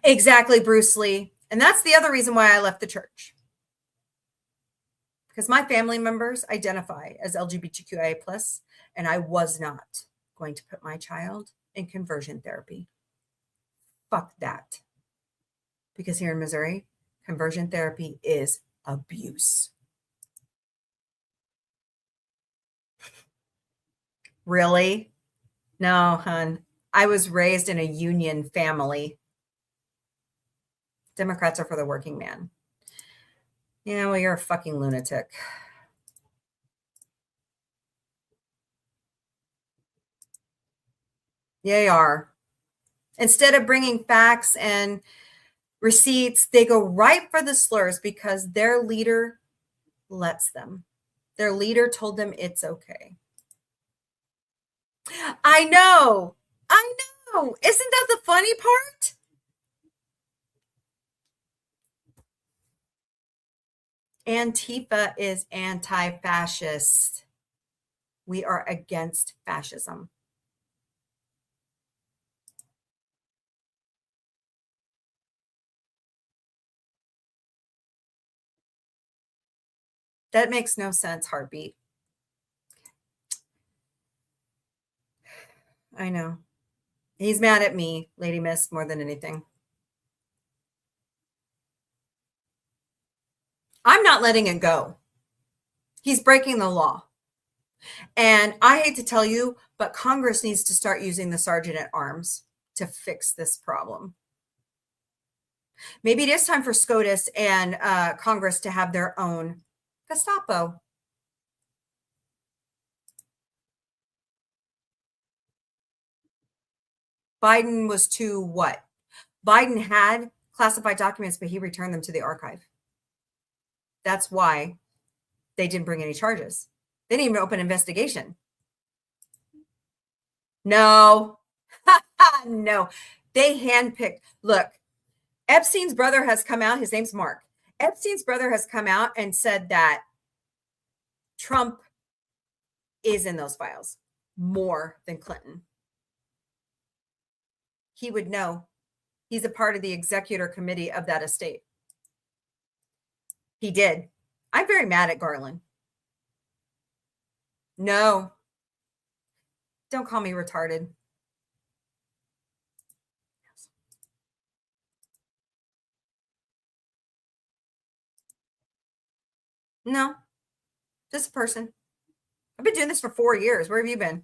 [SPEAKER 2] Exactly, Bruce Lee. And that's the other reason why I left the church. Because my family members identify as LGBTQIA+, and I was not going to put my child in conversion therapy. Fuck that. Because here in Missouri, conversion therapy is abuse. Really? No, hun. I was raised in a union family. Democrats are for the working man. Yeah, well, you're a fucking lunatic. Yeah, you are. Instead of bringing facts and receipts, they go right for the slurs because their leader lets them. Their leader told them it's okay. I know. I know. Isn't that the funny part? Antifa is anti-fascist. We are against fascism. That makes no sense, Heartbeat. I know. He's mad at me, Lady Miss, more than anything. I'm not letting it go. He's breaking the law. And I hate to tell you, but Congress needs to start using the sergeant at arms to fix this problem. Maybe it is time for SCOTUS and Congress to have their own Gestapo. Biden was to what? Biden had classified documents, but he returned them to the archive. That's why they didn't bring any charges. They didn't even open investigation. No, no, they handpicked. Look, Epstein's brother has come out. His name's Mark. Epstein's brother has come out and said that Trump is in those files more than Clinton. He would know. He's a part of the executor committee of that estate. He did. I'm very mad at Garland. No. Don't call me retarded. No. Just a person. I've been doing this for 4 years. Where have you been?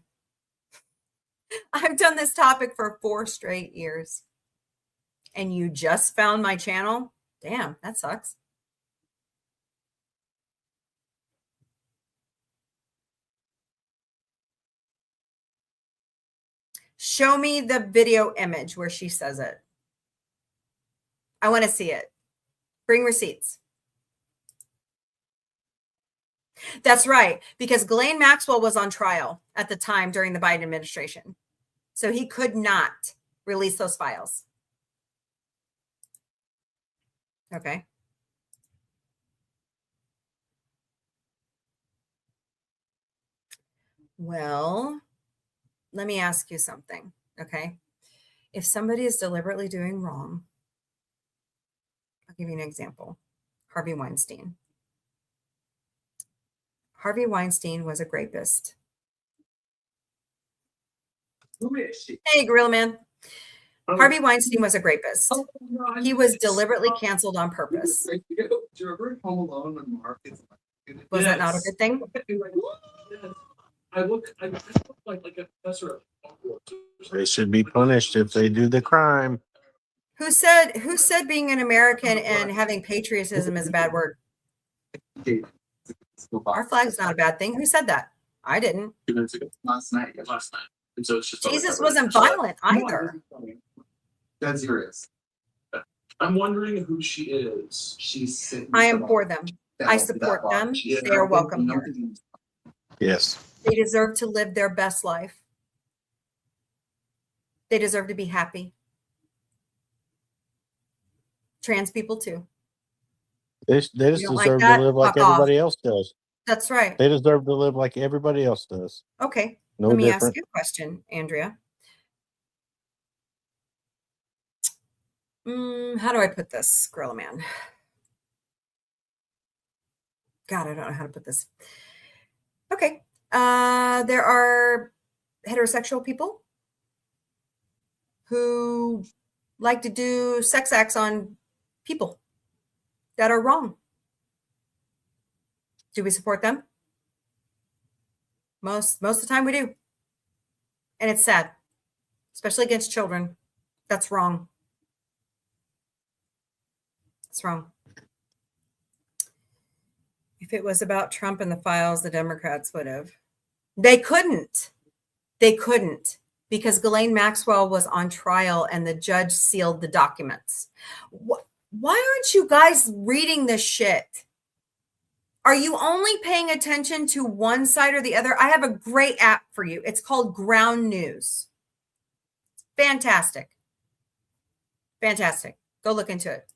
[SPEAKER 2] I've done this topic for 4 straight years. And you just found my channel? Damn, that sucks. Show me the video image where she says it. I want to see it. Bring receipts. That's right, because Ghislaine Maxwell was on trial at the time during the Biden administration. So he could not release those files. Okay. Well, let me ask you something, okay? If somebody is deliberately doing wrong, I'll give you an example. Harvey Weinstein. Harvey Weinstein was a rapist.
[SPEAKER 5] Who is she?
[SPEAKER 2] Hey, Gorilla Man.
[SPEAKER 5] Oh,
[SPEAKER 2] Harvey Weinstein was a rapist.
[SPEAKER 5] oh, no,
[SPEAKER 2] He was deliberately canceled on purpose.
[SPEAKER 5] Do you ever Home Alone when Mark is like,
[SPEAKER 2] Was that not a good thing?
[SPEAKER 5] Yes. I look like a professor of Hogwarts or something.
[SPEAKER 4] They should be punished if they do the crime.
[SPEAKER 2] Who said being an American and having patriotism is a bad word? Our flag's not a bad thing. Who said that? I didn't.
[SPEAKER 7] 2 minutes ago. Last night. And so it's just
[SPEAKER 2] Jesus wasn't violent either.
[SPEAKER 7] Dead serious. I'm wondering who she is. She's sitting.
[SPEAKER 2] I am for them. I support them. They are welcome here.
[SPEAKER 4] Yes.
[SPEAKER 2] They deserve to live their best life. They deserve to be happy. Trans people too.
[SPEAKER 4] They just
[SPEAKER 2] You don't like
[SPEAKER 4] deserve
[SPEAKER 2] that?
[SPEAKER 4] to live like
[SPEAKER 2] Fuck off.
[SPEAKER 4] everybody else does.
[SPEAKER 2] That's right.
[SPEAKER 4] They deserve to live like everybody else does.
[SPEAKER 2] Okay.
[SPEAKER 4] No
[SPEAKER 2] Let me
[SPEAKER 4] different.
[SPEAKER 2] ask you a question, Andrea. How do I put this, Gorilla Man? God, I don't know how to put this. Okay. There are heterosexual people who like to do sex acts on people that are wrong. Do we support them? Most of the time we do. And it's sad, especially against children. That's wrong. It's wrong. If it was about Trump and the files, the Democrats would have. They couldn't. They couldn't because Ghislaine Maxwell was on trial and the judge sealed the documents. Why aren't you guys reading this shit? Are you only paying attention to one side or the other? I have a great app for you. It's called Ground News. Fantastic. Fantastic. Go look into it.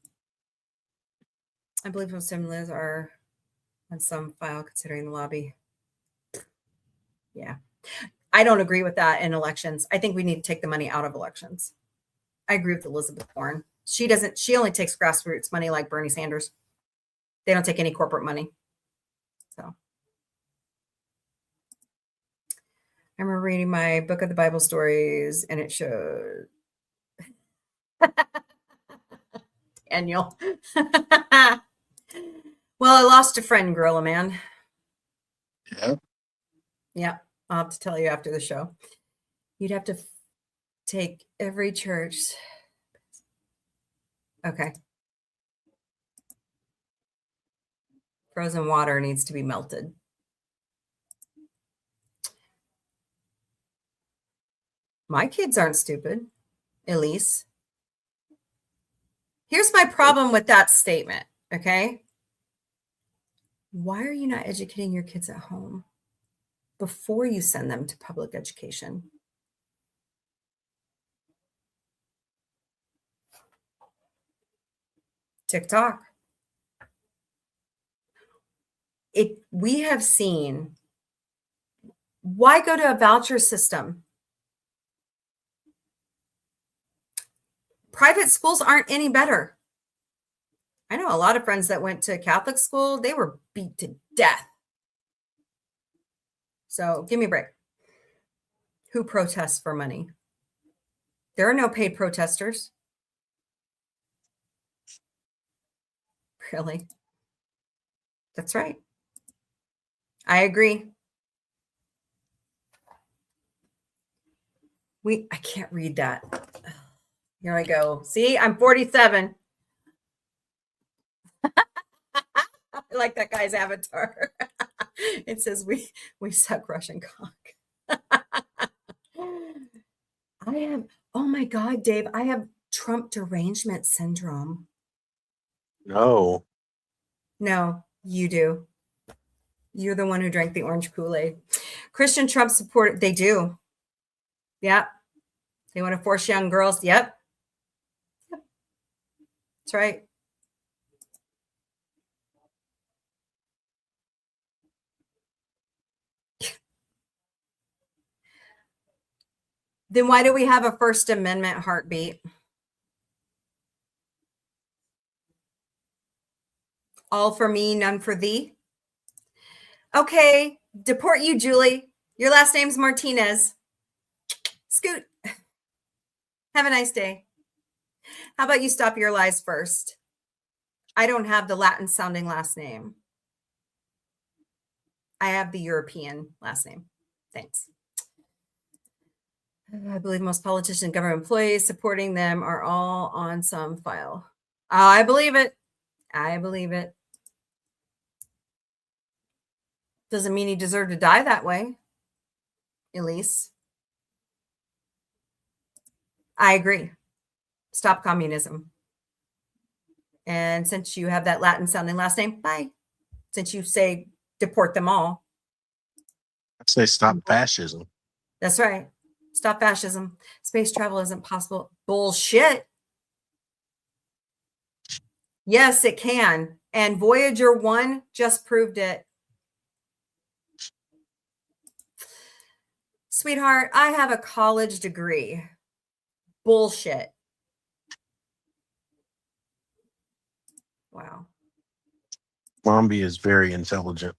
[SPEAKER 2] I believe most stimulus are on some file considering the lobby. Yeah. I don't agree with that in elections. I think we need to take the money out of elections. I agree with Elizabeth Warren. She only takes grassroots money like Bernie Sanders. They don't take any corporate money. So I remember reading my book of the Bible stories and it showed Daniel. Well, I lost a friend, Gorilla Man.
[SPEAKER 4] Yeah.
[SPEAKER 2] Yeah, I'll have to tell you after the show. You'd have to take every church. Okay. Frozen water needs to be melted. My kids aren't stupid, Elise. Here's my problem with that statement, okay? Why are you not educating your kids at home before you send them to public education? TikTok. We have seen, why go to a voucher system? Private schools aren't any better. I know a lot of friends that went to Catholic school, they were beat to death. So give me a break. Who protests for money? There are no paid protesters. Really? That's right. I agree. I can't read that. Here I go. See, I'm 47. I like that guy's avatar. It says we suck Russian cock. I have, oh my God, Dave, I have Trump derangement syndrome.
[SPEAKER 4] No.
[SPEAKER 2] No, you do. You're the one who drank the orange Kool-Aid. Christian Trump support, they do. Yep. They want to force young girls. Yep. That's right. Then why do we have a First Amendment heartbeat? All for me, none for thee. Okay, deport you, Julie. Your last name's Martinez. Scoot. Have a nice day. How about you stop your lies first? I don't have the Latin sounding last name. I have the European last name. Thanks. I believe most politicians and government employees supporting them are all on some file. I believe it. I believe it. Doesn't mean you deserve to die that way, Elise. I agree. Stop communism. And since you have that Latin sounding last name, bye. Since you say deport them all.
[SPEAKER 4] I say stop fascism.
[SPEAKER 2] That's right. Stop fascism. Space travel isn't possible. Bullshit. Yes, it can. And Voyager 1 just proved it. Sweetheart, I have a college degree. Bullshit. Wow.
[SPEAKER 4] Mombie is very intelligent.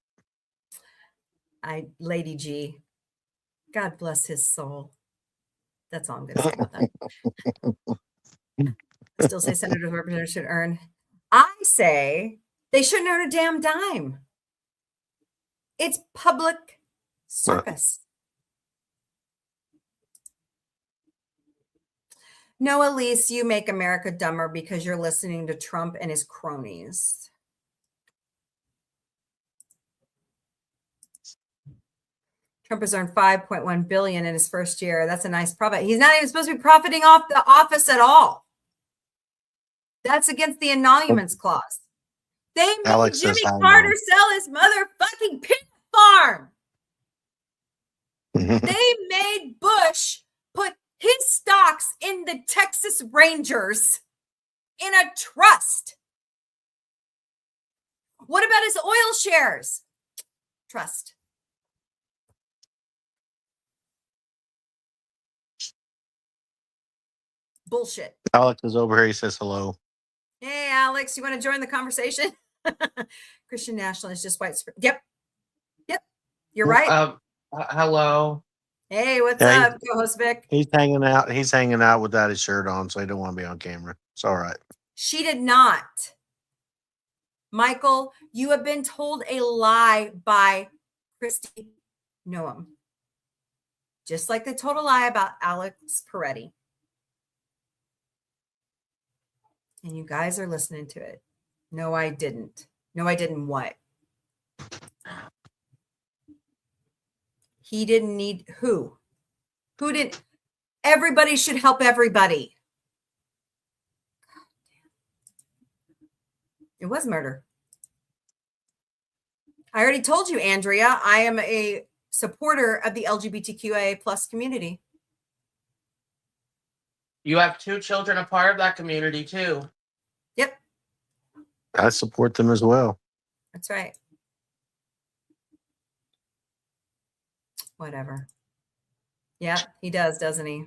[SPEAKER 2] Lady G. God bless his soul. That's all I'm going to say about that. I still say senators and representatives should earn. I say they shouldn't earn a damn dime. It's public service. No, Elise, you make America dumber because you're listening to Trump and his cronies. Trump has earned $5.1 billion in his first year. That's a nice profit. He's not even supposed to be profiting off the office at all. That's against the emoluments clause. They made
[SPEAKER 4] Alex
[SPEAKER 2] Jimmy
[SPEAKER 4] says hi,
[SPEAKER 2] Carter
[SPEAKER 4] Mom.
[SPEAKER 2] sell his motherfucking pig farm. They made Bush put his stocks in the Texas Rangers in a trust. What about his oil shares? Trust. Bullshit.
[SPEAKER 4] Alex is over here. He says hello.
[SPEAKER 2] Hey, Alex, you want to join the conversation? Christian nationalist, just white. Yep. You're right.
[SPEAKER 8] Hello.
[SPEAKER 2] Hey, what's
[SPEAKER 4] Hey.
[SPEAKER 2] up, co-host Vic?
[SPEAKER 4] He's hanging out. He's hanging out without his shirt on, so he don't want to be on camera. It's all right.
[SPEAKER 2] She did not. Michael, you have been told a lie by Christy Noam. Just like they told a lie about Alex Peretti. And you guys are listening to it. No, I didn't. No, I didn't what? He didn't need who? Who didn't? Everybody should help everybody. It was murder. I already told you, Andrea, I am a supporter of the LGBTQIA plus community.
[SPEAKER 8] You have 2 children a part of that community too.
[SPEAKER 2] Yep,
[SPEAKER 4] I support them as well.
[SPEAKER 2] that's right. Whatever. Yep, he does, doesn't he?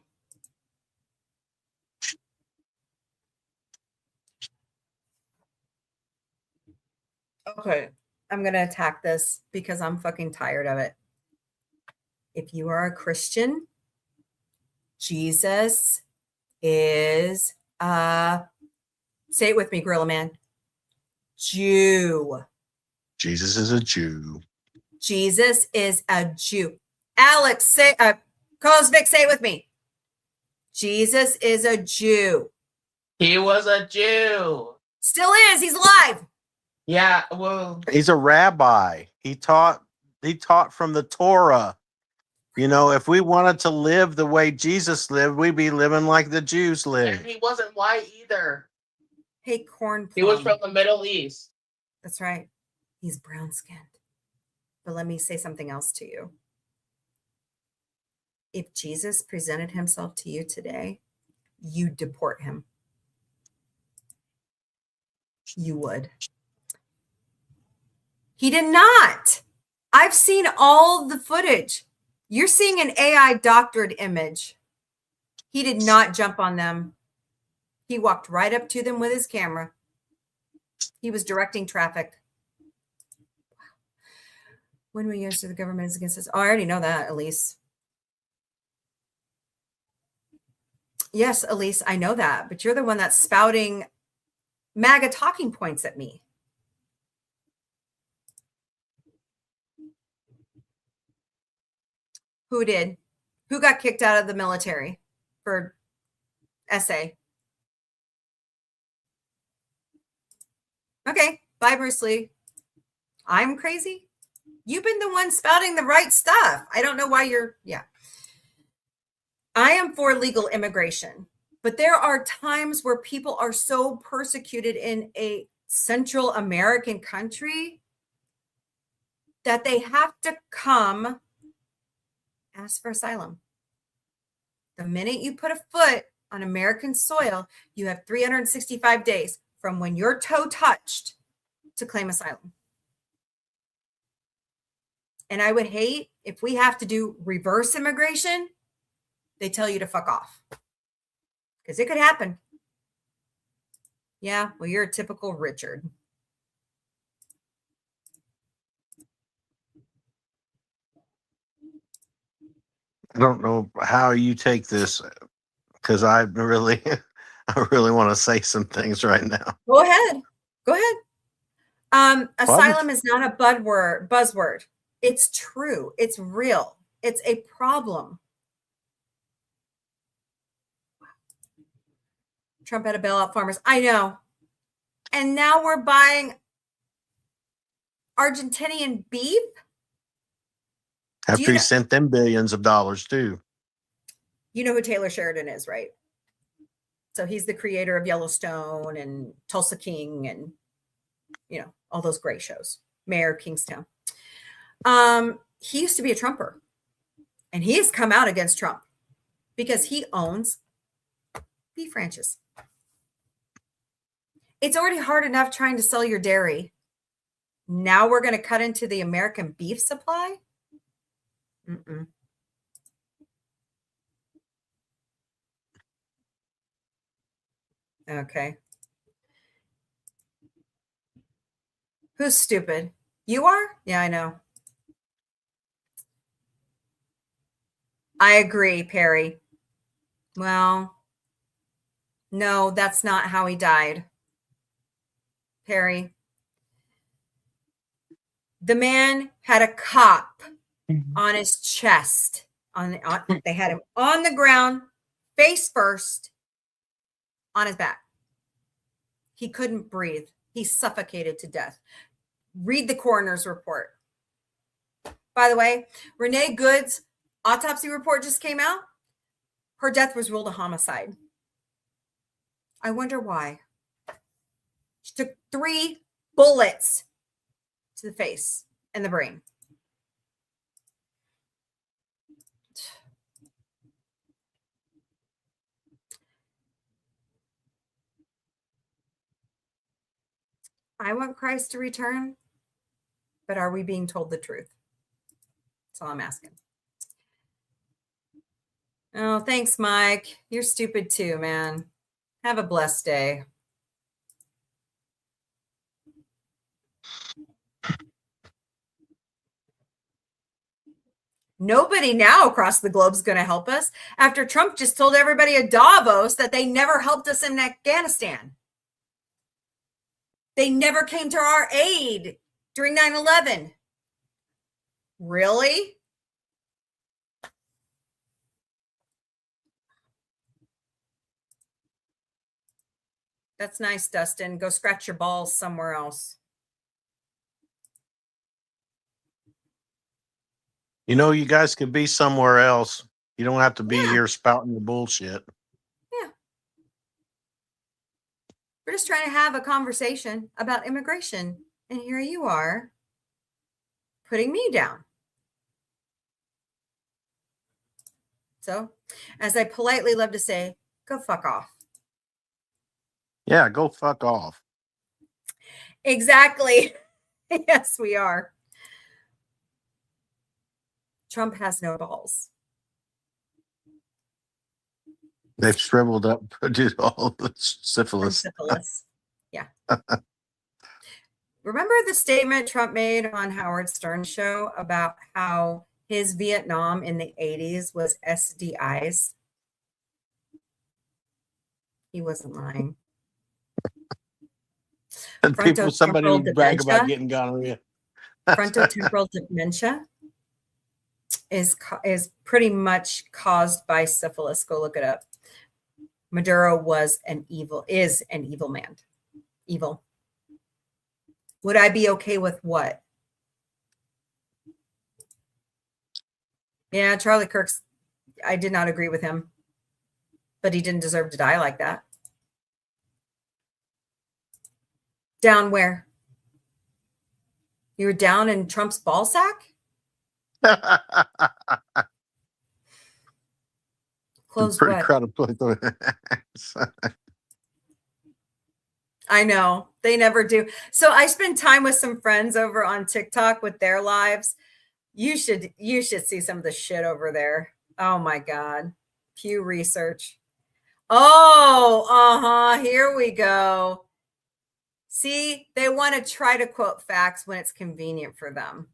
[SPEAKER 2] Okay, I'm going to attack this because I'm fucking tired of it. If you are a Christian, Jesus is say it with me, Gorilla Man. Jew.
[SPEAKER 4] Jesus is a Jew.
[SPEAKER 2] Jesus is a Jew. Alex, say Kozvik, say it with me. Jesus is a Jew.
[SPEAKER 8] He was a Jew.
[SPEAKER 2] Still is. He's alive.
[SPEAKER 8] Yeah, well,
[SPEAKER 4] He's a rabbi. He taught from the Torah. You know, if we wanted to live the way Jesus lived, we'd be living like the Jews
[SPEAKER 8] and
[SPEAKER 4] lived.
[SPEAKER 8] he wasn't white either.
[SPEAKER 2] Hey, corn.
[SPEAKER 8] He was
[SPEAKER 2] plum.
[SPEAKER 8] from the Middle East.
[SPEAKER 2] That's right. He's brown skinned. But let me say something else to you. If Jesus presented himself to you today, you deport him. You would. He did not. I've seen all the footage. You're seeing an AI doctored image. He did not jump on them. He walked right up to them with his camera. He was directing traffic. When we use the government is against us. Oh, I already know that, Elise. Yes, Elise, I know that. But you're the one that's spouting MAGA talking points at me. Who did? Who got kicked out of the military for SA? Okay, bye, Bruce Lee. I'm crazy. You've been the one spouting the right stuff. I don't know why you're, yeah. I am for legal immigration, but there are times where people are so persecuted in a Central American country that they have to come ask for asylum. The minute you put a foot on American soil, you have 365 days from when your toe touched to claim asylum. And I would hate if we have to do reverse immigration, they tell you to fuck off. Because it could happen. Yeah, well, you're a typical Richard.
[SPEAKER 4] I don't know how you take this because I really want to say some things right now.
[SPEAKER 2] Go ahead. Go ahead. Asylum is not a buzzword. It's true. It's real. It's a problem. Trump had to bail out farmers. I know. And now we're buying Argentinian beef.
[SPEAKER 4] After he sent them billions of dollars too.
[SPEAKER 2] You know who Taylor Sheridan is, right? So he's the creator of Yellowstone and Tulsa King and, you know, all those great shows. Mayor of Kingstown. He used to be a Trumper. And he has come out against Trump because he owns beef ranches. It's already hard enough trying to sell your dairy. Now we're going to cut into the American beef supply? Mm-mm. Okay. Who's stupid? You are? Yeah, I know. I agree, Perry. Well, no, that's not how he died. Perry. The man had a cop on his chest. They had him on the ground, face first, on his back. He couldn't breathe. He suffocated to death. Read the coroner's report. By the way, Renee Good's autopsy report just came out. Her death was ruled a homicide. I wonder why. She took 3 bullets to the face. and the brain. I want Christ to return, but are we being told the truth? That's all I'm asking. Oh, thanks, Mike. You're stupid too, man. Have a blessed day. Nobody now across the globe is going to help us after Trump just told everybody at Davos that they never helped us in Afghanistan. They never came to our aid during 9/11. Really? That's nice, Dustin. Go scratch your balls somewhere else.
[SPEAKER 4] You know, you guys could be somewhere else. You don't have to be
[SPEAKER 2] Yeah.
[SPEAKER 4] here spouting the bullshit.
[SPEAKER 2] Yeah. We're just trying to have a conversation about immigration. And here you are putting me down. So, as I politely love to say, go fuck off.
[SPEAKER 4] Yeah, go fuck off.
[SPEAKER 2] Exactly. Yes, we are. Trump has no balls.
[SPEAKER 4] They've shriveled up due to all the
[SPEAKER 2] From
[SPEAKER 4] syphilis.
[SPEAKER 2] syphilis. Yeah. Remember the statement Trump made on Howard Stern's show about how his Vietnam in the 80s was SDIs? He wasn't lying.
[SPEAKER 4] And people, somebody
[SPEAKER 2] Frontotemporal
[SPEAKER 4] would brag about
[SPEAKER 2] dementia.
[SPEAKER 4] getting gonorrhea.
[SPEAKER 2] Frontotemporal dementia is pretty much caused by syphilis. Go look it up. Maduro is an evil man. Evil. Would I be okay with what? Yeah, Charlie Kirk's, I did not agree with him, but he didn't deserve to die like that. Down where? You were down in Trump's ball sack? Closed
[SPEAKER 4] Pretty
[SPEAKER 2] what?
[SPEAKER 4] crowded place.
[SPEAKER 2] I know. They never do. So I spend time with some friends over on TikTok with their lives. You should see some of the shit over there. Oh my God. Pew Research. Oh, here we go. See, they want to try to quote facts when it's convenient for them.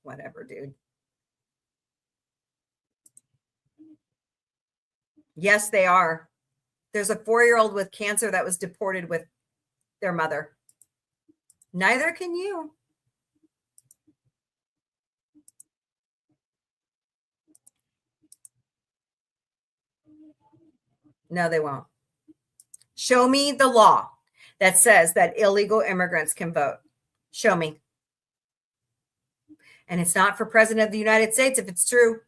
[SPEAKER 2] Whatever, dude. Yes, they are. There's a 4-year-old with cancer that was deported with their mother. Neither can you. No, they won't. Show me the law that says that illegal immigrants can vote. Show me. And it's not for president of the United States if it's true,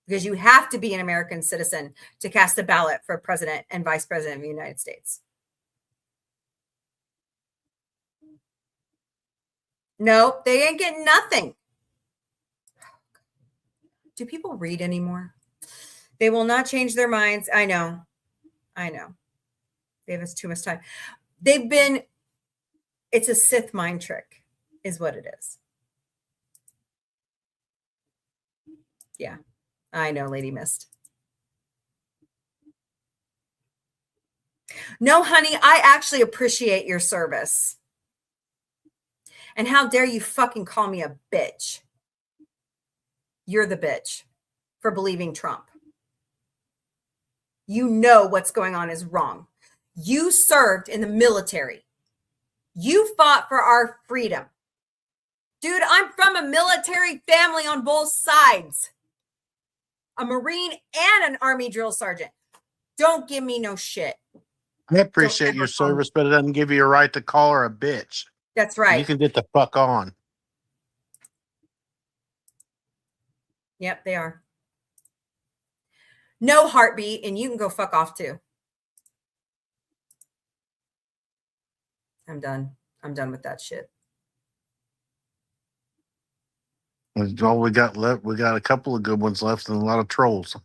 [SPEAKER 2] because you have to be an American citizen to cast a ballot for president and vice president of the United States. No, they ain't getting nothing. Do people read anymore? They will not change their minds. I know. They have us too much time. It's a Sith mind trick is what it is. Yeah, I know, Lady Mist. No, honey, I actually appreciate your service. And how dare you fucking call me a bitch? You're the bitch for believing Trump. You know what's going on is wrong. You served in the military. You fought for our freedom. Dude, I'm from a military family on both sides. A Marine and an Army drill sergeant. Don't give me no shit.
[SPEAKER 4] I appreciate your service, but it doesn't give you a right to call her a bitch.
[SPEAKER 2] That's right.
[SPEAKER 4] You can get the fuck on.
[SPEAKER 2] Yep, they are. No heartbeat, and you can go fuck off too. I'm done. I'm done with that shit.
[SPEAKER 4] That's all we got left. We got a couple of good ones left and a lot of trolls.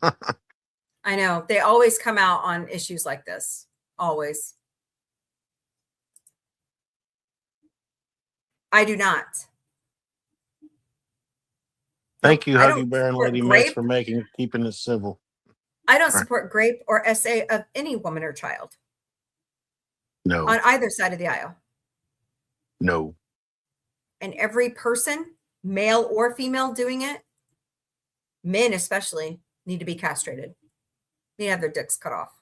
[SPEAKER 2] I know. They always come out on issues like this. Always. I do not.
[SPEAKER 4] Thank you,
[SPEAKER 2] I
[SPEAKER 4] Huggy
[SPEAKER 2] don't
[SPEAKER 4] Bear and
[SPEAKER 2] support
[SPEAKER 4] Lady Mix,
[SPEAKER 2] grape.
[SPEAKER 4] for keeping it civil.
[SPEAKER 2] I don't support grape or essay of any woman or child
[SPEAKER 4] No,
[SPEAKER 2] on either side of the aisle.
[SPEAKER 4] no.
[SPEAKER 2] And every person, male or female, doing it, men especially, need to be castrated. Need to have their dicks cut off.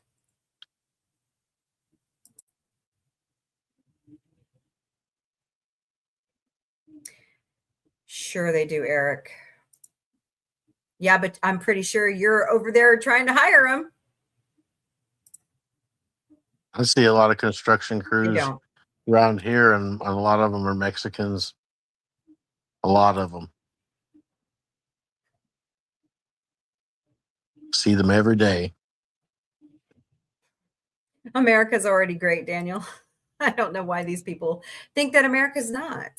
[SPEAKER 2] Sure they do, Eric. Yeah, but I'm pretty sure you're over there trying to hire them.
[SPEAKER 4] I see a lot of construction
[SPEAKER 2] You
[SPEAKER 4] crews
[SPEAKER 2] don't.
[SPEAKER 4] around here, and a lot of them are Mexicans. A lot of them. See them every day.
[SPEAKER 2] America's already great, Daniel. I don't know why these people think that America's not.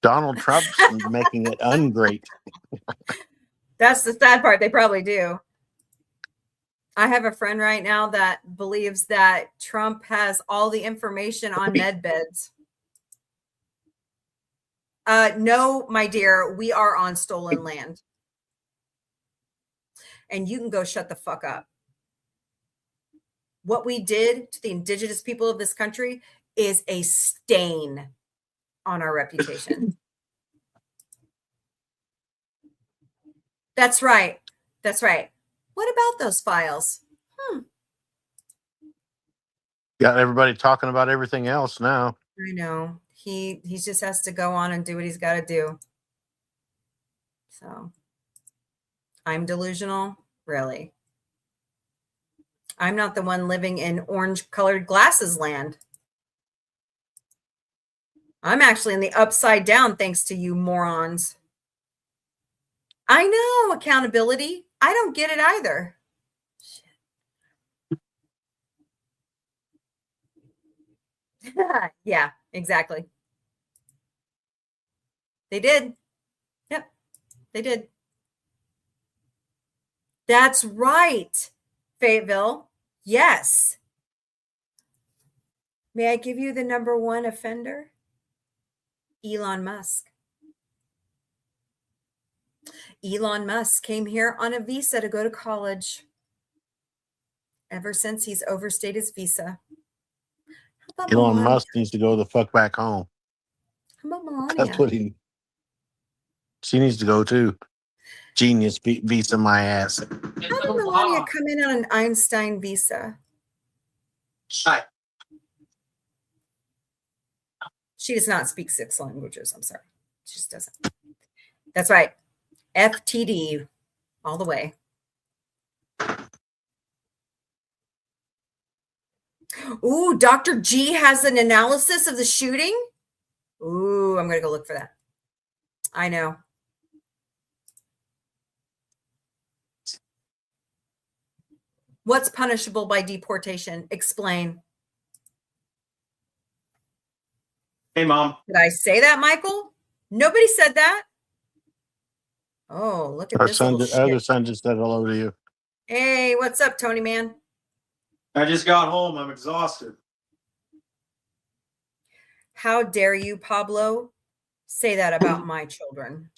[SPEAKER 4] Donald Trump's making it ungreat.
[SPEAKER 2] That's the sad part. They probably do. I have a friend right now that believes that Trump has all the information on med beds. No, my dear, we are on stolen land. And you can go shut the fuck up. What we did to the indigenous people of this country is a stain on our reputation. That's right. That's right. What about those files?
[SPEAKER 4] Got everybody talking about everything else now.
[SPEAKER 2] I know. He just has to go on and do what he's got to do. So I'm delusional, really. I'm not the one living in orange colored glasses land. I'm actually in the upside down thanks to you morons. I know accountability. I don't get it either. Yeah, exactly. They did. Yep, they did. That's right, Fayetteville. Yes. May I give you the number one offender? Elon Musk. Elon Musk came here on a visa to go to college. Ever since he's overstayed his visa. How about
[SPEAKER 4] Elon
[SPEAKER 2] Melania?
[SPEAKER 4] Musk needs to go the fuck back home.
[SPEAKER 2] How about Melania?
[SPEAKER 4] That's what she needs to go too. Genius visa my ass.
[SPEAKER 2] How did Melania come in on an Einstein visa?
[SPEAKER 7] Hi.
[SPEAKER 2] She does not speak 6 languages. I'm sorry. She just doesn't. That's right. FTD all the way. Ooh, Dr. G has an analysis of the shooting. Ooh, I'm going to go look for that. I know. What's punishable by deportation? Explain.
[SPEAKER 7] Hey, Mom.
[SPEAKER 2] Did I say that, Michael? Nobody said that. Oh, look at
[SPEAKER 4] Our
[SPEAKER 2] this
[SPEAKER 4] son,
[SPEAKER 2] little
[SPEAKER 4] other
[SPEAKER 2] shit.
[SPEAKER 4] son just said hello to you.
[SPEAKER 2] Hey, what's up, Tony man?
[SPEAKER 7] I just got home. I'm exhausted.
[SPEAKER 2] How dare you, Pablo, say that about my children?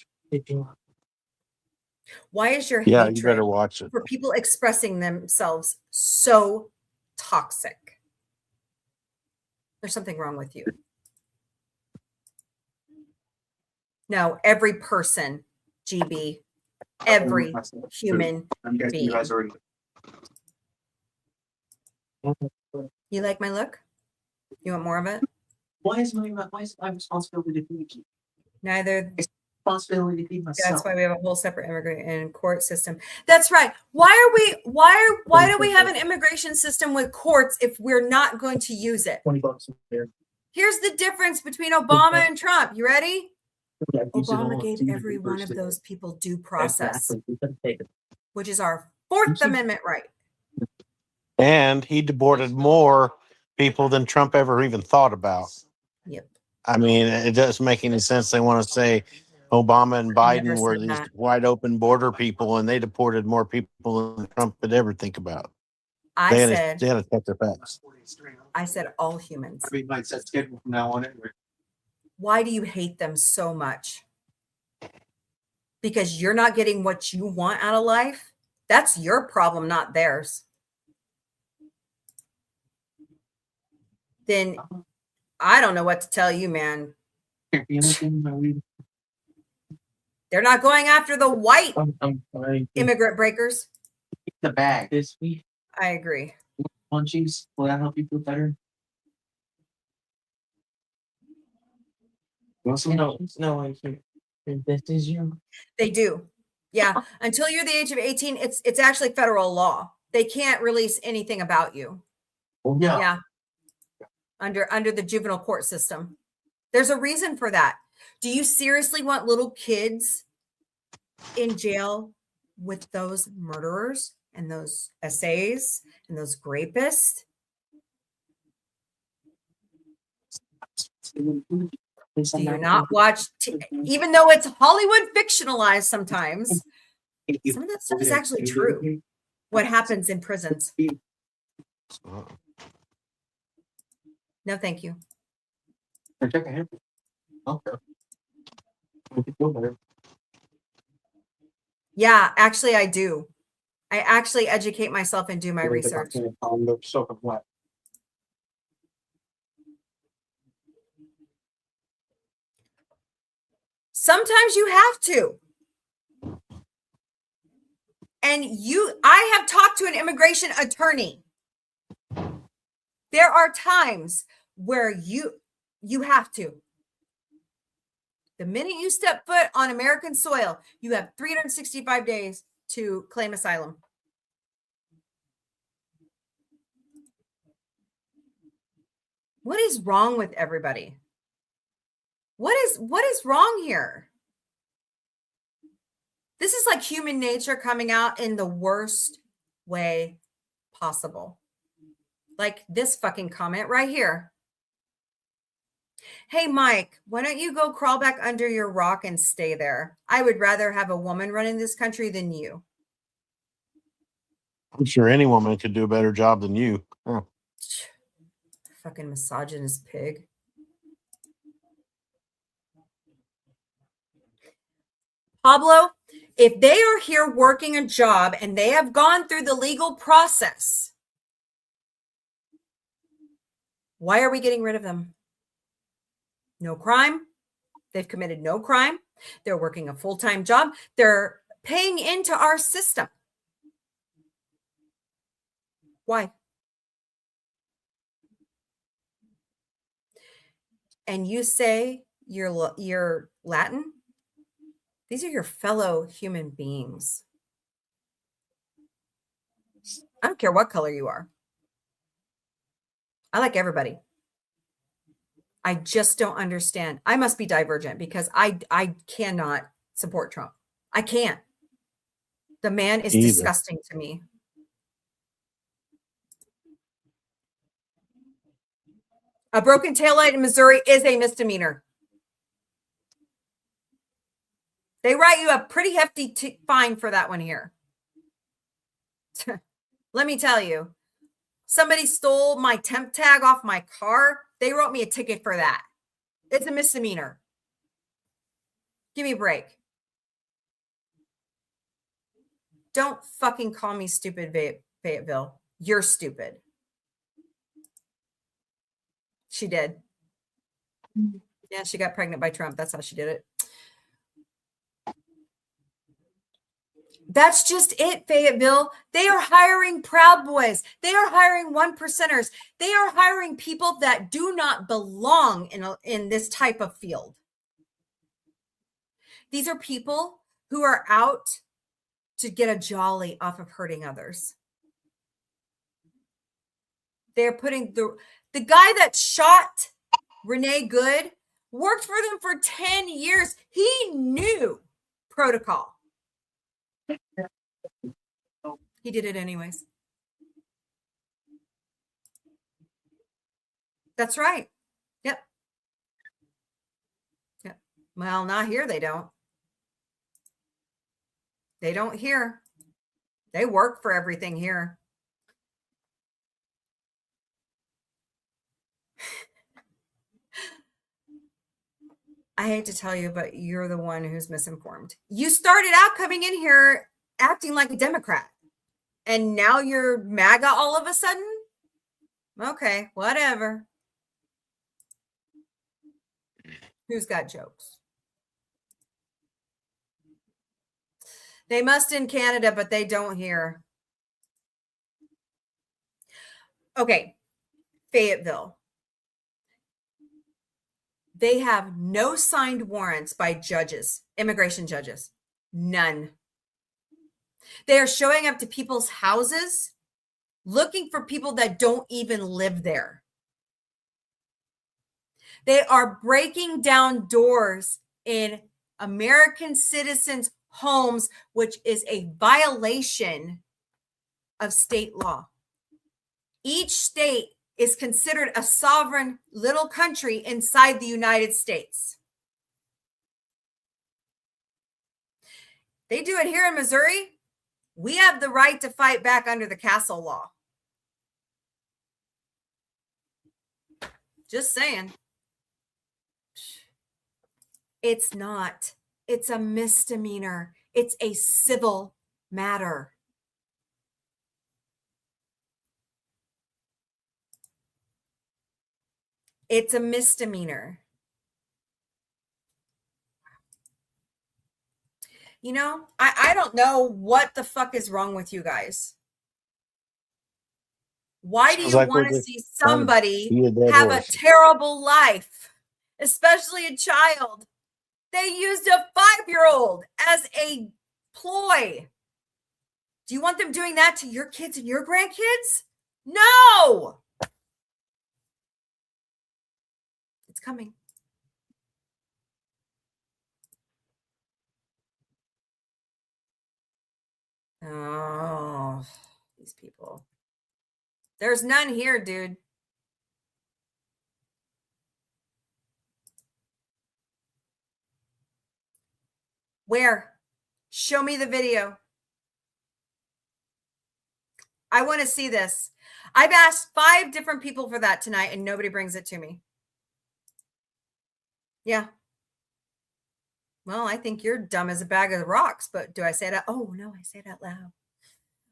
[SPEAKER 2] Why is your
[SPEAKER 4] Yeah, you
[SPEAKER 2] hatred
[SPEAKER 4] better watch it.
[SPEAKER 2] for people expressing themselves so toxic? There's something wrong with you. No, every person, GB, every human
[SPEAKER 7] I'm guessing
[SPEAKER 2] being.
[SPEAKER 7] you guys already.
[SPEAKER 2] You like my look? You want more of it?
[SPEAKER 7] Why is my responsibility to feed you?
[SPEAKER 2] Neither.
[SPEAKER 7] Responsibility to feed myself.
[SPEAKER 2] That's why we have a whole separate immigrant and court system. That's right. Why do we have an immigration system with courts if we're not going to use it?
[SPEAKER 7] $20 there.
[SPEAKER 2] Here's the difference between Obama and Trump. You ready? Obama gave every one of those people due process, which is our Fourth Amendment right.
[SPEAKER 4] And he deported more people than Trump ever even thought about.
[SPEAKER 2] Yep.
[SPEAKER 4] I mean, it doesn't make any sense. They want to say Obama and
[SPEAKER 2] I never
[SPEAKER 4] Biden were
[SPEAKER 2] said
[SPEAKER 4] these
[SPEAKER 2] that.
[SPEAKER 4] wide open border people and they deported more people than Trump could ever think about.
[SPEAKER 2] I
[SPEAKER 4] They
[SPEAKER 2] said
[SPEAKER 4] had to check their facts.
[SPEAKER 2] all humans.
[SPEAKER 7] I mean, my set schedule from now on anyway.
[SPEAKER 2] Why do you hate them so much? Because you're not getting what you want out of life? That's your problem, not theirs. Then I don't know what to tell you, man. They're not going after the white
[SPEAKER 8] I'm fine.
[SPEAKER 2] immigrant breakers.
[SPEAKER 8] The bag this week.
[SPEAKER 2] I agree.
[SPEAKER 8] Munchies. Will that help you feel better? No, I can't. This is you.
[SPEAKER 2] They do. Yeah. Until you're the age of 18, it's actually federal law. They can't release anything about you.
[SPEAKER 8] Oh, yeah.
[SPEAKER 2] Yeah. Under the juvenile court system. There's a reason for that. Do you seriously want little kids in jail with those murderers and those SAs and those rapists? Do you not watch, even though it's Hollywood fictionalized sometimes, some of that stuff is actually true. What happens in prisons. No, thank you. Yeah, actually, I do. I actually educate myself and do my research. Sometimes you have to. And I have talked to an immigration attorney. There are times where you have to. The minute you step foot on American soil, you have 365 days to claim asylum. What is wrong with everybody? What is wrong here? This is like human nature coming out in the worst way possible. Like this fucking comment right here. Hey, Mike, why don't you go crawl back under your rock and stay there? I would rather have a woman running this country than you.
[SPEAKER 4] I'm sure any woman could do a better job than you. Huh.
[SPEAKER 2] Fucking misogynist pig. Pablo, if they are here working a job and they have gone through the legal process, why are we getting rid of them? No crime. They've committed no crime. They're working a full-time job. They're paying into our system. Why? And you say you're Latin? These are your fellow human beings. I don't care what color you are. I like everybody. I just don't understand. I must be divergent because I cannot support Trump. I can't. The man is disgusting to me. A broken taillight in Missouri is a misdemeanor. They write you a pretty hefty fine for that one here. Let me tell you, somebody stole my temp tag off my car. They wrote me a ticket for that. It's a misdemeanor. Give me a break. Don't fucking call me stupid, Fayetteville. You're stupid. She did. Yeah, she got pregnant by Trump. That's how she did it. That's just it, Fayetteville. They are hiring Proud Boys. They are hiring one percenters. They are hiring people that do not belong in this type of field. These are people who are out to get a jolly off of hurting others. They're putting the guy that shot Renee Good worked for them for 10 years. He knew protocol. He did it anyways. That's right. Yep. Yep. Well, not here. They don't. They don't here. They work for everything here. I hate to tell you, but you're the one who's misinformed. You started out coming in here acting like a Democrat, and now you're MAGA all of a sudden? Okay, whatever. Who's got jokes? They must in Canada, but they don't here. Okay, Fayetteville. They have no signed warrants by judges, immigration judges. None. They are showing up to people's houses looking for people that don't even live there. They are breaking down doors in American citizens' homes, which is a violation of state law. Each state is considered a sovereign little country inside the United States. They do it here in Missouri. We have the right to fight back under the castle law. Just saying. It's not. It's a misdemeanor. It's a civil matter. It's a misdemeanor. You know, I don't know what the fuck is wrong with you guys. Why do
[SPEAKER 4] Sounds
[SPEAKER 2] you
[SPEAKER 4] like
[SPEAKER 2] want
[SPEAKER 4] we're
[SPEAKER 2] to
[SPEAKER 4] just
[SPEAKER 2] see
[SPEAKER 4] trying to
[SPEAKER 2] somebody
[SPEAKER 4] beat a dead
[SPEAKER 2] have a
[SPEAKER 4] horse.
[SPEAKER 2] terrible life, especially a child? They used a 5-year-old as a ploy. Do you want them doing that to your kids and your grandkids? No! It's coming. Oh, these people. There's none here, dude. Where? Show me the video. I want to see this. I've asked 5 different people for that tonight and nobody brings it to me. Yeah. Well, I think you're dumb as a bag of rocks, but do I say that? Oh, no, I say it out loud.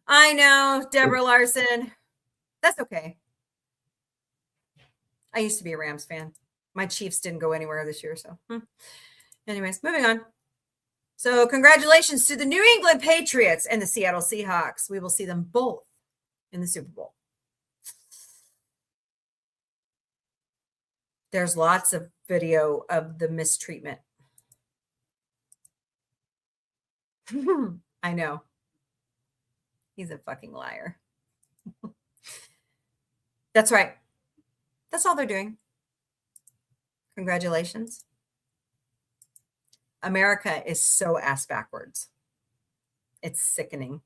[SPEAKER 2] I know, Deborah Larson. That's okay. I used to be a Rams fan. My Chiefs didn't go anywhere this year, so. Anyways, moving on. So congratulations to the New England Patriots and the Seattle Seahawks. We will see them both in the Super Bowl. There's lots of video of the mistreatment. I know. He's a fucking liar. That's right. That's all they're doing. Congratulations. America is so ass backwards. It's sickening.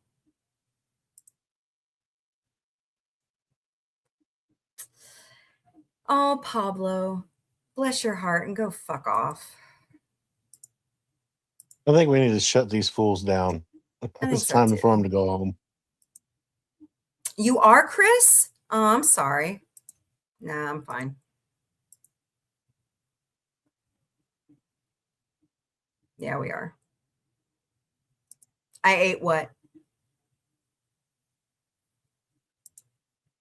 [SPEAKER 2] Oh, Pablo, bless your heart and go fuck off.
[SPEAKER 4] I think we need to shut these fools down. It's
[SPEAKER 2] so,
[SPEAKER 4] time
[SPEAKER 2] too.
[SPEAKER 4] for them to go home.
[SPEAKER 2] You are, Chris? Oh, I'm sorry. Nah, I'm fine. Yeah, we are. I ate what?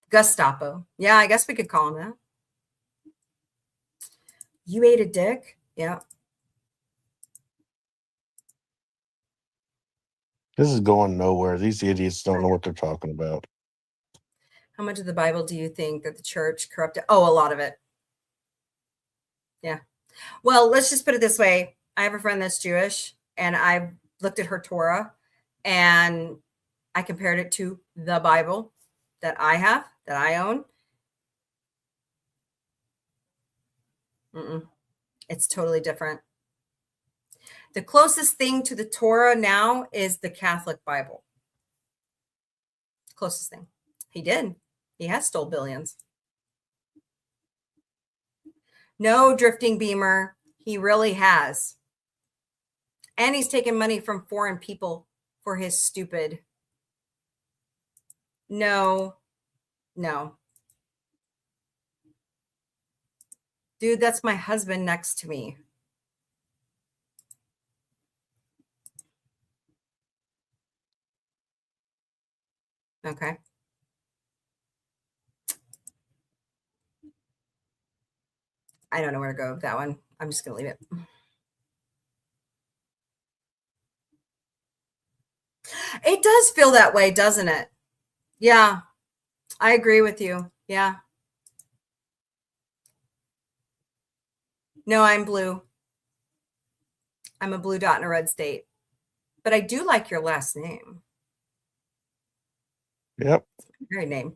[SPEAKER 2] Gestapo. Yeah, I guess we could call him that. You ate a dick? Yeah.
[SPEAKER 4] This is going nowhere. These idiots don't know what they're talking about.
[SPEAKER 2] How much of the Bible do you think that the church corrupted? Oh, a lot of it. Yeah. Well, let's just put it this way. I have a friend that's Jewish, and I've looked at her Torah, and I compared it to the Bible that I have, that I own. It's totally different. The closest thing to the Torah now is the Catholic Bible. Closest thing. He did. He has stole billions. No, drifting beamer. He really has. And he's taken money from foreign people for his stupid. No. Dude, that's my husband next to me. Okay. I don't know where to go with that one. I'm just going to leave it. It does feel that way, doesn't it? Yeah, I agree with you. Yeah. No, I'm blue. I'm a blue dot in a red state. But I do like your last name.
[SPEAKER 9] Yep.
[SPEAKER 2] Great name.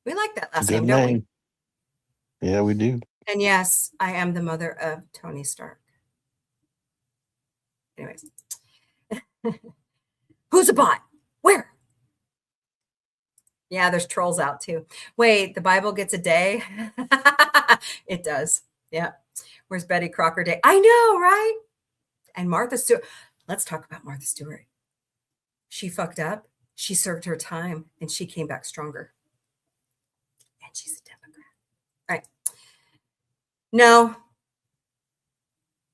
[SPEAKER 2] We like that last
[SPEAKER 9] Good
[SPEAKER 2] name, don't we?
[SPEAKER 9] name. Yeah, we do.
[SPEAKER 2] And yes, I am the mother of Tony Stark. Anyways. Who's a bot? Where? Yeah, there's trolls out too. Wait, the Bible gets a day? It does. Yeah. Where's Betty Crocker Day? I know, right? And Martha Stewart. Let's talk about Martha Stewart. She fucked up. She served her time and she came back stronger. And she's a Democrat. All right. No.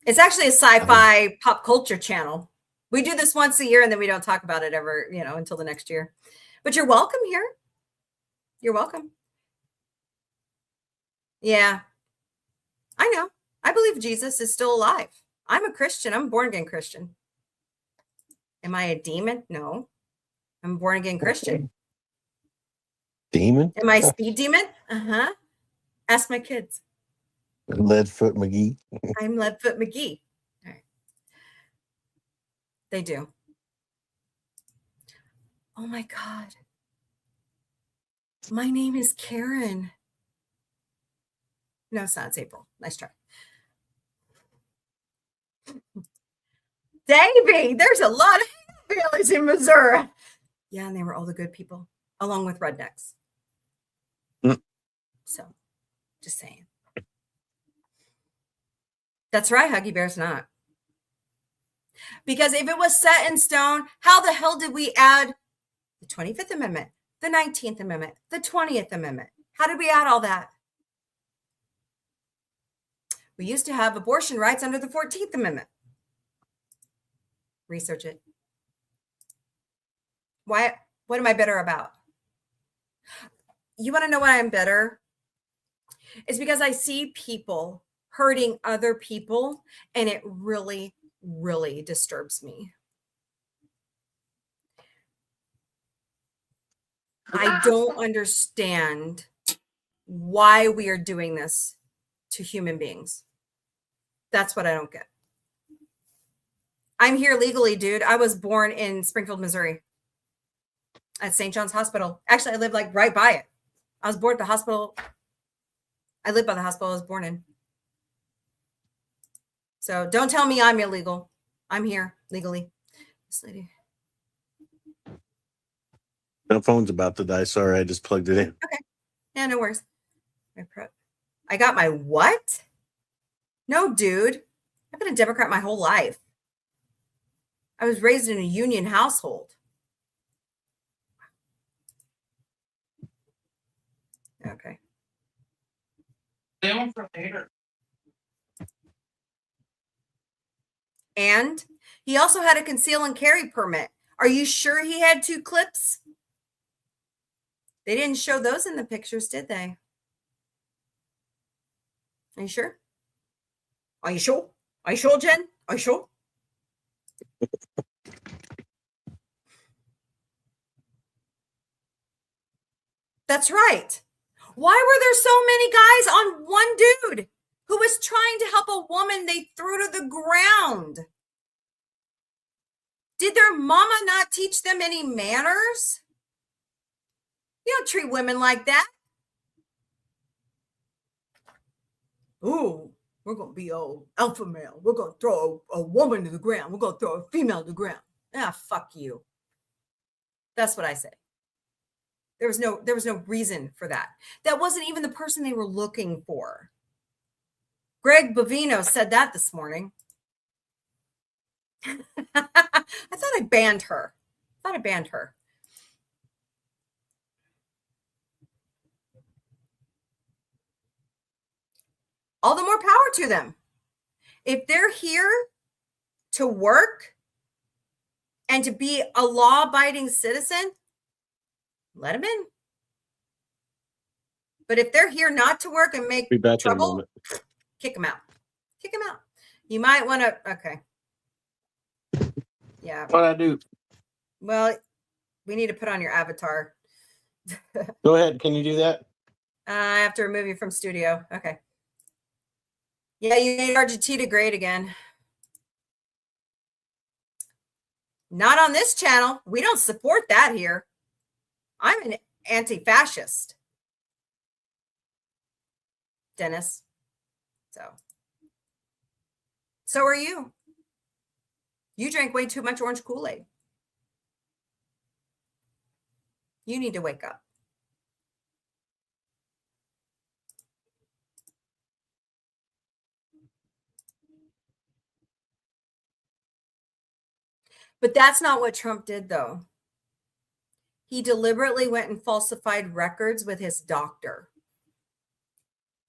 [SPEAKER 2] It's actually a sci-fi pop culture channel. We do this once a year and then we don't talk about it ever, until the next year. But you're welcome here. You're welcome. Yeah. I know. I believe Jesus is still alive. I'm a Christian. I'm a born again Christian. Am I a demon? No. I'm a born again Christian.
[SPEAKER 9] Demon?
[SPEAKER 2] Am I a speed demon? Uh-huh. Ask my kids.
[SPEAKER 9] Leadfoot McGee.
[SPEAKER 2] I'm Leadfoot McGee. All right. They do. Oh my God. My name is Karen. No, it's not. It's April. Nice try. Davey, there's a lot of families in Missouri. Yeah, and they were all the good people, along with rednecks. So, just saying. That's right, Huggy Bear's not. Because if it was set in stone, how the hell did we add the 25th Amendment, the 19th Amendment, the 20th Amendment? How did we add all that? We used to have abortion rights under the 14th Amendment. Research it. Why? What am I better about? You want to know why I'm better? It's because I see people hurting other people, and it really, really disturbs me. I don't understand why we are doing this to human beings. That's what I don't get. I'm here legally, dude. I was born in Springfield, Missouri at St. John's Hospital. Actually, I live like right by it. I was born at the hospital. I live by the hospital I was born in. So don't tell me I'm illegal. I'm here legally. This lady.
[SPEAKER 4] My phone's about to die. Sorry, I just plugged it in.
[SPEAKER 2] Okay. Yeah, no worries. I got my what? No, dude. I've been a Democrat my whole life. I was raised in a union household. Okay.
[SPEAKER 8] Down from there.
[SPEAKER 2] And he also had a conceal and carry permit. Are you sure he had 2 clips? They didn't show those in the pictures, did they? Are you sure? Are you sure? Are you sure, Jen? Are you sure? That's right. Why were there so many guys on one dude who was trying to help a woman they threw to the ground? Did their mama not teach them any manners? You don't treat women like that. Ooh, we're going to be old alpha male. We're going to throw a woman to the ground. We're going to throw a female to the ground. Ah, fuck you. That's what I say. There was no reason for that. That wasn't even the person they were looking for. Greg Bovino said that this morning. I thought I banned her. All the more power to them. If they're here to work and to be a law-abiding citizen, let them in. But if they're here not to work and make
[SPEAKER 4] Be back in a
[SPEAKER 2] trouble,
[SPEAKER 4] moment.
[SPEAKER 2] kick them out. You might want to, okay. Yeah.
[SPEAKER 4] What I do?
[SPEAKER 2] Well, we need to put on your avatar.
[SPEAKER 4] Go ahead. Can you do that?
[SPEAKER 2] I have to remove you from studio. Okay. Yeah, you made Argentina great again. Not on this channel. We don't support that here. I'm an anti-fascist, Dennis. So are you. You drank way too much orange Kool-Aid. You need to wake up. But that's not what Trump did, though. He deliberately went and falsified records with his doctor.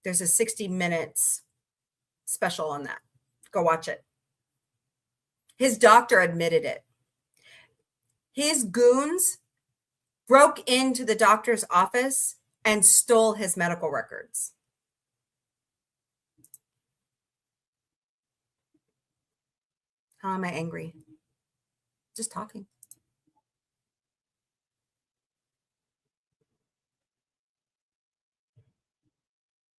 [SPEAKER 2] There's a 60 Minutes special on that. Go watch it. His doctor admitted it. His goons broke into the doctor's office and stole his medical records. How am I angry? Just talking.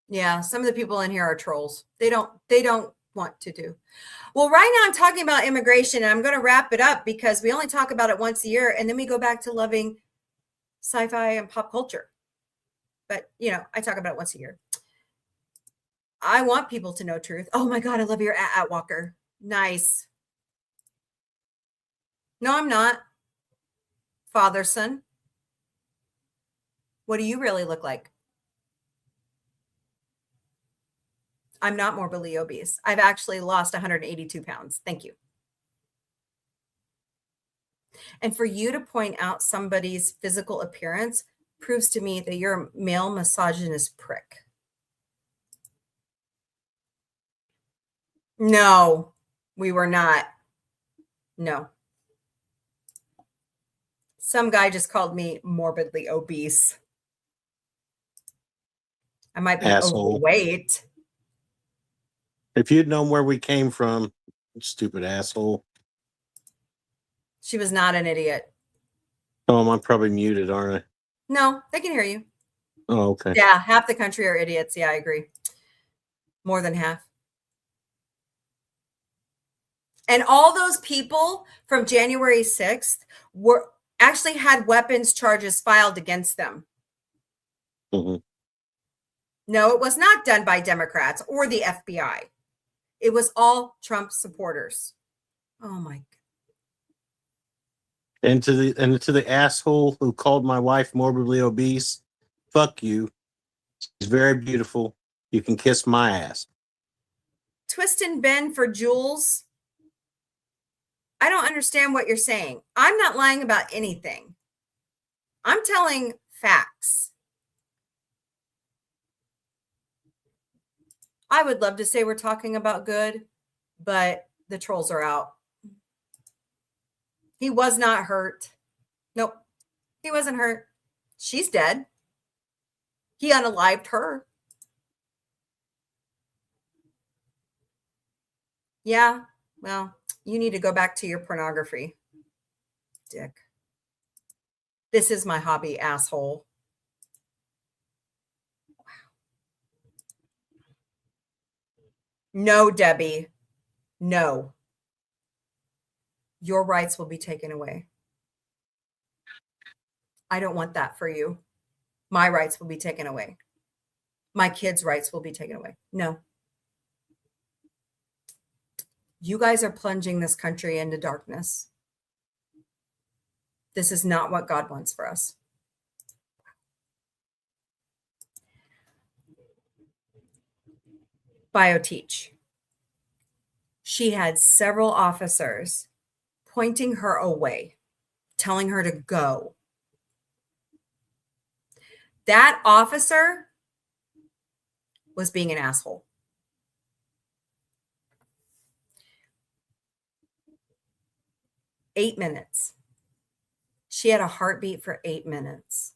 [SPEAKER 2] Yeah, some of the people in here are trolls. They don't want to do. Well, right now I'm talking about immigration, and I'm going to wrap it up because we only talk about it once a year, and then we go back to loving sci-fi and pop culture. But, you know, I talk about it once a year. I want people to know truth. Oh my God, I love your at Walker. Nice. No, I'm not. Fatherson. What do you really look like? I'm not morbidly obese. I've actually lost 182 pounds. Thank you. And for you to point out somebody's physical appearance proves to me that you're a male misogynist prick. No, we were not. No. Some guy just called me morbidly obese. I might be overweight.
[SPEAKER 4] If you'd known where we came from, stupid asshole.
[SPEAKER 2] She was not an idiot.
[SPEAKER 4] Oh, I'm probably muted, aren't I?
[SPEAKER 2] No, they can hear you.
[SPEAKER 4] Oh, okay.
[SPEAKER 2] Yeah, half the country are idiots. Yeah, I agree. More than half. And all those people from January 6th were actually had weapons charges filed against them.
[SPEAKER 4] Mm-hmm.
[SPEAKER 2] No, it was not done by Democrats or the FBI. It was all Trump supporters. Oh my God.
[SPEAKER 4] And to the asshole who called my wife morbidly obese, fuck you. She's very beautiful. You can kiss my ass.
[SPEAKER 2] Twist and bend for Jules. I don't understand what you're saying. I'm not lying about anything. I'm telling facts. I would love to say we're talking about good, but the trolls are out. He was not hurt. Nope. He wasn't hurt. She's dead. He unalived her. Yeah, well, you need to go back to your pornography, dick. This is my hobby, asshole. Wow. No, Debbie. No. Your rights will be taken away. I don't want that for you. My rights will be taken away. My kids' rights will be taken away. No. You guys are plunging this country into darkness. This is not what God wants for us. BioTeach. She had several officers pointing her away, telling her to go. That officer was being an asshole. Eight minutes. She had a heartbeat for 8 minutes.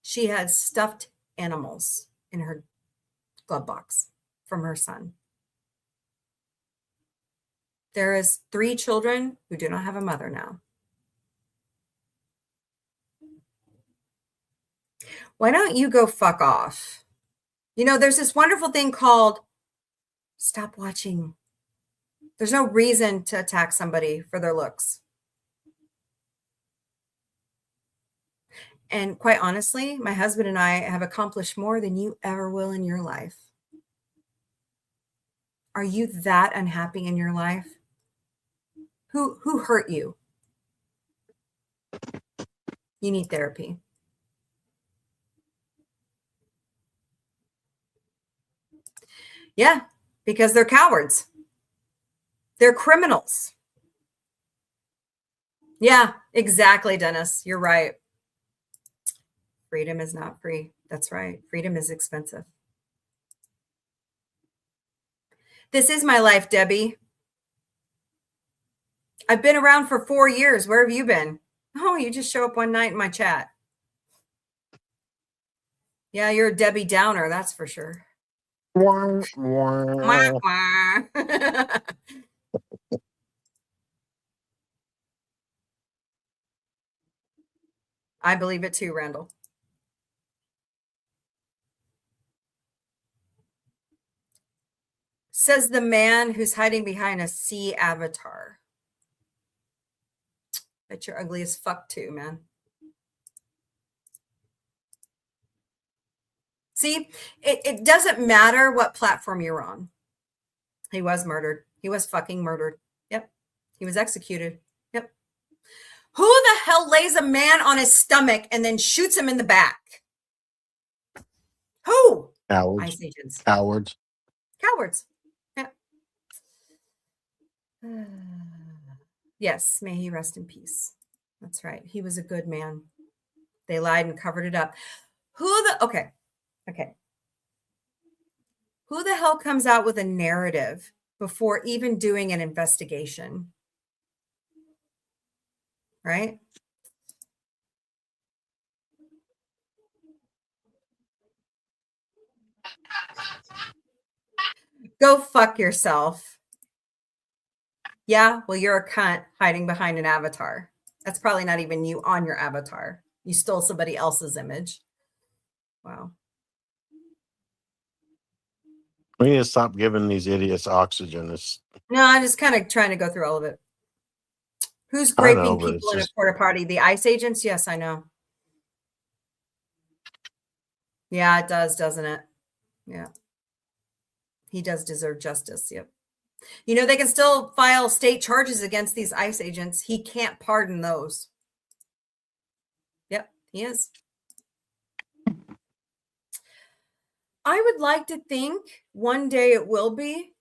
[SPEAKER 2] She had stuffed animals in her glove box from her son. There is 3 children who do not have a mother now. Why don't you go fuck off? You know, there's this wonderful thing called stop watching. There's no reason to attack somebody for their looks. And quite honestly, my husband and I have accomplished more than you ever will in your life. Are you that unhappy in your life? Who hurt you? You need therapy. Yeah, because they're cowards. They're criminals. Yeah, exactly, Dennis. You're right. Freedom is not free. That's right. Freedom is expensive. This is my life, Debbie. I've been around for 4 years. Where have you been? Oh, you just show up one night in my chat. Yeah, you're a Debbie Downer, that's for sure.
[SPEAKER 4] Wah, wah.
[SPEAKER 2] Wah, wah. I believe it too, Randall. Says the man who's hiding behind a sea avatar. Bet you're ugly as fuck too, man. See, it doesn't matter what platform you're on. He was murdered. He was fucking murdered. Yep. He was executed. Yep. Who the hell lays a man on his stomach and then shoots him in the back? Who?
[SPEAKER 4] Cowards.
[SPEAKER 2] ICE agents.
[SPEAKER 4] Cowards.
[SPEAKER 2] Cowards. Yep. Yes, may he rest in peace. That's right. He was a good man. They lied and covered it up. Okay. Who the hell comes out with a narrative before even doing an investigation? Right? Go fuck yourself. Yeah, well, you're a cunt hiding behind an avatar. That's probably not even you on your avatar. You stole somebody else's image. Wow.
[SPEAKER 4] We need to stop giving these idiots oxygen.
[SPEAKER 2] No, I'm just kind of trying to go through all of it. Who's
[SPEAKER 4] I know,
[SPEAKER 2] raping
[SPEAKER 4] but
[SPEAKER 2] people
[SPEAKER 4] it's
[SPEAKER 2] in a
[SPEAKER 4] just-
[SPEAKER 2] porta potty? The ICE agents? Yes, I know. Yeah, it does, doesn't it? Yeah. He does deserve justice. Yep. You know, they can still file state charges against these ICE agents. He can't pardon those. Yep, he is. I would like to think one day it will be,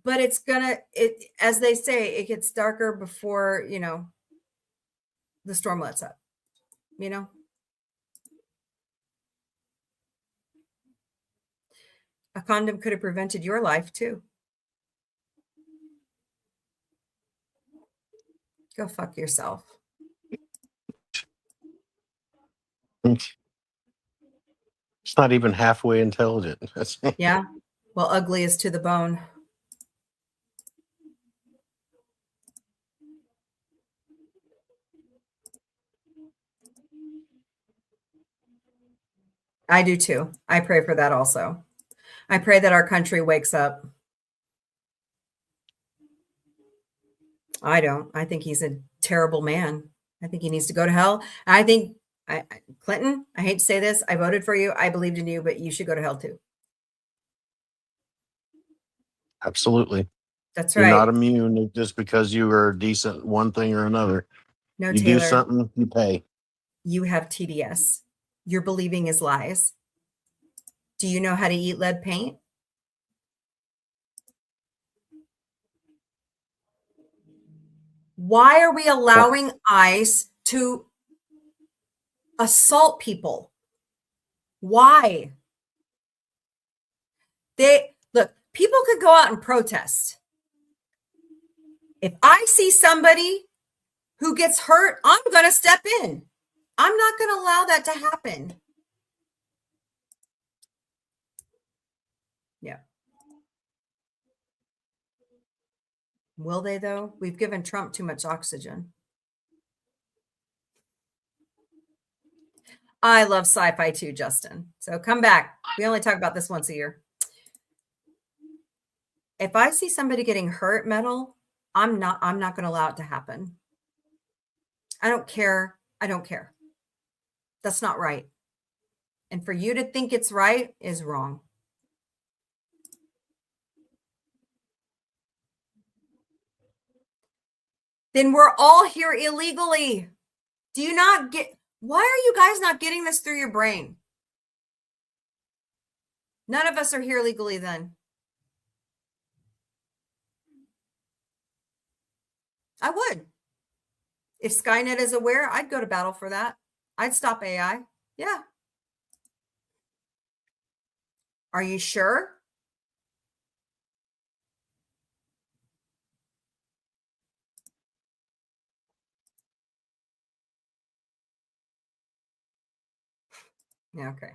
[SPEAKER 2] but it's as they say, it gets darker before, the storm lets up, A condom could have prevented your life too. Go fuck yourself.
[SPEAKER 4] It's not even halfway intelligent.
[SPEAKER 2] Yeah. Well, ugly is to the bone. I do too. I pray for that also. I pray that our country wakes up. I don't. I think he's a terrible man. I think he needs to go to hell. I think Clinton, I hate to say this, I voted for you. I believed in you, but you should go to hell too.
[SPEAKER 4] Absolutely.
[SPEAKER 2] That's
[SPEAKER 4] You're
[SPEAKER 2] right.
[SPEAKER 4] not immune just because you are decent one thing or another.
[SPEAKER 2] No,
[SPEAKER 4] You
[SPEAKER 2] Taylor,
[SPEAKER 4] do something, you pay.
[SPEAKER 2] you have TDS. You're believing his lies. Do you know how to eat lead paint? Why are we allowing ICE to assault people? Why? Look, people could go out and protest. If I see somebody who gets hurt, I'm going to step in. I'm not going to allow that to happen. Yeah. Will they, though? We've given Trump too much oxygen. I love sci-fi too, Justin. So come back. We only talk about this once a year. If I see somebody getting hurt, metal, I'm not going to allow it to happen. I don't care. I don't care. That's not right. And for you to think it's right is wrong. Then we're all here illegally. Do you not get, why are you guys not getting this through your brain? None of us are here legally then. I would. If Skynet is aware, I'd go to battle for that. I'd stop AI. Yeah. Are you sure? Yeah, okay.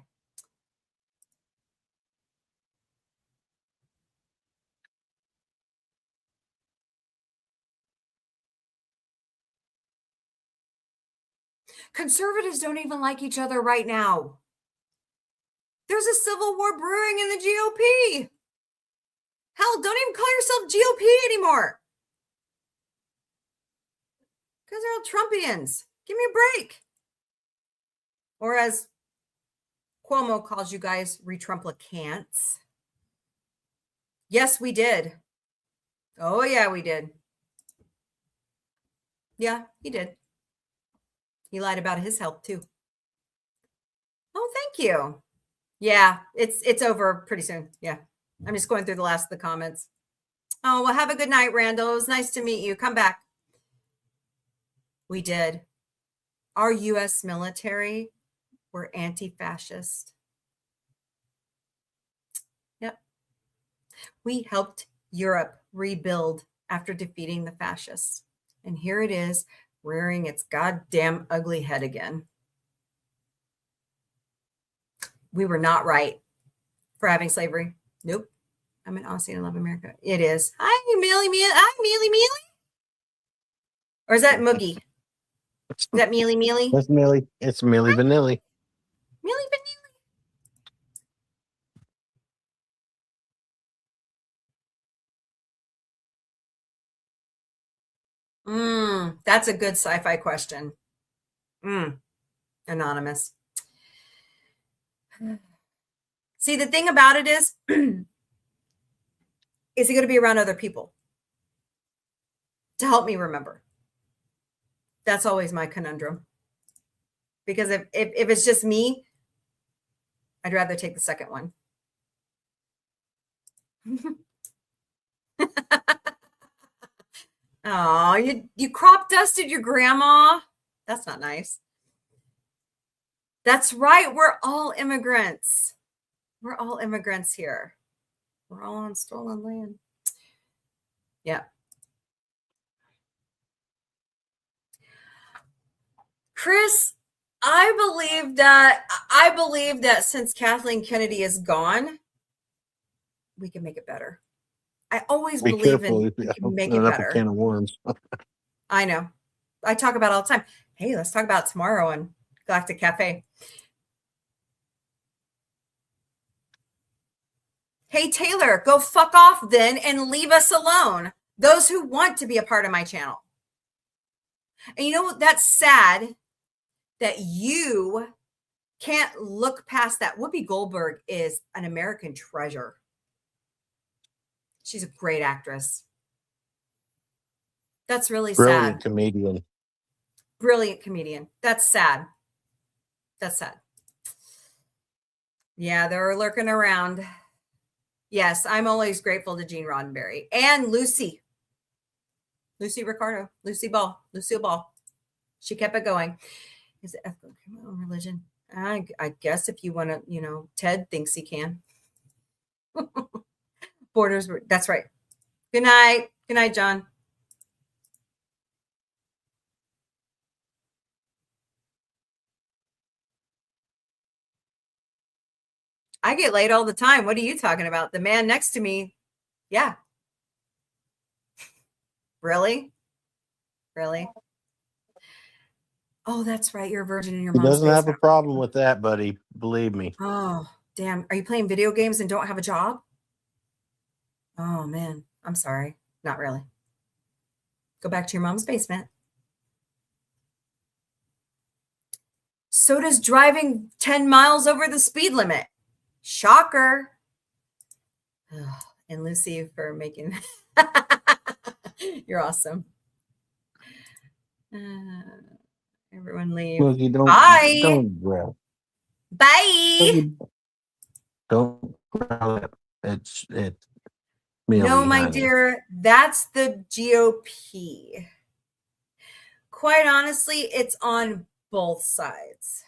[SPEAKER 2] Conservatives don't even like each other right now. There's a civil war brewing in the GOP. Hell, don't even call yourself GOP anymore. Because they're all Trumpians. Give me a break. Or as Cuomo calls you guys, retrumplicants. Yes, we did. Oh, yeah, we did. Yeah, he did. He lied about his health, too. Oh, thank you. Yeah, it's over pretty soon. Yeah, I'm just going through the last of the comments. Oh, well, have a good night, Randall. It was nice to meet you. Come back. We did. Our U.S. military were anti-fascist. Yep. We helped Europe rebuild after defeating the fascists. And here it is, rearing its goddamn ugly head again. We were not right for having slavery. Nope. I'm in Aussie and I love America. It is. Hi, Mealy. Hi, Mealy. Or is that Moogie? Is that Mealy?
[SPEAKER 4] That's Millie. It's Millie Vanilli.
[SPEAKER 2] Mealy Vanilli. That's a good sci-fi question. Anonymous. See, the thing about it is it going to be around other people to help me remember? That's always my conundrum. Because if it's just me, I'd rather take the second one. Oh, you crop dusted your grandma? That's not nice. That's right. We're all immigrants. We're all immigrants here. We're all on stolen land. Yeah. Chris, I believe that since Kathleen Kennedy is gone, we can make it better. I always believe we can make it better.
[SPEAKER 4] Can of worms.
[SPEAKER 2] I know. I talk about it all the time. Hey, let's talk about tomorrow on Galactic Cafe. Hey, Taylor, go fuck off then and leave us alone. Those who want to be a part of my channel. And you know what? That's sad that you can't look past that. Whoopi Goldberg is an American treasure. She's a great actress. That's really
[SPEAKER 4] Brilliant
[SPEAKER 2] sad.
[SPEAKER 4] comedian.
[SPEAKER 2] Brilliant comedian. That's sad. That's sad. Yeah, they're lurking around. Yes, I'm always grateful to Gene Roddenberry and Lucy Ricardo, Lucille Ball. She kept it going. Is it ethical religion? I guess if you want to, Ted thinks he can. Borders. That's right. Good night. Good night, John. I get laid all the time. What are you talking about? The man next to me. Yeah. Really? Really? Oh, that's right. You're a virgin in your
[SPEAKER 4] He
[SPEAKER 2] mom's
[SPEAKER 4] doesn't have a
[SPEAKER 2] basement.
[SPEAKER 4] problem with that, buddy. Believe me.
[SPEAKER 2] Oh, damn. Are you playing video games and don't have a job? Oh, man. I'm sorry. Not really. Go back to your mom's basement. So does driving 10 miles over the speed limit. Shocker. Oh, and Lucy for making. You're awesome. Everyone leave.
[SPEAKER 4] Well, you don't.
[SPEAKER 2] Bye.
[SPEAKER 4] Don't grab.
[SPEAKER 2] Bye.
[SPEAKER 4] Don't grab it. It's
[SPEAKER 2] No,
[SPEAKER 4] Millie,
[SPEAKER 2] my
[SPEAKER 4] honey.
[SPEAKER 2] dear, that's the GOP. Quite honestly, it's on both sides.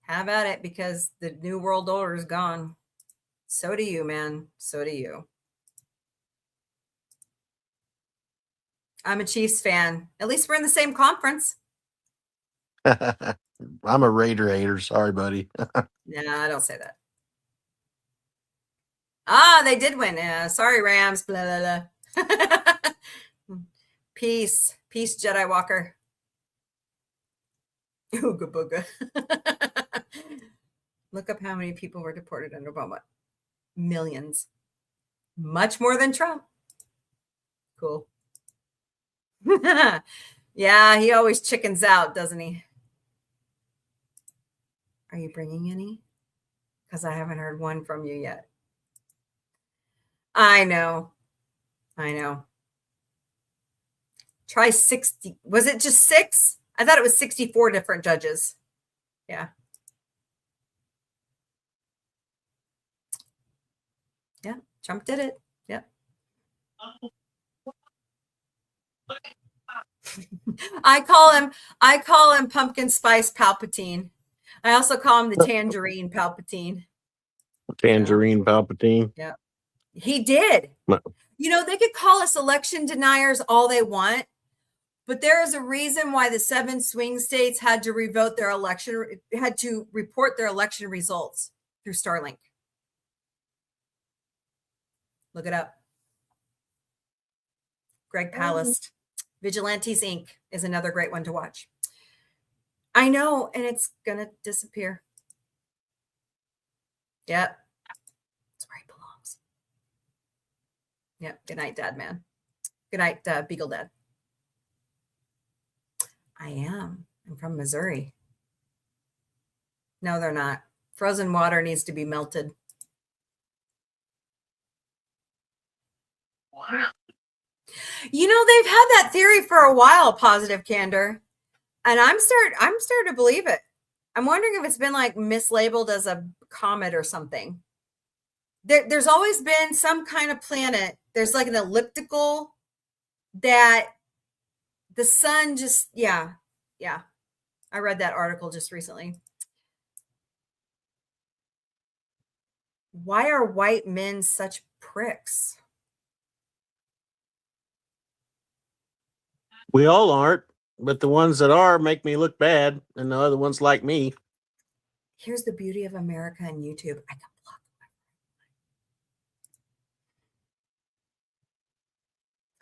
[SPEAKER 2] Have at it, because the New World Order is gone. So do you, man. So do you. I'm a Chiefs fan. At least we're in the same conference.
[SPEAKER 4] I'm a Raider hater. Sorry, buddy.
[SPEAKER 2] Nah, don't say that. Ah, they did win. Sorry, Rams. Blah, blah, blah. Peace. Peace, Jedi Walker. Ooga booga. Look up how many people were deported under Obama. Millions. Much more than Trump. Cool. Yeah, he always chickens out, doesn't he? Are you bringing any? Because I haven't heard one from you yet. I know. Try 60. Was it just 6? I thought it was 64 different judges. Yeah. Yeah, Trump did it. Yep. I call him Pumpkin Spice Palpatine. I also call him the Tangerine Palpatine.
[SPEAKER 4] Tangerine Palpatine.
[SPEAKER 2] Yeah. He did. They could call us election deniers all they want, but there is a reason why the 7 swing states had to report their election results through Starlink. Look it up. Greg Palast. Vigilantes Inc. is another great one to watch. I know, and it's going to disappear. Yep. That's where he belongs. Yep. Good night, Dad, man. Good night, Beagle Dad. I am. I'm from Missouri. No, they're not. Frozen water needs to be melted.
[SPEAKER 8] Wow.
[SPEAKER 2] They've had that theory for a while, positive candor, and I'm starting to believe it. I'm wondering if it's been like mislabeled as a comet or something. There's always been some kind of planet. There's like an elliptical that the sun just, yeah. I read that article just recently. Why are white men such pricks?
[SPEAKER 4] We all aren't, but the ones that are make me look bad, and the other ones like me.
[SPEAKER 2] Here's the beauty of America and YouTube. I can block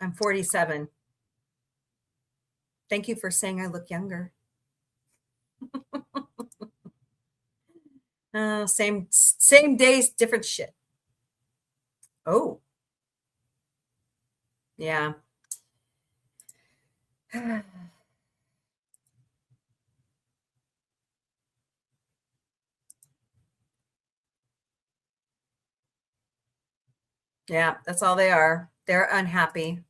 [SPEAKER 2] them. I'm 47. Thank you for saying I look younger. Same days, different shit. Oh. Yeah. Yeah, that's all they are. They're unhappy.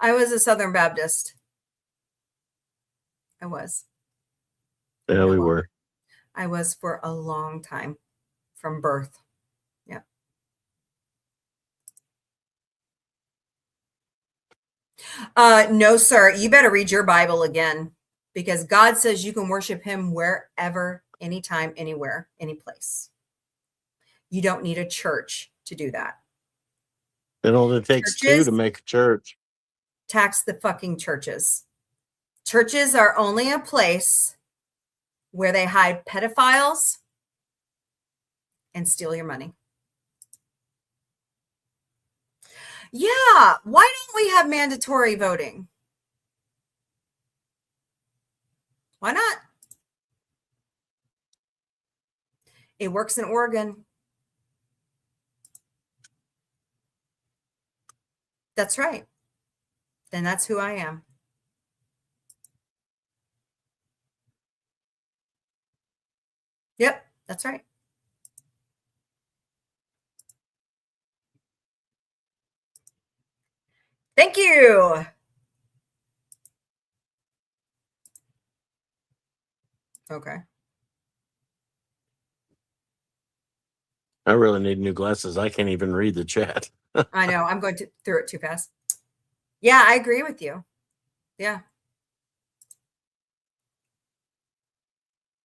[SPEAKER 2] I was a Southern Baptist. I was.
[SPEAKER 4] Yeah, we were.
[SPEAKER 2] I was for a long time from birth. Yeah. No, sir. You better read your Bible again, because God says you can worship him wherever, anytime, anywhere, any place. You don't need a church to do that.
[SPEAKER 4] It only takes two
[SPEAKER 2] Churches
[SPEAKER 4] to make a church.
[SPEAKER 2] tax the fucking churches. Churches are only a place where they hide pedophiles and steal your money. Yeah, why don't we have mandatory voting? Why not? It works in Oregon. That's right. Then that's who I am. Yep, that's right. Thank you. Okay.
[SPEAKER 4] I really need new glasses. I can't even read the chat.
[SPEAKER 2] I know. I'm going through it too fast. Yeah, I agree with you. Yeah.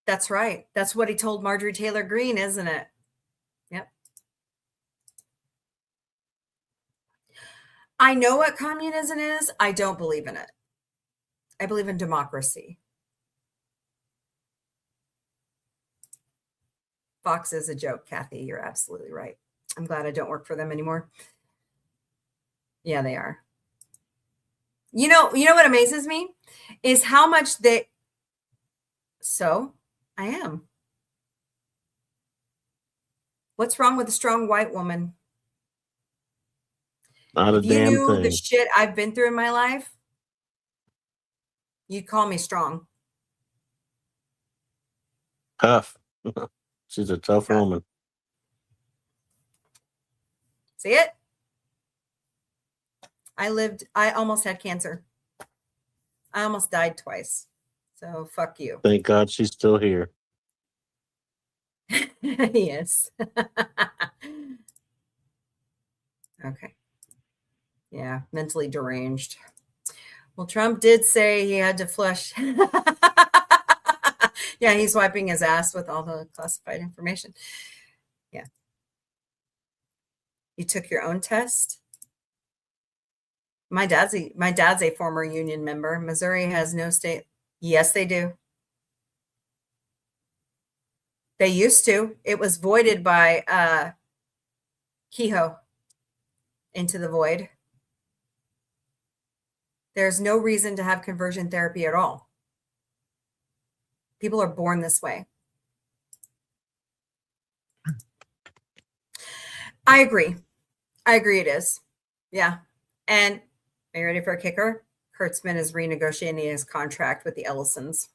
[SPEAKER 2] That's right. That's what he told Marjorie Taylor Greene, isn't it? Yep. I know what communism is. I don't believe in it. I believe in democracy. Fox is a joke, Kathy. You're absolutely right. I'm glad I don't work for them anymore. Yeah, they are. You know what amazes me is how much they. So I am. What's wrong with a strong white woman?
[SPEAKER 4] Not a
[SPEAKER 2] If you
[SPEAKER 4] damn
[SPEAKER 2] knew the
[SPEAKER 4] thing.
[SPEAKER 2] shit I've been through in my life, you'd call me strong.
[SPEAKER 4] Tough. She's a tough
[SPEAKER 2] Yeah.
[SPEAKER 4] woman.
[SPEAKER 2] See it? I almost had cancer. I almost died twice. So fuck you.
[SPEAKER 4] Thank God she's still here.
[SPEAKER 2] Yes. Okay. Yeah, mentally deranged. Well, Trump did say he had to flush. Yeah, he's wiping his ass with all the classified information. Yeah. You took your own test? My dad's a former union member. Missouri has no state. Yes, they do. They used to. It was voided by Kehoe into the void. There's no reason to have conversion therapy at all. People are born this way. I agree. It is. Yeah. And are you ready for a kicker? Kurtzman is renegotiating his contract with the Ellisons.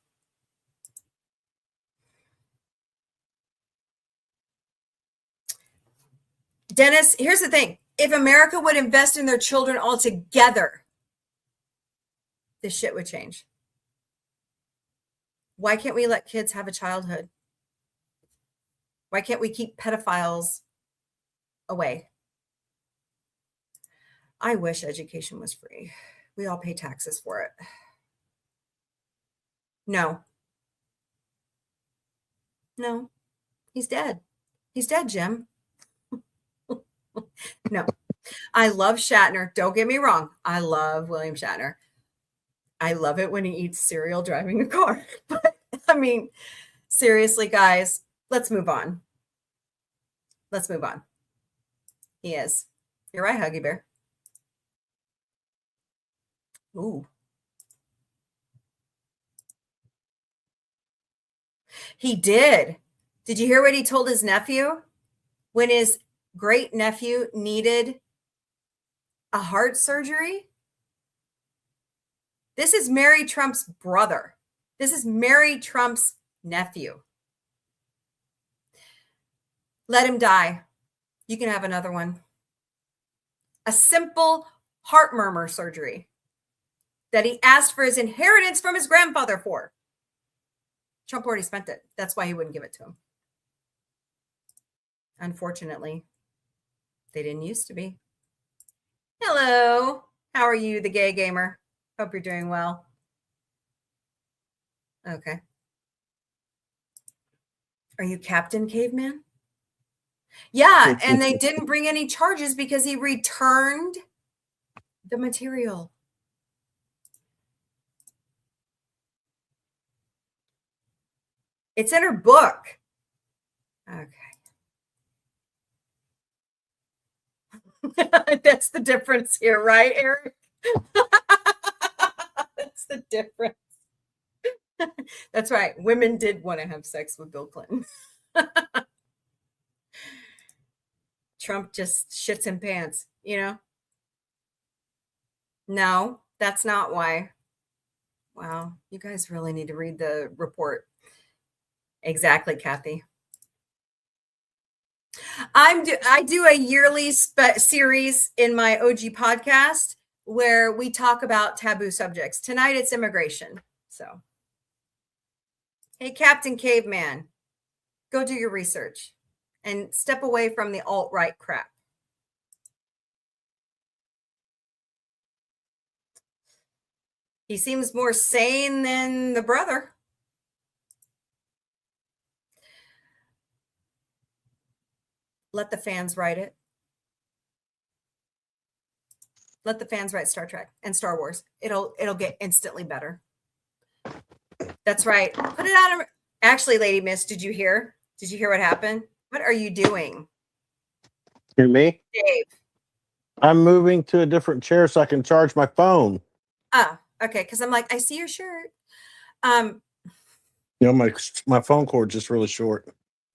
[SPEAKER 2] Dennis, here's the thing. If America would invest in their children altogether, this shit would change. Why can't we let kids have a childhood? Why can't we keep pedophiles away? I wish education was free. We all pay taxes for it. No. No. He's dead. He's dead, Jim. No. I love Shatner. Don't get me wrong. I love William Shatner. I love it when he eats cereal driving a car. But I mean, seriously, guys, let's move on. Let's move on. He is. You're right, Huggy Bear. Ooh. He did. Did you hear what he told his nephew? When his great nephew needed a heart surgery? This is Mary Trump's brother. This is Mary Trump's nephew. Let him die. You can have another one. A simple heart murmur surgery. that he asked for his inheritance from his grandfather for. Trump already spent it. That's why he wouldn't give it to him. Unfortunately, they didn't used to be. Hello. How are you, the gay gamer? Hope you're doing well. Okay. Are you Captain Caveman? Yeah, and they didn't bring any charges because he returned the material. It's in her book. Okay. That's the difference here, right, Eric? That's the difference. That's right. Women did want to have sex with Bill Clinton. Trump just shits in pants, you know? No, that's not why. Wow, you guys really need to read the report. Exactly, Kathy. I do a yearly series in my OG podcast where we talk about taboo subjects. Tonight it's immigration. So, hey, Captain Caveman, go do your research and step away from the alt-right crap. He seems more sane than the brother. Let the fans write it. Let the fans write Star Trek and Star Wars. It'll get instantly better. That's right. Put it out. Actually, Lady Miss, did you hear? Did you hear what happened? What are you doing?
[SPEAKER 4] Hear me?
[SPEAKER 2] Dave.
[SPEAKER 4] I'm moving to a different chair so I can charge my phone.
[SPEAKER 2] Oh, okay. Because I'm like, I see your shirt.
[SPEAKER 4] You know, my phone cord's just really short.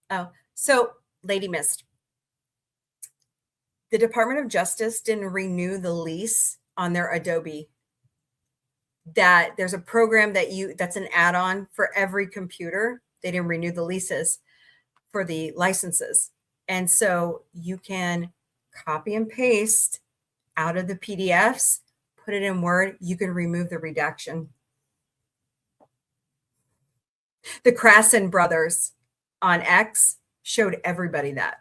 [SPEAKER 2] Oh, so Lady Mist. The Department of Justice didn't renew the lease on their Adobe. That there's a program that's an add-on for every computer. They didn't renew the leases for the licenses. And so you can copy and paste out of the PDFs, put it in Word, you can remove the redaction. The Krasin brothers on X showed everybody that.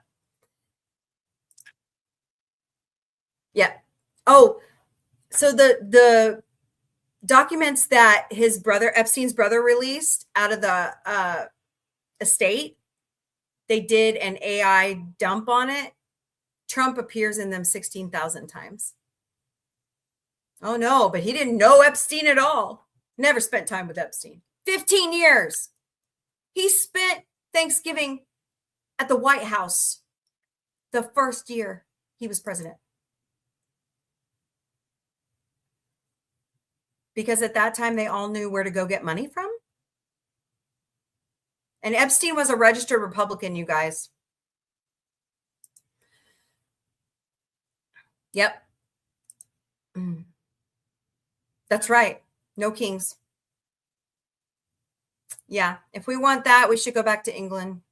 [SPEAKER 2] Yeah. Oh, so the documents that his brother, Epstein's brother, released out of the estate, they did an AI dump on it. Trump appears in them 16,000 times. Oh no, but he didn't know Epstein at all. Never spent time with Epstein. 15 years. He spent Thanksgiving at the White House the first year he was president. Because at that time, they all knew where to go get money from. And Epstein was a registered Republican, you guys. Yep. That's right. No kings. Yeah. If we want that, we should go back to England.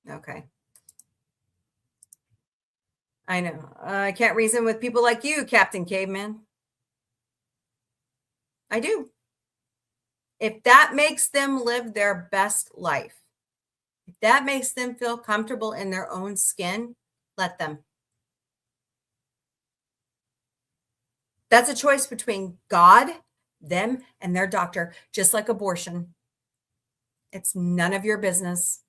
[SPEAKER 2] Okay. I know. I can't reason with people like you, Captain Caveman. I do. If that makes them live their best life, if that makes them feel comfortable in their own skin, let them. That's a choice between God, them, and their doctor, just like abortion. It's none of your business.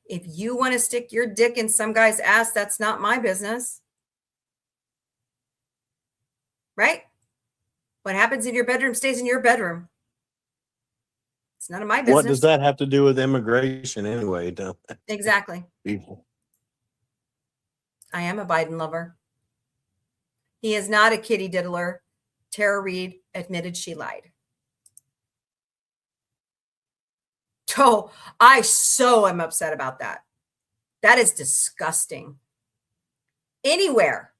[SPEAKER 2] If you want to stick your dick in some guy's ass, that's not my business. Right? What happens in your bedroom stays in your bedroom. It's none of my business.
[SPEAKER 4] What does that have to do with immigration anyway?
[SPEAKER 2] Exactly.
[SPEAKER 4] People.
[SPEAKER 2] I am a Biden lover. He is not a kitty diddler. Tara Reid admitted she lied. Oh, I so am upset about that. That is disgusting. Anywhere.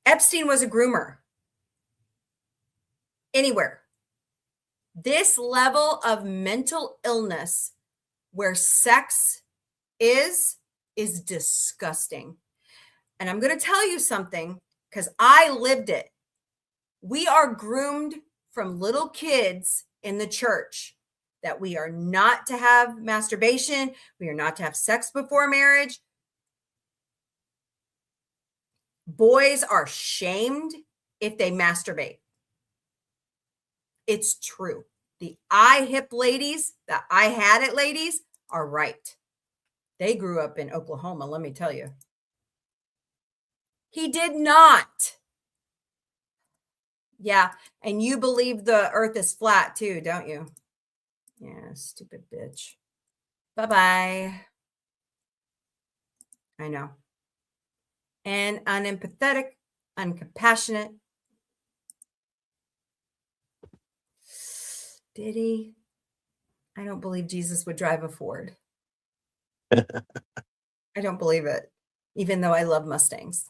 [SPEAKER 2] Epstein was a groomer. Anywhere. This level of mental illness where sex is disgusting. And I'm going to tell you something because I lived it. We are groomed from little kids in the church that we are not to have masturbation. We are not to have sex before marriage. Boys are shamed if they masturbate. It's true. The hip ladies, the I had it ladies are right. They grew up in Oklahoma, let me tell you. He did not. Yeah, and you believe the earth is flat too, don't you? Yeah, stupid bitch. Bye-bye. I know. And unempathetic, uncompassionate. Did he? I don't believe Jesus would drive a Ford. I don't believe it, even though I love Mustangs.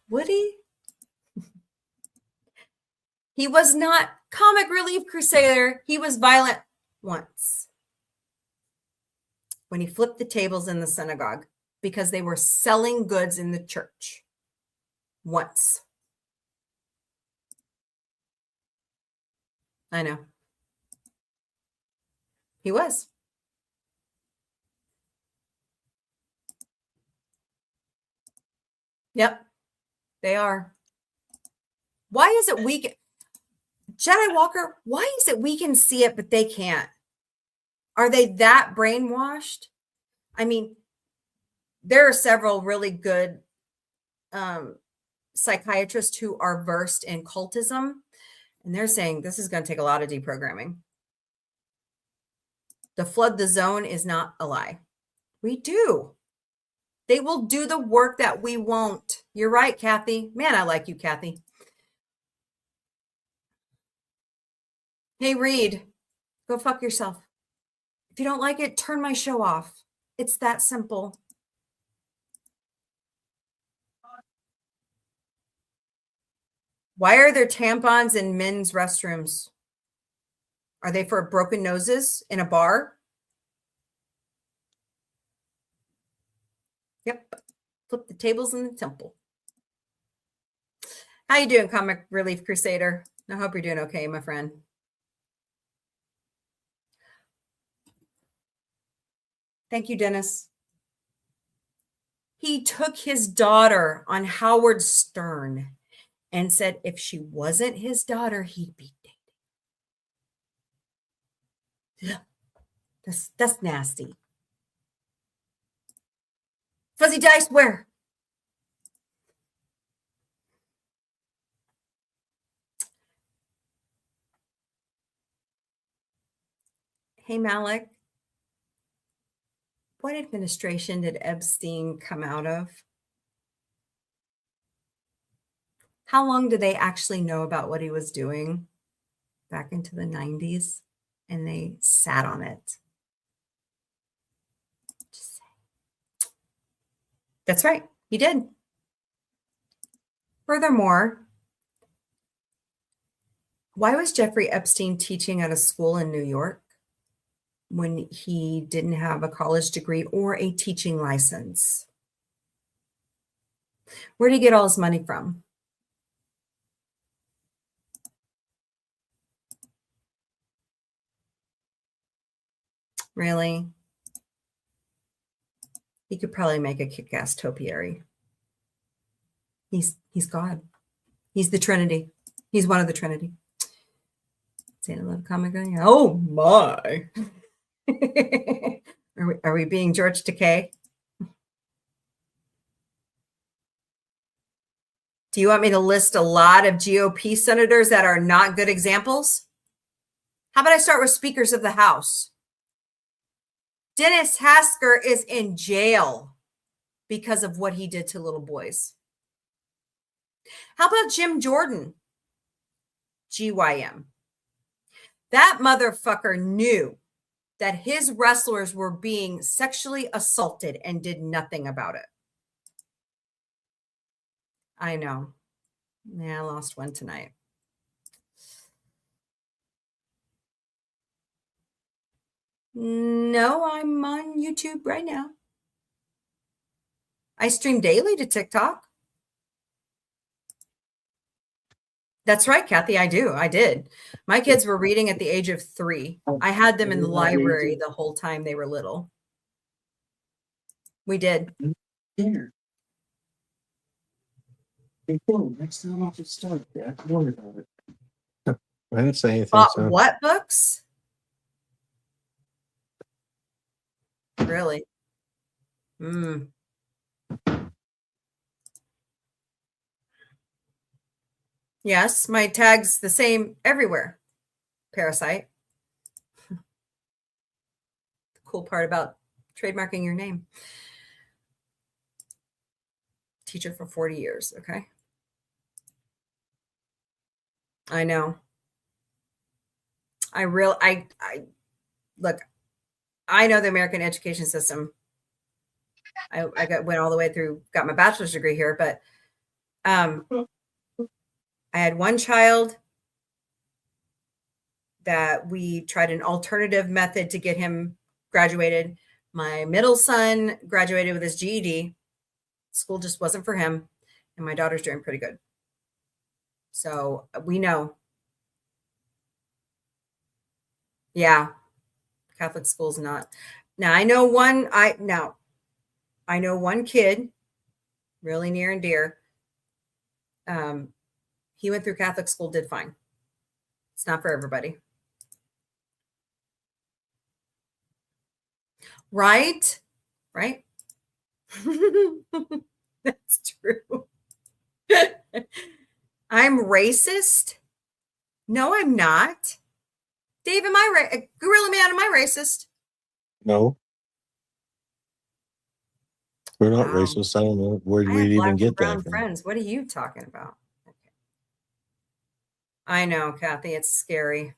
[SPEAKER 2] Would he? He was not comic relief crusader. He was violent once when he flipped the tables in the synagogue because they were selling goods in the church. Once. I know. He was. Yep. They are. Why is it we can, Jedi Walker, why is it we can see it, but they can't? Are they that brainwashed? I mean, there are several really good psychiatrists who are versed in cultism, and they're saying this is going to take a lot of deprogramming. The flood the zone is not a lie. We do. They will do the work that we won't. You're right, Kathy. Man, I like you, Kathy. Hey, Reed, go fuck yourself. If you don't like it, turn my show off. It's that simple. Why are there tampons in men's restrooms? Are they for broken noses in a bar? Yep. Flip the tables in the temple. How you doing, Comic Relief Crusader? I hope you're doing okay, my friend. Thank you, Dennis. He took his daughter on Howard Stern and said if she wasn't his daughter, he'd be dating. Yeah, that's nasty. Fuzzy dice, where? Hey, Malik. What administration did Epstein come out of? How long did they actually know about what he was doing? Back into the 90s, and they sat on it. Just saying. That's right, he did. Furthermore, why was Jeffrey Epstein teaching at a school in New York when he didn't have a college degree or a teaching license? Where did he get all his money from? Really? He could probably make a kick-ass topiary. He's God. He's the Trinity. He's one of the Trinity. Santa Love Comic Gun. Oh my. Are we being George Takei? Do you want me to list a lot of GOP senators that are not good examples? How about I start with Speakers of the House? Dennis Hasker is in jail because of what he did to little boys. How about Jim Jordan? GYM. That motherfucker knew that his wrestlers were being sexually assaulted and did nothing about it. I know. Yeah, I lost one tonight. No, I'm on YouTube right now. I stream daily to TikTok. That's right, Kathy. I do. I did. My kids were reading at the age of 3. I had them in the library the whole time they were little. We did.
[SPEAKER 8] Dinner. Hey, cool. Next time I'll just start. Yeah, don't worry about it.
[SPEAKER 4] I didn't say anything.
[SPEAKER 2] Bought
[SPEAKER 4] So.
[SPEAKER 2] what books? Really? Hmm. Yes, my tag's the same everywhere. Parasite. The cool part about trademarking your name. Teacher for 40 years. Okay. I know. I look, I know the American education system. I went all the way through, got my bachelor's degree here, but I had one child that we tried an alternative method to get him graduated. My middle son graduated with his GED. School just wasn't for him. And my daughter's doing pretty good. So we know. Yeah. Catholic school's not. Now I know one kid really near and dear. He went through Catholic school, did fine. It's not for everybody. Right? Right? That's true. I'm racist? No, I'm not. Dave, Gorilla Man, am I racist?
[SPEAKER 4] No. We're not
[SPEAKER 2] Wow.
[SPEAKER 4] racist. I don't know where
[SPEAKER 2] I
[SPEAKER 4] we'd
[SPEAKER 2] have
[SPEAKER 4] even
[SPEAKER 2] black
[SPEAKER 4] get
[SPEAKER 2] and brown
[SPEAKER 4] that from.
[SPEAKER 2] friends. What are you talking about? Okay. I know, Kathy. It's scary.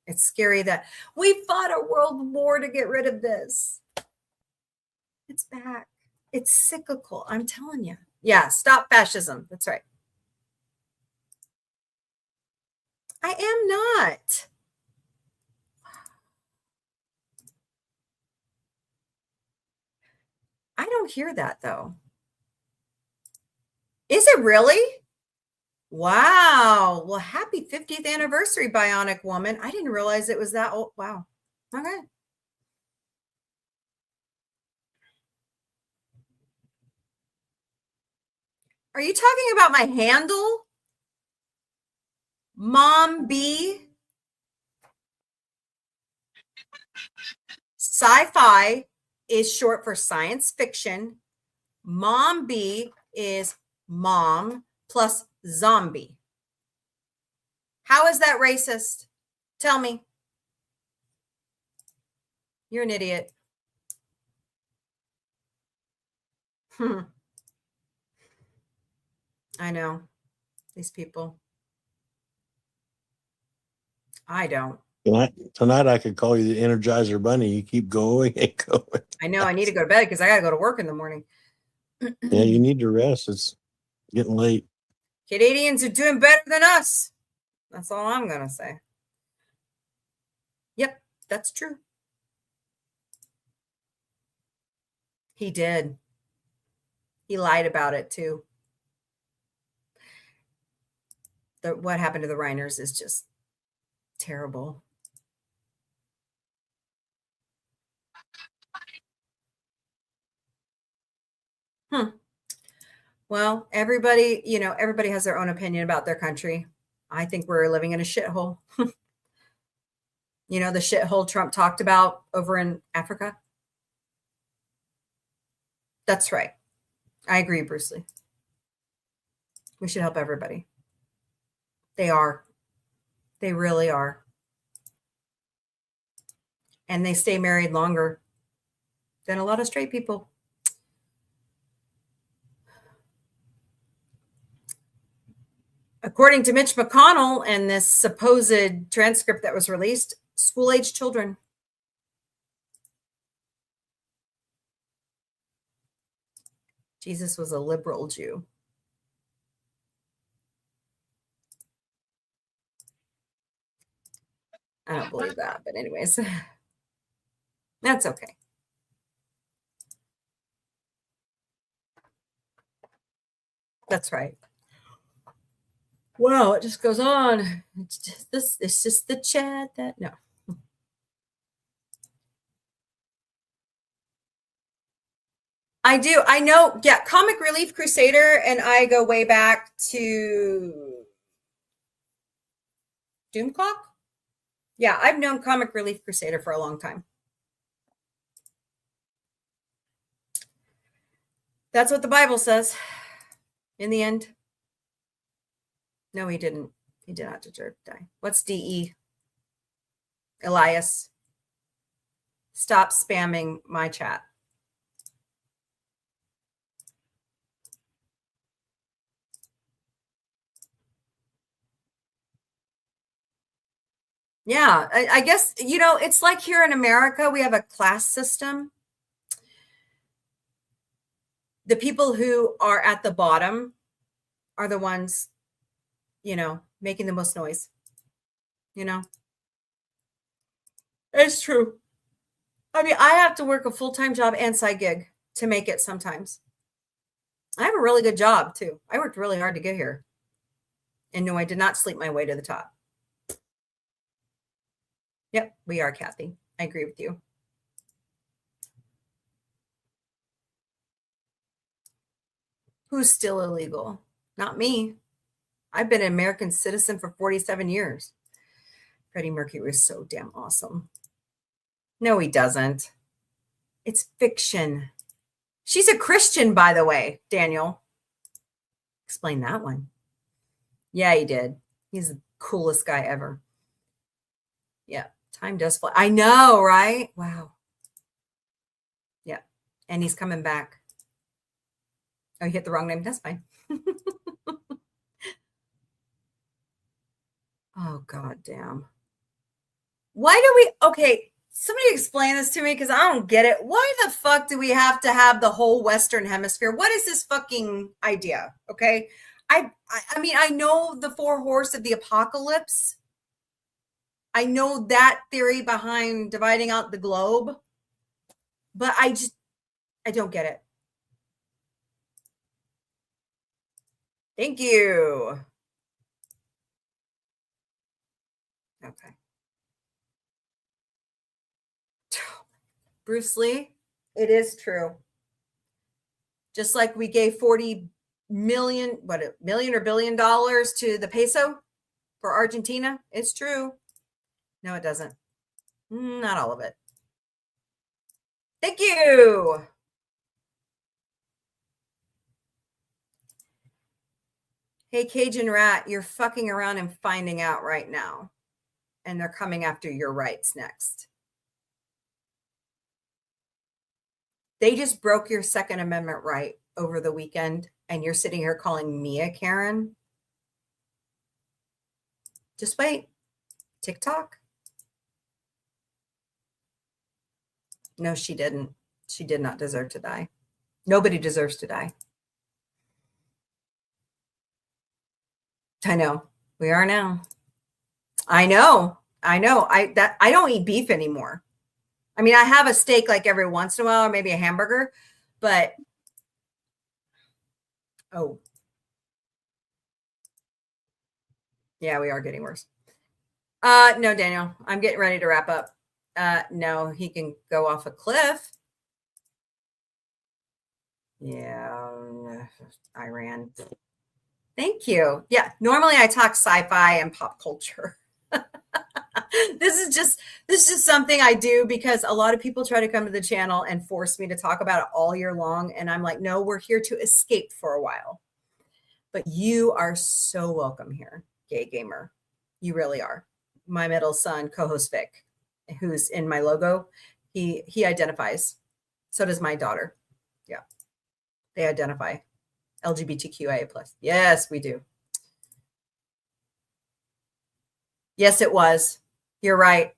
[SPEAKER 2] It's scary that we fought a world war to get rid of this. It's back. It's cyclical. I'm telling you. Yeah. Stop fascism. That's right. I am not. I don't hear that though. Is it really? Wow. Well, happy 50th anniversary, Bionic Woman. I didn't realize it was that old. Wow. Okay. Are you talking about my handle? Mom B? Sci-fi is short for science fiction. Mom B is mom plus zombie. How is that racist? Tell me. You're an idiot. I know. These people. I don't.
[SPEAKER 4] Tonight I could call you the Energizer Bunny. You keep going and going.
[SPEAKER 2] I know I need to go to bed because I got to go to work in the morning.
[SPEAKER 4] Yeah, you need to rest. It's getting late.
[SPEAKER 2] Canadians are doing better than us. That's all I'm going to say. Yep, that's true. He did. He lied about it too. What happened to the Reiners is just terrible. Well, everybody has their own opinion about their country. I think we're living in a shithole. The shithole Trump talked about over in Africa. That's right. I agree, Bruce Lee. We should help everybody. They are. They really are. And they stay married longer than a lot of straight people. According to Mitch McConnell and this supposed transcript that was released, school-age children. Jesus was a liberal Jew. I don't believe that, but anyways, that's okay. That's right. Wow, it just goes on. It's just the chat that no. I do. I know. Yeah, Comic Relief Crusader and I go way back to Doom Clock. Yeah, I've known Comic Relief Crusader for a long time. That's what the Bible says. In the end. No, he didn't. He did not deserve to die. What's DE? Elias. Stop spamming my chat. Yeah, I guess, you know, it's like here in America, we have a class system. The people who are at the bottom are the ones, you know, making the most noise. You know, it's true. I mean, I have to work a full-time job and side gig to make it sometimes. I have a really good job too. I worked really hard to get here. And no, I did not sleep my way to the top. Yep, we are, Kathy. I agree with you. Who's still illegal? Not me. I've been an American citizen for 47 years. Freddie Mercury was so damn awesome. No, he doesn't. It's fiction. She's a Christian, by the way, Daniel. Explain that one. Yeah, he did. He's the coolest guy ever. Yeah, time does fly. I know, right? Wow. Yeah, and he's coming back. Oh, you hit the wrong name. That's fine. Oh, God damn. Why do we, okay, somebody explain this to me because I don't get it. Why the fuck do we have to have the whole Western Hemisphere? What is this fucking idea? Okay. I mean, I know the four horse of the apocalypse. I know that theory behind dividing out the globe, but I don't get it. Thank you. Okay. Bruce Lee, it is true. Just like we gave 40 million, million or billion dollars to the peso for Argentina. It's true. No, it doesn't. Not all of it. Thank you. Hey, Cajun Rat, you're fucking around and finding out right now. And they're coming after your rights next. They just broke your Second Amendment right over the weekend, and you're sitting here calling me a Karen. Just wait. TikTok? No, she didn't. She did not deserve to die. Nobody deserves to die. I know. We are now. I know. I don't eat beef anymore. I mean, I have a steak like every once in a while, or maybe a hamburger, but oh. Yeah, we are getting worse. No, Daniel, I'm getting ready to wrap up. No, he can go off a cliff. Yeah, Iran. Thank you. Yeah, normally I talk sci-fi and pop culture. This is just something I do because a lot of people try to come to the channel and force me to talk about it all year long. And I'm like, no, we're here to escape for a while. But you are so welcome here, Gay Gamer. You really are. My middle son, co-host Vic, who's in my logo, he identifies. So does my daughter. Yeah. They identify LGBTQIA+. Yes, we do. Yes, it was. You're right.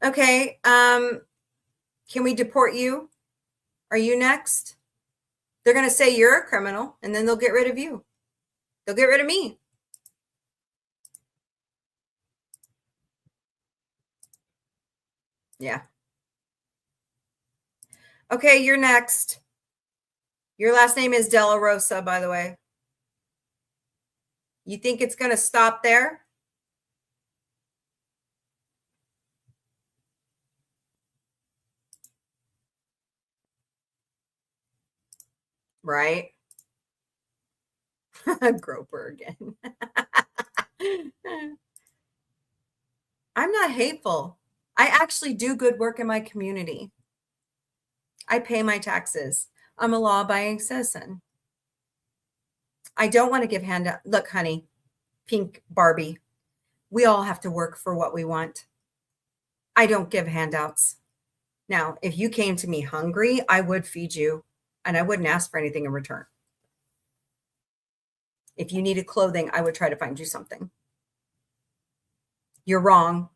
[SPEAKER 2] Okay. Can we deport you? Are you next? They're going to say you're a criminal, and then they'll get rid of you. They'll get rid of me. Yeah. Okay, you're next. Your last name is Della Rosa, by the way. You think it's going to stop there? Right? Groper again. I'm not hateful. I actually do good work in my community. I pay my taxes. I'm a law-abiding citizen. I don't want to give handout. Look, honey, pink Barbie, we all have to work for what we want. I don't give handouts. Now, if you came to me hungry, I would feed you and I wouldn't ask for anything in return. If you needed clothing, I would try to find you something. You're wrong.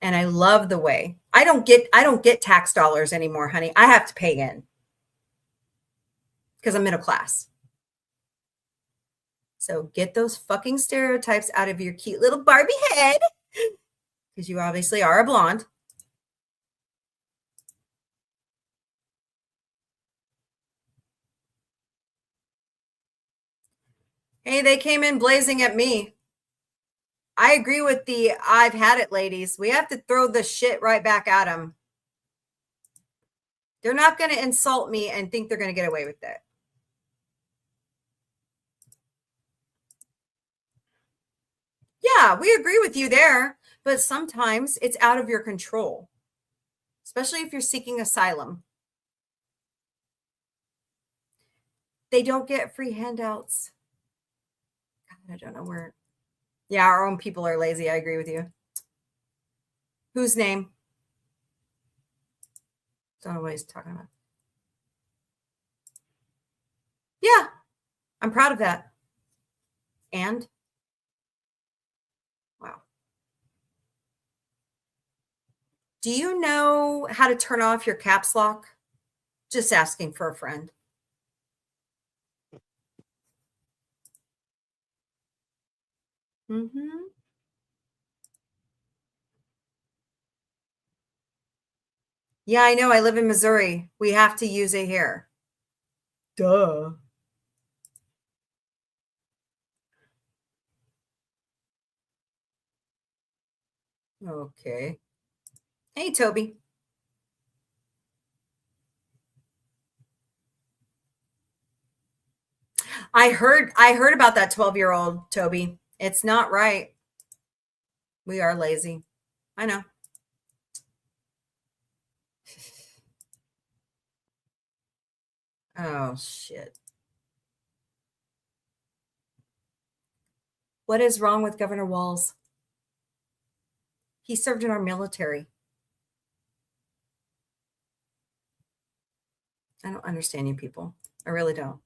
[SPEAKER 2] And I love the way I don't get tax dollars anymore, honey. I have to pay in because I'm middle class. So get those fucking stereotypes out of your cute little Barbie head, because you obviously are a blonde. Hey, they came in blazing at me. I agree with the I've had it, ladies. We have to throw the shit right back at them. They're not going to insult me and think they're going to get away with it. Yeah, we agree with you there, but sometimes it's out of your control, especially if you're seeking asylum. They don't get free handouts. God, I don't know where. Yeah, our own people are lazy. I agree with you. Whose name? Don't know what he's talking about. Yeah, I'm proud of that. And wow. Do you know how to turn off your caps lock? Just asking for a friend. Mm-hmm. Yeah, I know. I live in Missouri. We have to use it here. Duh. Okay. Hey, Toby. I heard about that 12-year-old, Toby. It's not right. We are lazy. I know. Oh, shit. What is wrong with Governor Walz? He served in our military. I don't understand you people. I really don't.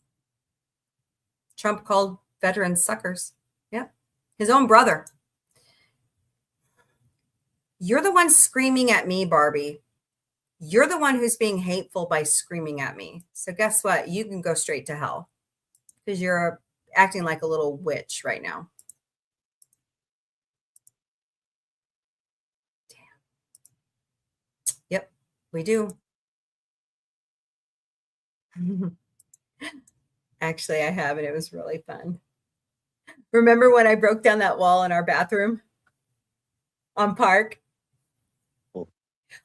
[SPEAKER 2] Trump called veterans suckers. Yep. His own brother. You're the one screaming at me, Barbie. You're the one who's being hateful by screaming at me. So guess what? You can go straight to hell because you're acting like a little witch right now. Damn. Yep, we do. Actually, I have, and it was really fun. Remember when I broke down that wall in our bathroom on Park?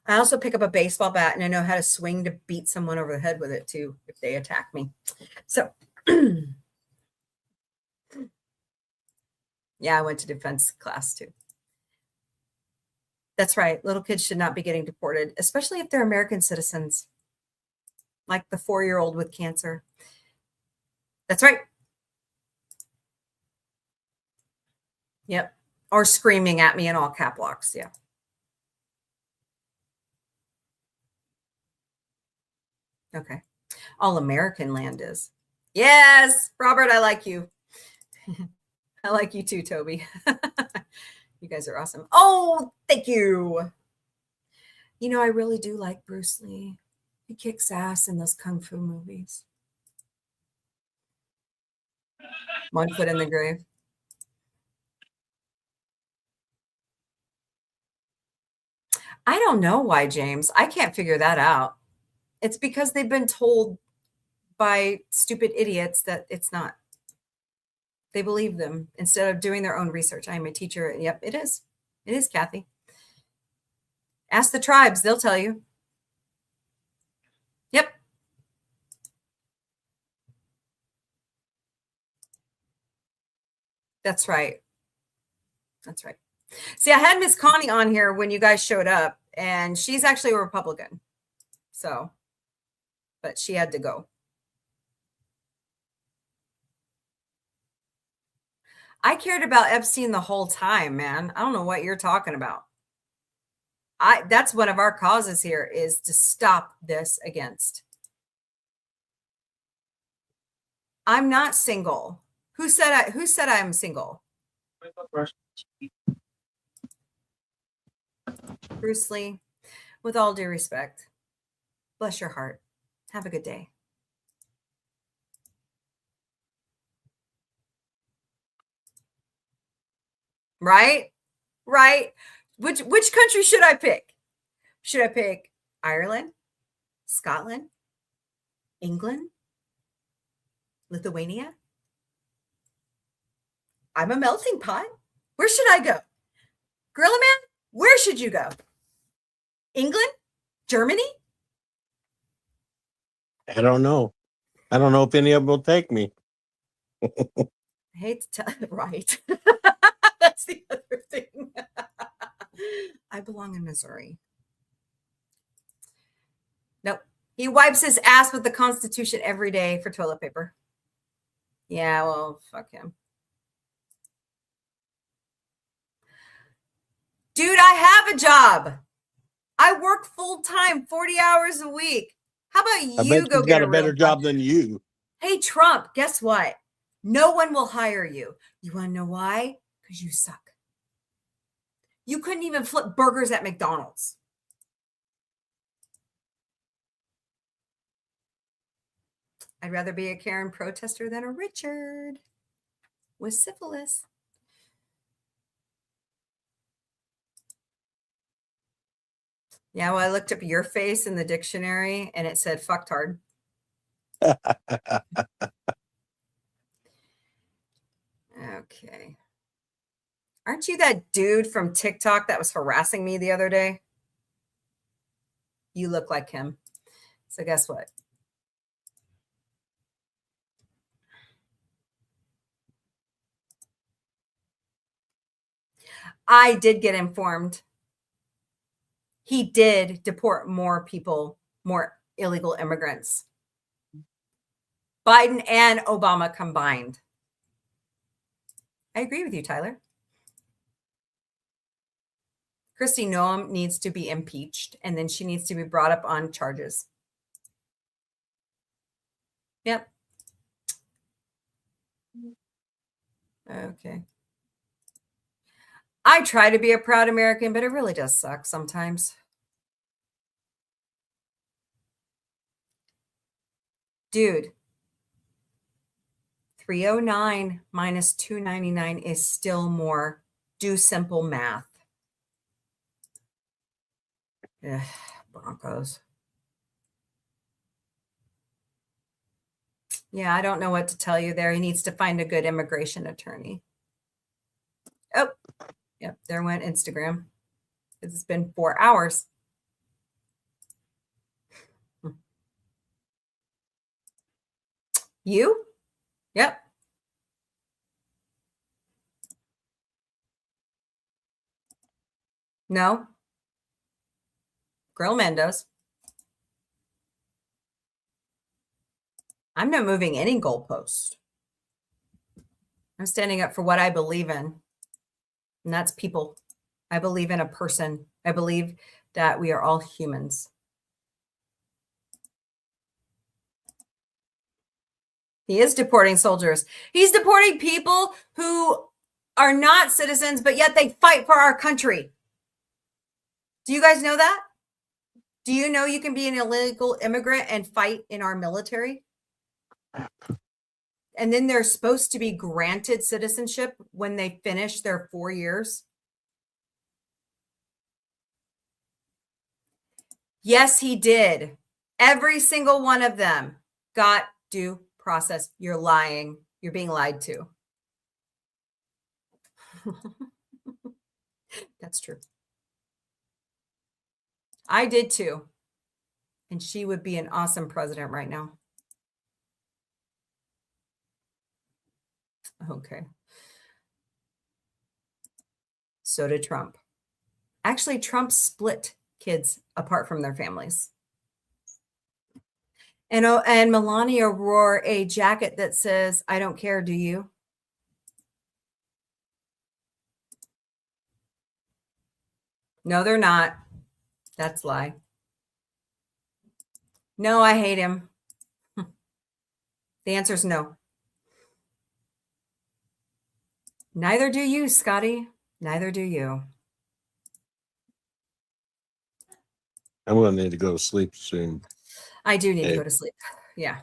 [SPEAKER 2] I also pick up a baseball bat and I know how to swing to beat someone over the head with it too if they attack me. So yeah, I went to defense class too. That's right. Little kids should not be getting deported, especially if they're American citizens, like the 4-year-old with cancer. That's right. Yep. Or screaming at me in all cap locks. Yeah. Okay. All American land is. Yes, Robert, I like you. I like you too, Toby. You guys are awesome. Oh, thank you. You know, I really do like Bruce Lee. He kicks ass in those kung fu movies. One foot in the grave. I don't know why, James. I can't figure that out. It's because they've been told by stupid idiots that it's not. They believe them instead of doing their own research. I'm a teacher. Yep, it is. It is, Kathy. Ask the tribes. They'll tell you. Yep. That's right. That's right. See, I had Miss Connie on here when you guys showed up, and she's actually a Republican. So, but she had to go. I cared about Epstein the whole time, man. I don't know what you're talking about. That's one of our causes here is to stop this against. I'm not single. Who said I'm single? Bruce Lee, with all due respect, bless your heart. Have a good day. Right? Right? Which country should I pick? Should I pick Ireland, Scotland, England, Lithuania? I'm a melting pot. Where should I go? Gorilla Man, where should you go? England? Germany?
[SPEAKER 9] I don't know. I don't know if any of them will take me.
[SPEAKER 2] I hate to tell right. That's the other thing. I belong in Missouri. Nope. He wipes his ass with the Constitution every day for toilet paper. Yeah, well, fuck him. Dude, I have a job. I work full time, 40 hours a week. How about
[SPEAKER 9] I
[SPEAKER 2] you
[SPEAKER 9] bet
[SPEAKER 2] go
[SPEAKER 9] he's
[SPEAKER 2] get
[SPEAKER 9] got a better
[SPEAKER 2] real
[SPEAKER 9] job than you.
[SPEAKER 2] Hey, Trump, guess what? No one will hire you. You want to know why? Because you suck. You couldn't even flip burgers at McDonald's. I'd rather be a Karen protester than a Richard with syphilis. Yeah, well, I looked up your face in the dictionary and it said fucktard. Okay. Aren't you that dude from TikTok that was harassing me the other day? You look like him. So guess what? I did get informed. He did deport more people, more illegal immigrants. Biden and Obama combined. I agree with you, Tyler. Kristi Noem needs to be impeached, and then she needs to be brought up on charges. Yep. Okay. I try to be a proud American, but it really does suck sometimes. Dude, 309 minus 299 is still more. Do simple math. Ugh, Broncos. Yeah, I don't know what to tell you there. He needs to find a good immigration attorney. Oh, yep, there went Instagram. It's been 4 hours. You? Yep. No. Grill Mendo's. I'm not moving any goalpost. I'm standing up for what I believe in, and that's people. I believe in a person. I believe that we are all humans. He is deporting soldiers. He's deporting people who are not citizens, but yet they fight for our country. Do you guys know that? Do you know you can be an illegal immigrant and fight in our military? And then they're supposed to be granted citizenship when they finish their 4 years. Yes, he did. Every single one of them got due process. You're lying. You're being lied to. That's true. I did too. And she would be an awesome president right now. Okay. So did Trump. Actually, Trump split kids apart from their families. And Melania wore a jacket that says, "I don't care, do you?" No, they're not. That's a lie. No, I hate him. The answer is no. Neither do you, Scotty. Neither do you.
[SPEAKER 9] I'm going to need to go to sleep soon.
[SPEAKER 2] I do need to
[SPEAKER 9] Hey.
[SPEAKER 2] go to sleep. Yeah.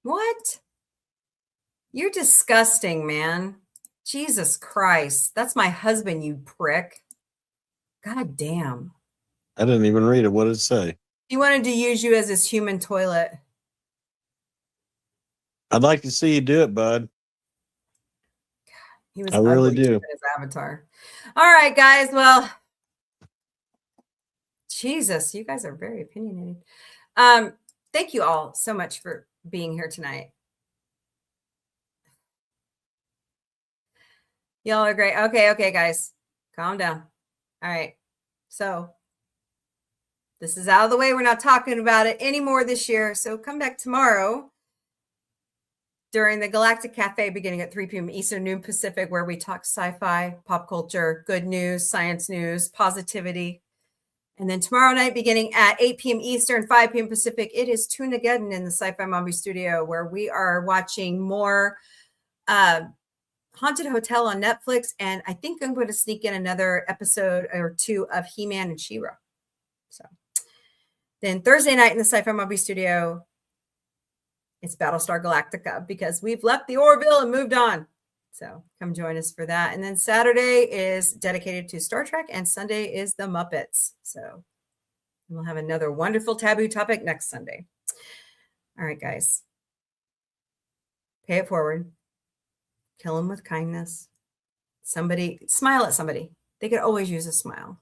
[SPEAKER 2] What? You're disgusting, man. Jesus Christ. That's my husband, you prick. God damn.
[SPEAKER 9] I didn't even read it. What did it say?
[SPEAKER 2] He wanted to use you as his human toilet.
[SPEAKER 9] I'd like to see you do it, bud.
[SPEAKER 2] He was
[SPEAKER 9] I really
[SPEAKER 2] ugly
[SPEAKER 9] do.
[SPEAKER 2] too in his avatar. All right, guys. Well, Jesus, you guys are very opinionated. Thank you all so much for being here tonight. Y'all are great. Okay, guys. Calm down. All right. So this is out of the way. We're not talking about it anymore this year. So come back tomorrow during the Galactic Cafe beginning at 3 p.m. Eastern, noon Pacific, where we talk sci-fi, pop culture, good news, science news, positivity. And then tomorrow night, beginning at 8 p.m. Eastern, 5 p.m. Pacific, it is Tune Again in the Sci Fi Mombie studio, where we are watching more Haunted Hotel on Netflix. And I think I'm going to sneak in another episode or two of He-Man and She-Ra. So then Thursday night in the Sci Fi Mombie studio, it's Battlestar Galactica, because we've left the Orville and moved on. So come join us for that. And then Saturday is dedicated to Star Trek, and Sunday is the Muppets. So we'll have another wonderful taboo topic next Sunday. All right, guys. Pay it forward. Kill them with kindness. Somebody, smile at somebody. They could always use a smile.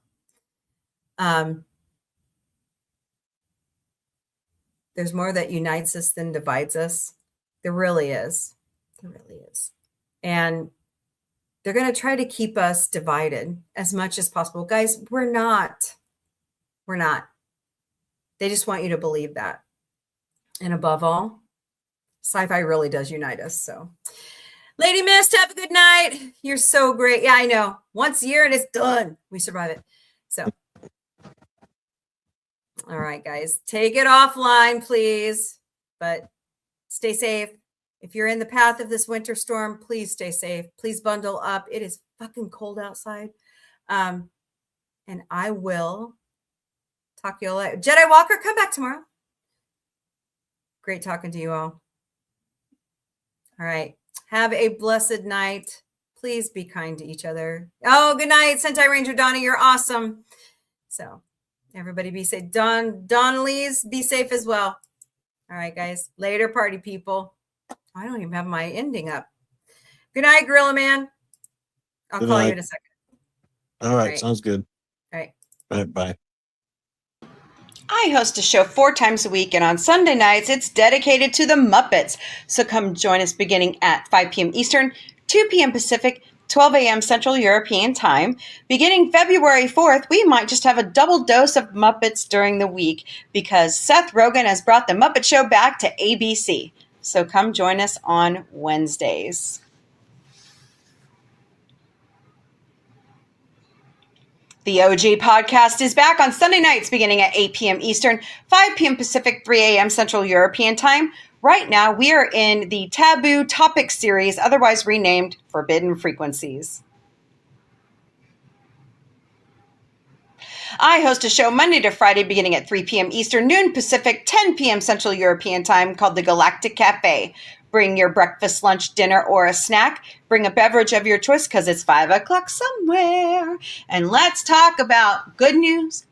[SPEAKER 2] There's more that unites us than divides us. There really is. There really is. And they're going to try to keep us divided as much as possible. Guys, we're not. We're not. They just want you to believe that. And above all, sci-fi really does unite us. So, Lady Mist, have a good night. You're so great. Yeah, I know. Once a year and it's done. We survive it. So, all right, guys. Take it offline, please. But stay safe. If you're in the path of this winter storm, please stay safe. Please bundle up. It is fucking cold outside. And I will talk to you all later. Jedi Walker, come back tomorrow. Great talking to you all. All right. Have a blessed night. Please be kind to each other. Oh, good night, Sentai Ranger Donnie. You're awesome. So everybody be safe. Donnelly's, be safe as well. All right, guys. Later, party people. I don't even have my ending up. Good night, Gorilla Man. I'll
[SPEAKER 9] Good
[SPEAKER 2] call
[SPEAKER 9] night.
[SPEAKER 2] you in a second.
[SPEAKER 9] All right.
[SPEAKER 2] Right.
[SPEAKER 9] Sounds good.
[SPEAKER 2] All right.
[SPEAKER 9] All right. Bye.
[SPEAKER 10] I host a show 4 times a week, and on Sunday nights, it's dedicated to the Muppets. So come join us beginning at 5 p.m. Eastern, 2 p.m. Pacific, 12 a.m. Central European Time. Beginning February 4th, we might just have a double dose of Muppets during the week because Seth Rogen has brought the Muppet Show back to ABC. So come join us on Wednesdays. The OG podcast is back on Sunday nights beginning at 8 p.m. Eastern, 5 p.m. Pacific, 3 a.m. Central European Time. Right now, we are in the Taboo Topic series, otherwise renamed Forbidden Frequencies. I host a show Monday to Friday beginning at 3 p.m. Eastern, noon Pacific, 10 p.m. Central European Time called the Galactic Cafe. Bring your breakfast, lunch, dinner, or a snack. Bring a beverage of your choice because it's 5 o'clock somewhere. And let's talk about good news,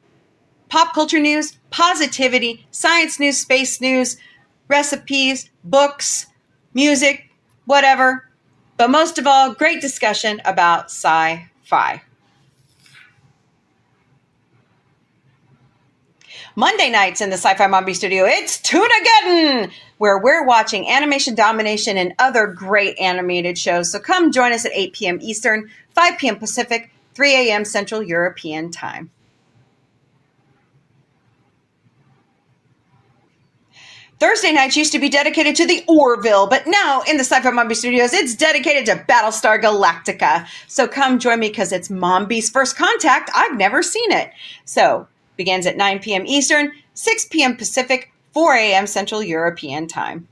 [SPEAKER 10] pop culture news, positivity, science news, space news, recipes, books, music, whatever. But most of all, great discussion about sci-fi. Monday nights in the Sci Fi Mombie studio, it's Tunageddon, where we're watching Animation Domination and other great animated shows. So come join us at 8 p.m. Eastern, 5 p.m. Pacific, 3 a.m. Central European Time. Thursday nights used to be dedicated to the Orville, but now in the Sci Fi Mombie studios, it's dedicated to Battlestar Galactica. So come join me because it's Mombie's first contact. I've never seen it. So begins at 9 p.m. Eastern, 6 p.m. Pacific, 4 a.m. Central European Time.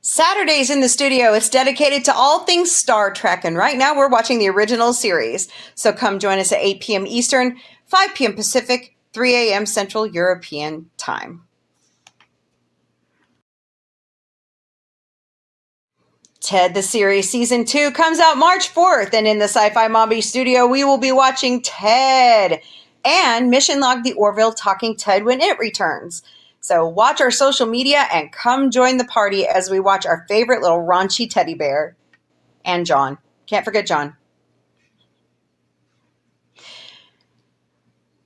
[SPEAKER 10] Saturdays in the studio, it's dedicated to all things Star Trek, and right now we're watching the original series. So come join us at 8 p.m. Eastern, 5 p.m. Pacific, 3 a.m. Central European Time. Ted the Series Season 2 comes out March 4th, and in the Sci-Fi Mombie studio, we will be watching Ted and Mission Log the Orville Talking Ted when it returns. So watch our social media and come join the party as we watch our favorite little raunchy teddy bear. And John. Can't forget John.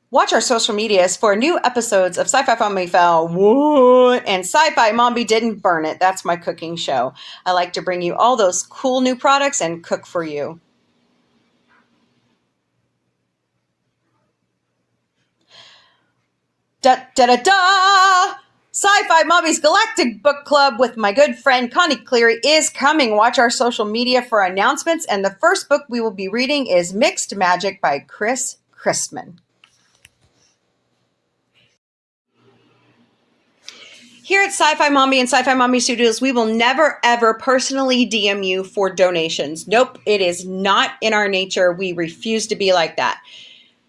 [SPEAKER 10] Watch our social medias for new episodes of Sci-Fi Mombie Fell What? And Sci-Fi Mombie Didn't Burn It. That's my cooking show. I like to bring you all those cool new products and cook for you. Da-da-da-da! Sci-Fi Mombie's Galactic Book Club with my good friend Connie Cleary is coming. Watch our social media for announcements. And the first book we will be reading is Mixed Magic by Chris Christman. Here at Sci-Fi Mombie and Sci-Fi Mombie Studios, we will never, ever personally DM you for donations. Nope, it is not in our nature. We refuse to be like that.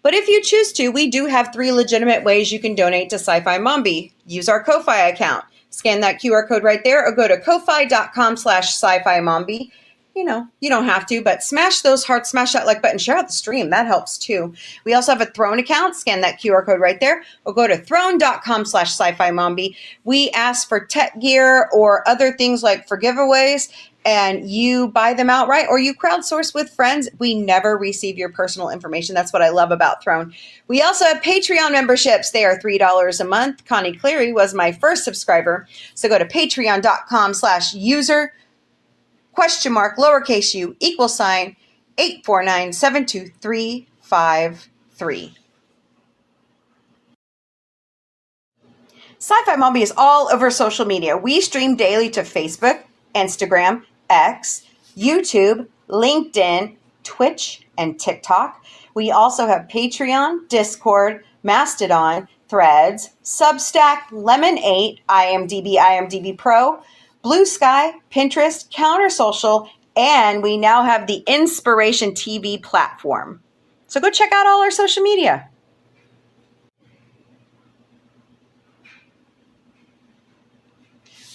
[SPEAKER 10] But if you choose to, we do have 3 legitimate ways you can donate to Sci-Fi Mombie. Use our Ko-Fi account. Scan that QR code right there or go to ko-fi.com/sci-fi mombie. You know, you don't have to, but smash those hearts, smash that like button, share out the stream. That helps too. We also have a Throne account. Scan that QR code right there or go to throne.com/sci-fi mombie. We ask for tech gear or other things like for giveaways, and you buy them outright or you crowdsource with friends. We never receive your personal information. That's what I love about Throne. We also have Patreon memberships. They are $3 a month. Connie Cleary was my first subscriber. So go to patreon.com/user !u =$ 849-72353. Sci-Fi Mombie is all over social media. We stream daily to Facebook, Instagram, X, YouTube, LinkedIn, Twitch, and TikTok. We also have Patreon, Discord, Mastodon, Threads, Substack, Lemon8, IMDb Pro, Blue Sky, Pinterest, Counter Social, and we now have the Inspiration TV platform. So go check out all our social media.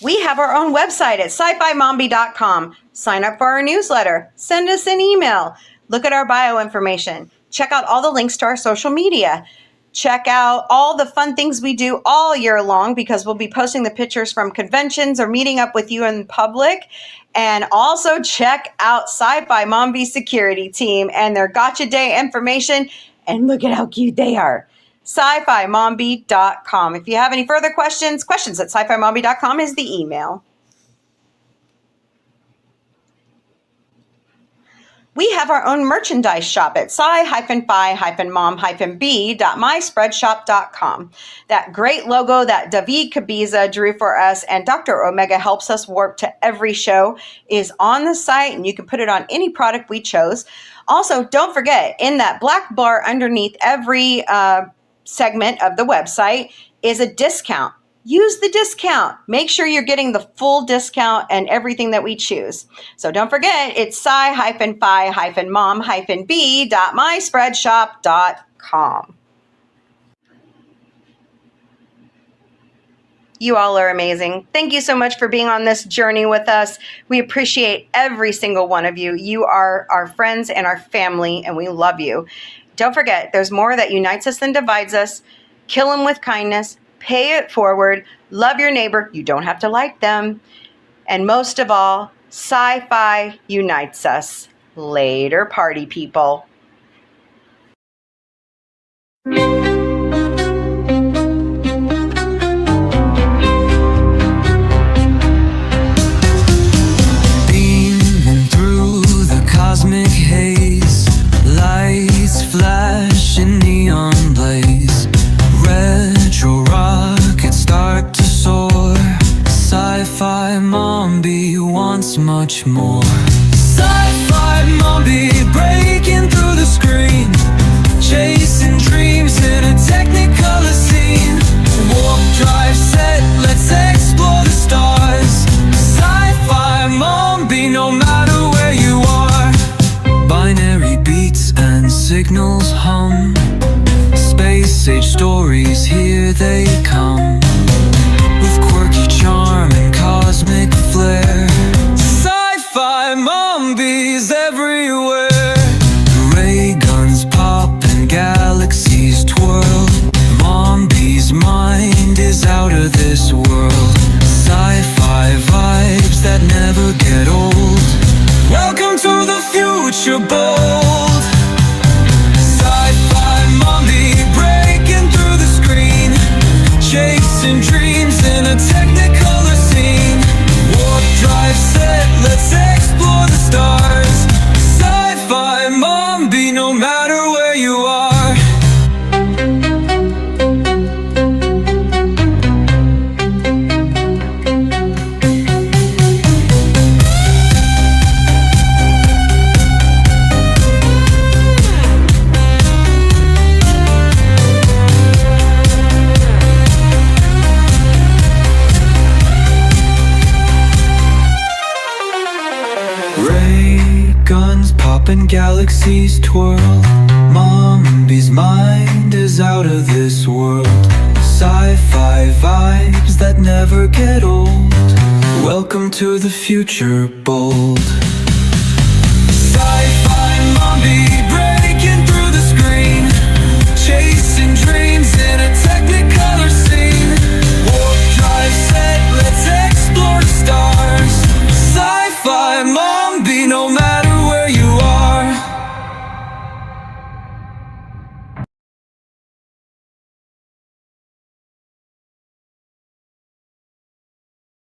[SPEAKER 10] We have our own website at sci-fi-mombie.com. Sign up for our newsletter. Send us an email. Look at our bio information. Check out all the links to our social media. Check out all the fun things we do all year long because we'll be posting the pictures from conventions or meeting up with you in public. And also check out Sci-Fi Mombie's security team and their Gotcha Day information. And look at how cute they are. sci-fi-mombie.com. If you have any further questions at sci-fi-mombie.com is the email. We have our own merchandise shop at sci-fi-mom-b.myspreadshop.com. That great logo that David Cabiza drew for us and Dr. Omega helps us warp to every show is on the site, and you can put it on any product we chose. Also, don't forget, in that black bar underneath every segment of the website is a discount. Use the discount. Make sure you're getting the full discount and everything that we choose. So don't forget, it's sci-fi-mom-b.myspreadshop.com. gmail.com. You all are amazing. Thank you so much for being on this journey with us. We appreciate every single one of you. You are our friends and our family, and we love you. Don't forget, there's more that unites us than divides us. Kill them with kindness. Pay it forward. Love your neighbor. You don't have to like them. And most of all, sci-fi unites us. Later, party people.
[SPEAKER 11] Beaming through the cosmic haze, lights flash in neon blaze, retro rockets start to soar. Sci-Fi Mombie wants much more. Sci-Fi Mombie breaking through the screen, chasing dreams in a technicolor scene. Warp drive set, let's explore the stars. Sci-Fi Mombie, no matter where you are. Binary beats and signals hum, space age stories, here they come. With quirky charm and cosmic flair, Sci-Fi Mombies everywhere. Ray guns pop and galaxies twirl, Mombie's mind is out of this world. Sci-fi vibes that never get old. Welcome to the future bold. Sci-Fi Mombie breaking through the screen, chasing dreams in a technicolor scene. Warp drive set, let's explore the stars. Sci-Fi Mombie, no matter where you are. Ray guns pop and galaxies twirl, Mombie's mind is out of this world. Sci-fi vibes that never get old. Welcome to the future bold.